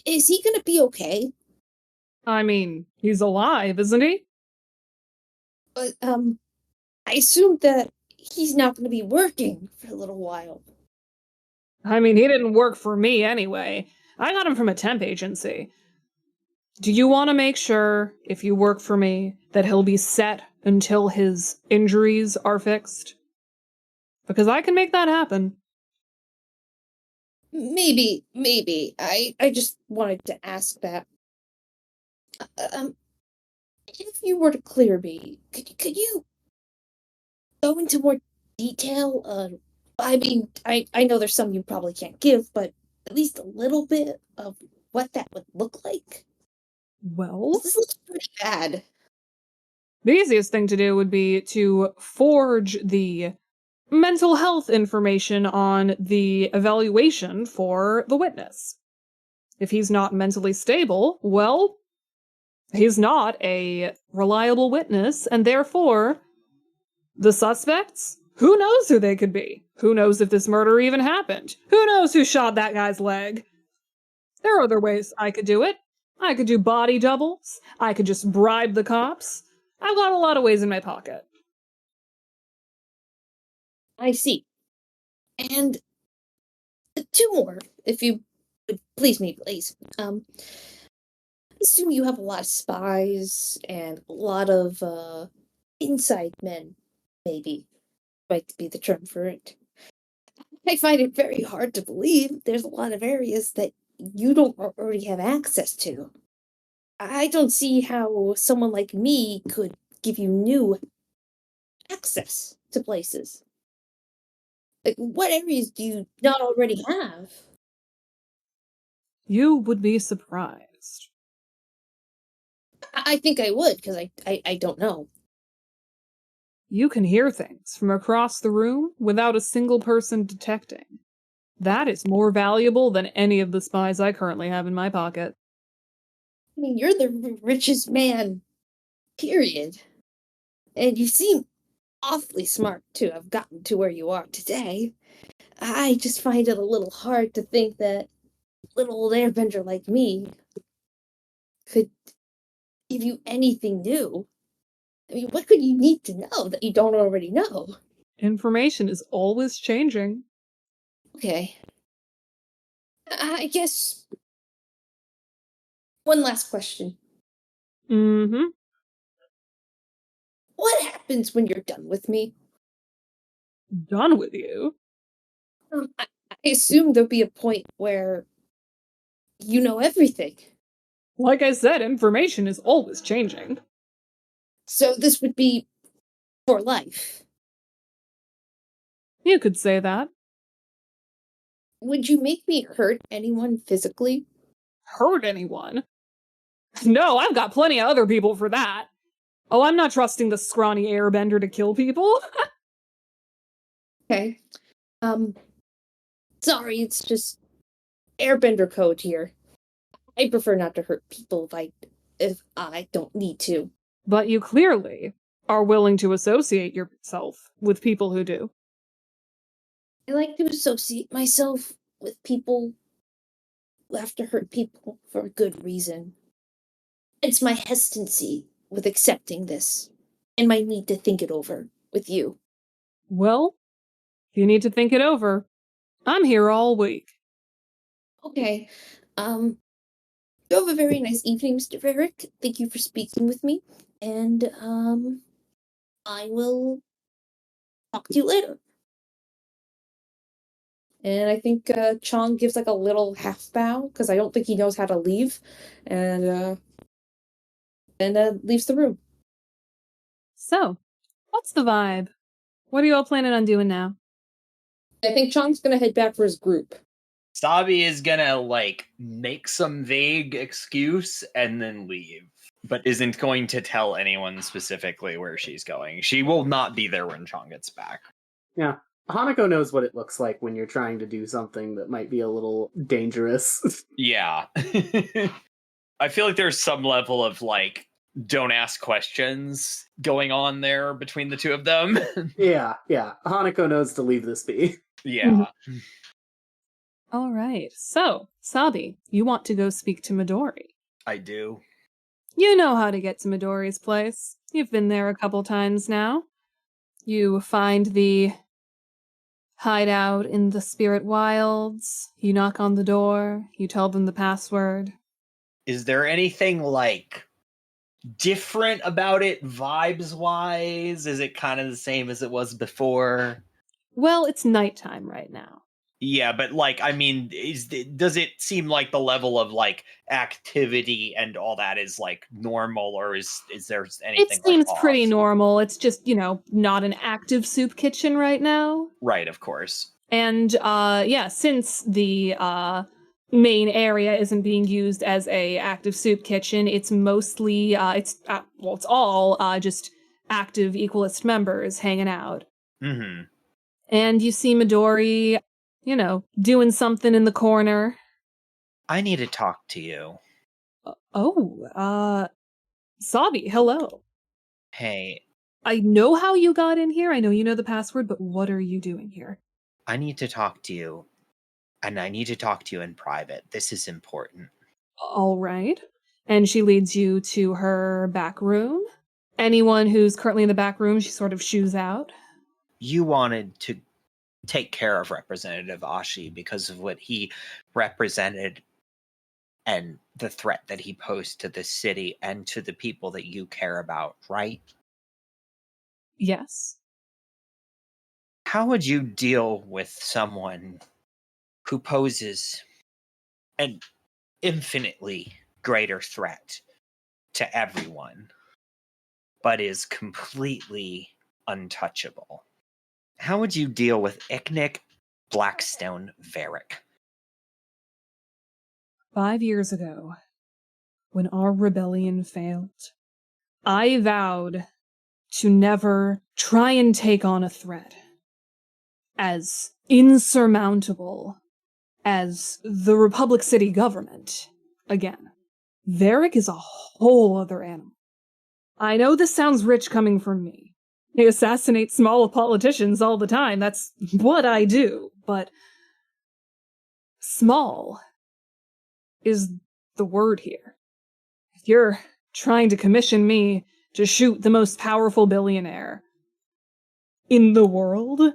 is he gonna be okay? I mean, he's alive, isn't he? But I assume that he's not gonna be working for a little while. I mean, he didn't work for me anyway. I got him from a temp agency. Do you want to make sure, if you work for me, that he'll be set until his injuries are fixed? Because I can make that happen. Maybe. I just wanted to ask that. If you were to clear me, could you go into more detail? I mean, I know there's some you probably can't give, but at least a little bit of what that would look like. Well, this looks pretty bad. The easiest thing to do would be to forge the mental health information on the evaluation for the witness. If he's not mentally stable, well, he's not a reliable witness, and therefore, the suspects, who knows who they could be? Who knows if this murder even happened? Who knows who shot that guy's leg? There are other ways I could do it. I could do body doubles. I could just bribe the cops. I've got a lot of ways in my pocket. I see. And two more, if you would please me, please. I assume you have a lot of spies and a lot of inside men, maybe might be the term for it. I find it very hard to believe there's a lot of areas that you don't already have access to. I don't see how someone like me could give you new access to places. Like, what areas do you not already have? You would be surprised. I think I would, because I don't know. You can hear things from across the room without a single person detecting. That is more valuable than any of the spies I currently have in my pocket. I mean, you're the richest man, period. And you seem awfully smart to have gotten to where you are today. I just find it a little hard to think that little old airbender like me could give you anything new. I mean, what could you need to know that you don't already know? Information is always changing. Okay. I guess one last question. Mm-hmm. What happens when you're done with me? Done with you? I assume there'll be a point where you know everything. Like I said, information is always changing. So this would be for life. You could say that. Would you make me hurt anyone physically? Hurt anyone? No, I've got plenty of other people for that. Oh, I'm not trusting the scrawny airbender to kill people. Okay. Sorry, it's just airbender code here. I prefer not to hurt people if I don't need to. But you clearly are willing to associate yourself with people who do. I like to associate myself with people who have to hurt people for a good reason. It's my hesitancy with accepting this, and my need to think it over with you. Well, if you need to think it over, I'm here all week. Okay. You have a very nice evening, Mr. Varick. Thank you for speaking with me, and I will talk to you later. And I think Chong gives like a little half bow, because I don't think he knows how to leave, and leaves the room. So, What's the vibe? What are you all planning on doing now? I think Chong's gonna head back for his group. Sabi is gonna, make some vague excuse and then leave, but isn't going to tell anyone specifically where she's going. She will not be there when Chong gets back. Yeah. Hanako knows what it looks like when you're trying to do something that might be a little dangerous. Yeah. I feel like there's some level of, don't ask questions going on there between the two of them. Yeah. Hanako knows to leave this be. Yeah. All right. So, Sabi, you want to go speak to Midori. I do. You know how to get to Midori's place. You've been there a couple times now. You find the hideout in the Spirit Wilds. You knock on the door. You tell them the password. Is there anything, different about it vibes-wise? Is it kind of the same as it was before? Well, it's nighttime right now. Yeah, but does it seem like the level of activity and all that is normal, or is there anything? It seems off? pretty normal. It's just, not an active soup kitchen right now. Right, of course. And since the main area isn't being used as a active soup kitchen, it's mostly it's all just active Equalist members hanging out. Mm-hmm. And you see Midori, doing something in the corner. I need to talk to you. Sabi, hello. Hey. I know how you got in here. I know you know the password, but what are you doing here? I need to talk to you. And I need to talk to you in private. This is important. All right. And she leads you to her back room. Anyone who's currently in the back room, she sort of shoos out. You wanted to take care of Representative Ashi because of what he represented and the threat that he posed to the city and to the people that you care about, right? Yes. How would you deal with someone who poses an infinitely greater threat to everyone, but is completely untouchable? How would you deal with Icknick Blackstone Varric? 5 years ago, when our rebellion failed, I vowed to never try and take on a threat as insurmountable as the Republic City government again. Varric is a whole other animal. I know this sounds rich coming from me. I assassinate small politicians all the time. That's what I do. But small is the word here. If you're trying to commission me to shoot the most powerful billionaire in the world,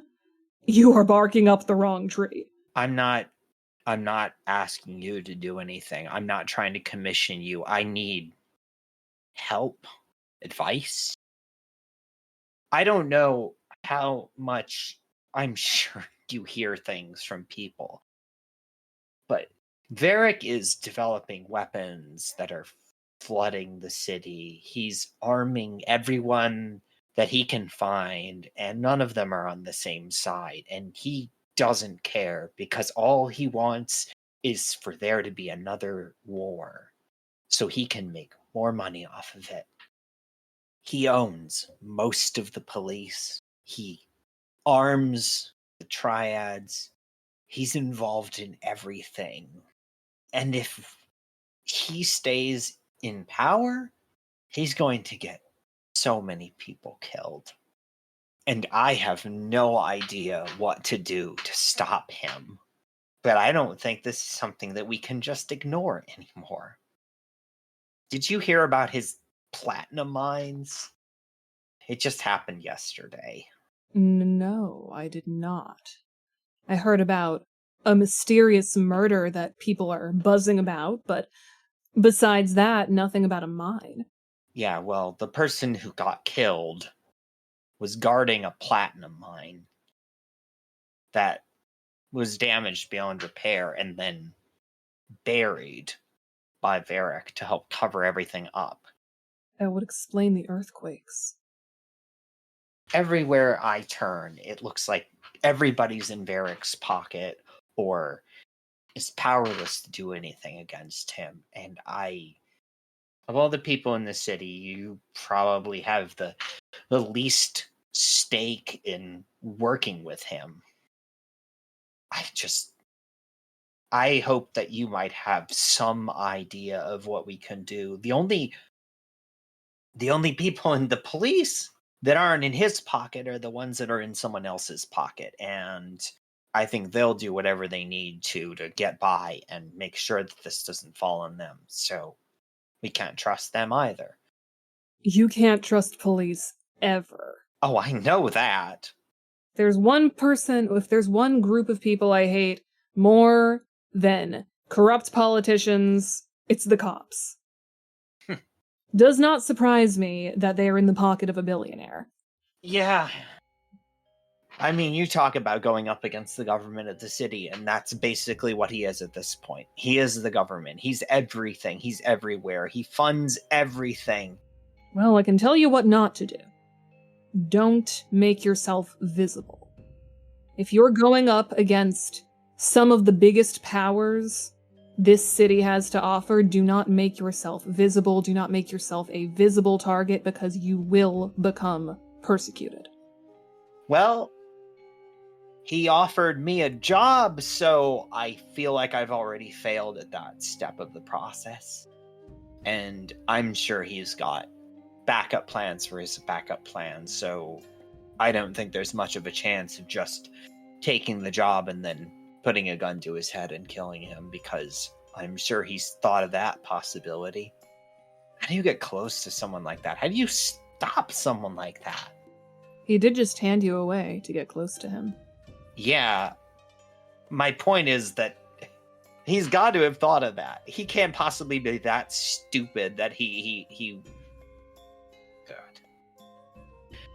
you are barking up the wrong tree. I'm not asking you to do anything. I'm not trying to commission you. I need help, advice. I don't know how much, I'm sure you hear things from people, but Varric is developing weapons that are flooding the city. He's arming everyone that he can find, and none of them are on the same side. And he doesn't care because all he wants is for there to be another war so he can make more money off of it. He owns most of the police. He arms the triads. He's involved in everything. And if he stays in power, he's going to get so many people killed. And I have no idea what to do to stop him. But I don't think this is something that we can just ignore anymore. Did you hear about his platinum mines? It just happened yesterday. No, I did not. I heard about a mysterious murder that people are buzzing about, but besides that, nothing about a mine. Yeah, well, the person who got killed was guarding a platinum mine that was damaged beyond repair and then buried by Varric to help cover everything up. That would explain the earthquakes. everywhere I turn, it looks like everybody's in Varric's pocket or is powerless to do anything against him. And of all the people in the city, you probably have the least stake in working with him. I hope that you might have some idea of what we can do. The only people in the police that aren't in his pocket are the ones that are in someone else's pocket. And I think they'll do whatever they need to get by and make sure that this doesn't fall on them. So we can't trust them either. You can't trust police ever. Oh, I know that. If there's one group of people I hate more than corrupt politicians, it's the cops. Does not surprise me that they are in the pocket of a billionaire. Yeah. I mean, you talk about going up against the government of the city, and that's basically what he is at this point. He is the government. He's everything. He's everywhere. He funds everything. Well, I can tell you what not to do. Don't make yourself visible. If you're going up against some of the biggest powers this city has to offer, do not make yourself visible. Do not make yourself a visible target, because you will become persecuted. Well, he offered me a job, so I feel like I've already failed at that step of the process. And I'm sure he's got backup plans for his backup plans, so I don't think there's much of a chance of just taking the job and then putting a gun to his head and killing him, because I'm sure he's thought of that possibility. How do you get close to someone like that? How do you stop someone like that? He did just hand you away to get close to him. Yeah. My point is that he's got to have thought of that. He can't possibly be that stupid that he... God.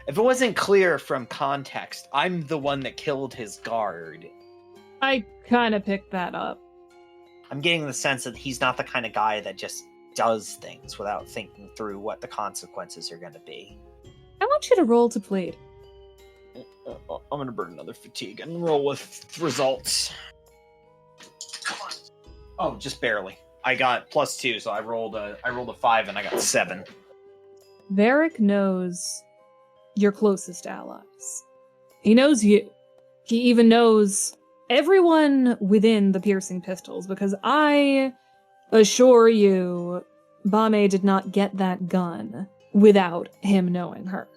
If it wasn't clear from context, I'm the one that killed his guard. I kind of picked that up. I'm getting the sense that he's not the kind of guy that just does things without thinking through what the consequences are going to be. I want you to roll to plead. I'm going to burn another fatigue and roll with results. Come on. Oh, just barely. I got +2, so I rolled a 5 and I got 7. Varric knows your closest allies. He knows you. He even knows everyone within the Piercing Pistols, because I assure you, Bame did not get that gun without him knowing her.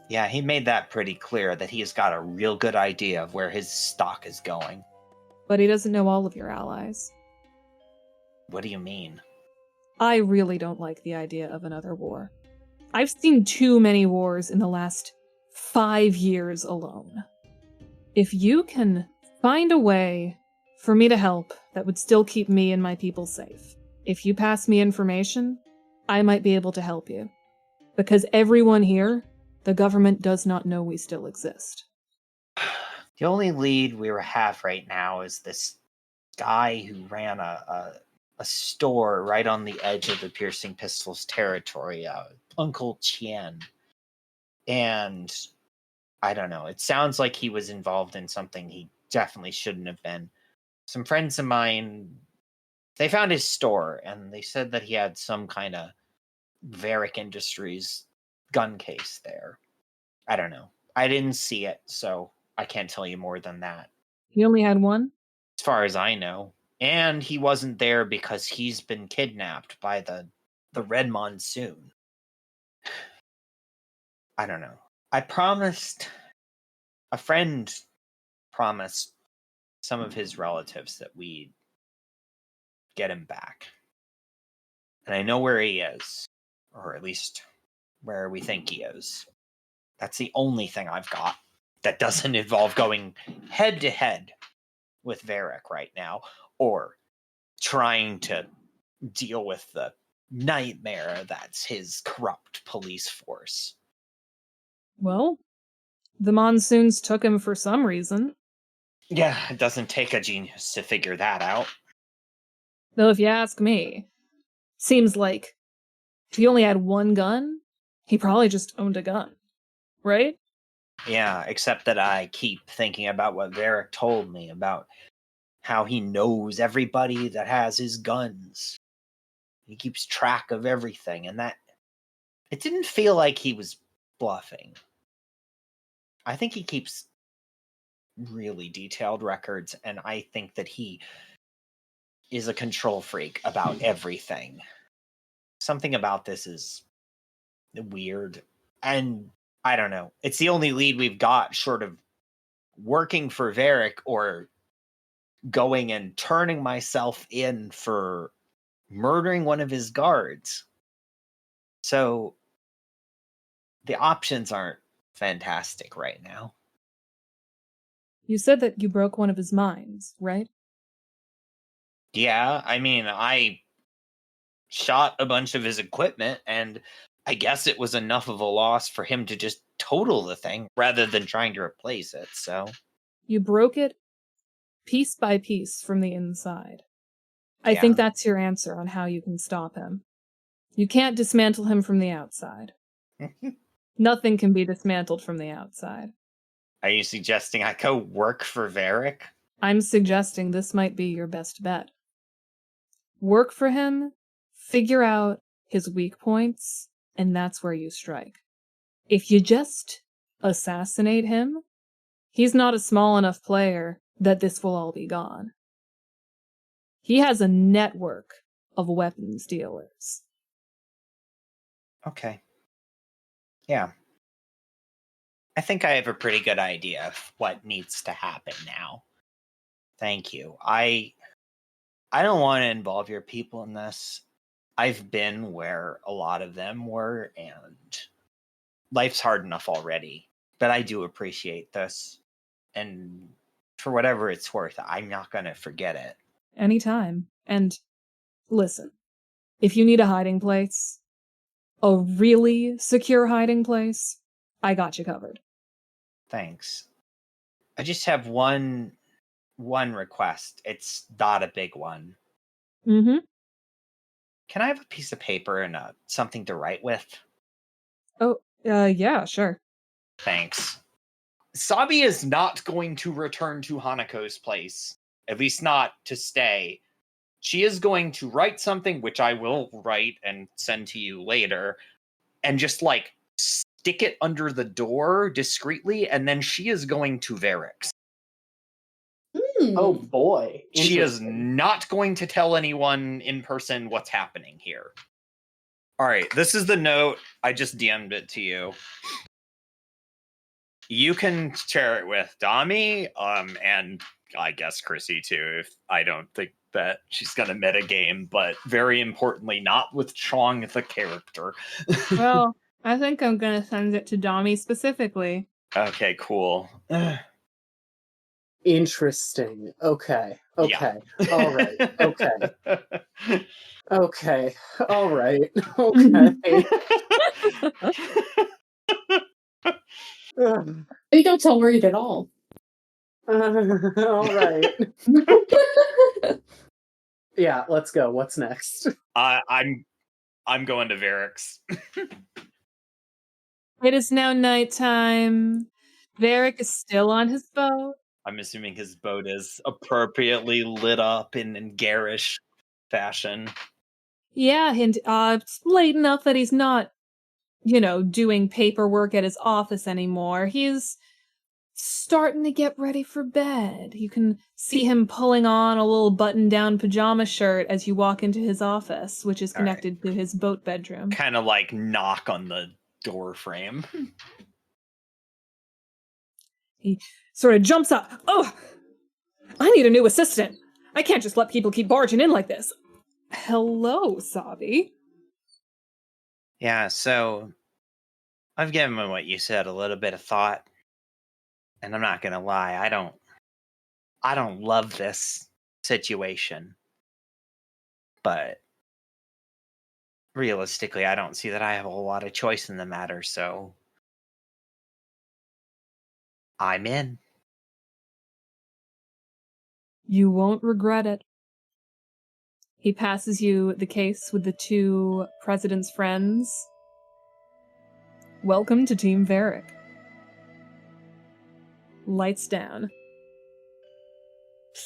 Yeah, he made that pretty clear, that he has got a real good idea of where his stock is going. But he doesn't know all of your allies. What do you mean? I really don't like the idea of another war. I've seen too many wars in the last 5 years alone. If you can find a way for me to help that would still keep me and my people safe, if you pass me information, I might be able to help you. Because everyone here, the government does not know we still exist. The only lead we have right now is this guy who ran a store right on the edge of the Piercing Pistols territory, Uncle Chien. And I don't know, it sounds like he was involved in something he definitely shouldn't have been. Some friends of mine, they found his store, and they said that he had some kind of Varric Industries gun case there. I don't know. I didn't see it, so I can't tell you more than that. He only had one? As far as I know. And he wasn't there because he's been kidnapped by the Red Monsoon. I don't know. A friend promised some of his relatives that we'd get him back. And I know where he is, or at least where we think he is. That's the only thing I've got that doesn't involve going head to head with Varric right now, or trying to deal with the nightmare that's his corrupt police force. Well, the monsoons took him for some reason. Yeah, it doesn't take a genius to figure that out. Though if you ask me, seems like if he only had one gun, he probably just owned a gun, right? Yeah, except that I keep thinking about what Varric told me about how he knows everybody that has his guns. He keeps track of everything, and that it didn't feel like he was bluffing. I think he keeps really detailed records, and I think that he is a control freak about everything. Something about this is weird, and I don't know. It's the only lead we've got short of working for Varric or going and turning myself in for murdering one of his guards. So the options aren't fantastic right now. You said that you broke one of his minds, right? Yeah, I mean, I shot a bunch of his equipment, and I guess it was enough of a loss for him to just total the thing rather than trying to replace it, so. You broke it piece by piece from the inside. I Yeah. think that's your answer on how you can stop him. You can't dismantle him from the outside. Nothing can be dismantled from the outside. Are you suggesting I go work for Varric? I'm suggesting this might be your best bet. Work for him, figure out his weak points, and that's where you strike. If you just assassinate him, he's not a small enough player that this will all be gone. He has a network of weapons dealers. Okay. Yeah. I think I have a pretty good idea of what needs to happen now. Thank you. I don't want to involve your people in this. I've been where a lot of them were, and life's hard enough already. But I do appreciate this. And for whatever it's worth, I'm not going to forget it. Anytime. And listen, if you need a hiding place, a really secure hiding place, I got you covered. Thanks. I just have one request. It's not a big one. Mm-hmm. Can I have a piece of paper and something to write with? Oh, yeah, sure. Thanks. Sabi is not going to return to Hanako's place. At least not to stay. She is going to write something, which I will write and send to you later, and just, like, stick it under the door discreetly, and then she is going to Varric's. Oh boy. She is not going to tell anyone in person what's happening here. All right, this is the note. I just DM'd it to you. You can share it with Dami, and I guess Chrissy too, if I don't think that she's gonna metagame, but very importantly, not with Chong the character. Well, I think I'm gonna send it to Dami specifically. Okay, cool. Interesting. Okay. Okay. Yeah. All right. Okay. Okay. All right. Okay. You don't sound worried at all. All right. Yeah, let's go. What's next? I'm going to Varric's. It is now nighttime. Varric is still on his boat. I'm assuming his boat is appropriately lit up in garish fashion. Yeah, and it's late enough that he's not, doing paperwork at his office anymore. He's starting to get ready for bed. You can see him pulling on a little button-down pajama shirt as you walk into his office, which is connected to his boat bedroom. Kind of like knock on the door frame. He sort of jumps up. Oh, I need a new assistant. I can't just let people keep barging in like this. Hello, Sabi. Yeah, so I've given what you said a little bit of thought. And I'm not going to lie, I don't love this situation. But realistically, I don't see that I have a whole lot of choice in the matter, so I'm in. You won't regret it. He passes you the case with the two president's friends. Welcome to Team Varric. Lights down.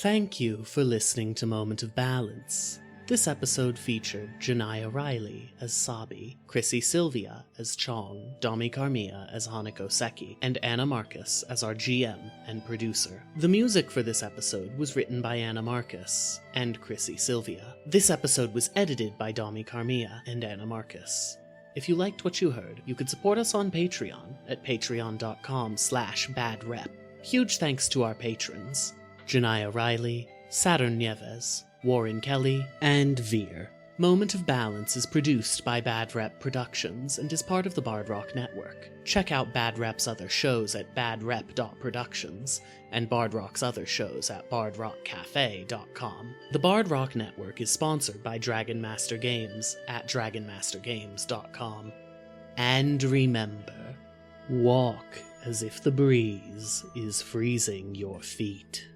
Thank you for listening to Moment of Balance. This episode featured Janiyah Riley as Sabi, Chrissy Sylvia as Chong, Dami Carmia as Hanako Seki, and Anna Marcus as our GM and producer. The music for this episode was written by Anna Marcus and Chrissy Sylvia. This episode was edited by Dami Carmia and Anna Marcus. If you liked what you heard, you could support us on Patreon at patreon.com/badrep. Huge thanks to our patrons, Janiyah Riley, Saturn Nieves, Warren Kelly, and Veer. Moment of Balance is produced by Bad Rep Productions and is part of the Bard Rock Network. Check out Bad Rep's other shows at badrep.productions and Bard Rock's other shows at bardrockcafe.com. The Bard Rock Network is sponsored by Dragon Master Games at dragonmastergames.com. And remember, walk as if the breeze is freezing your feet.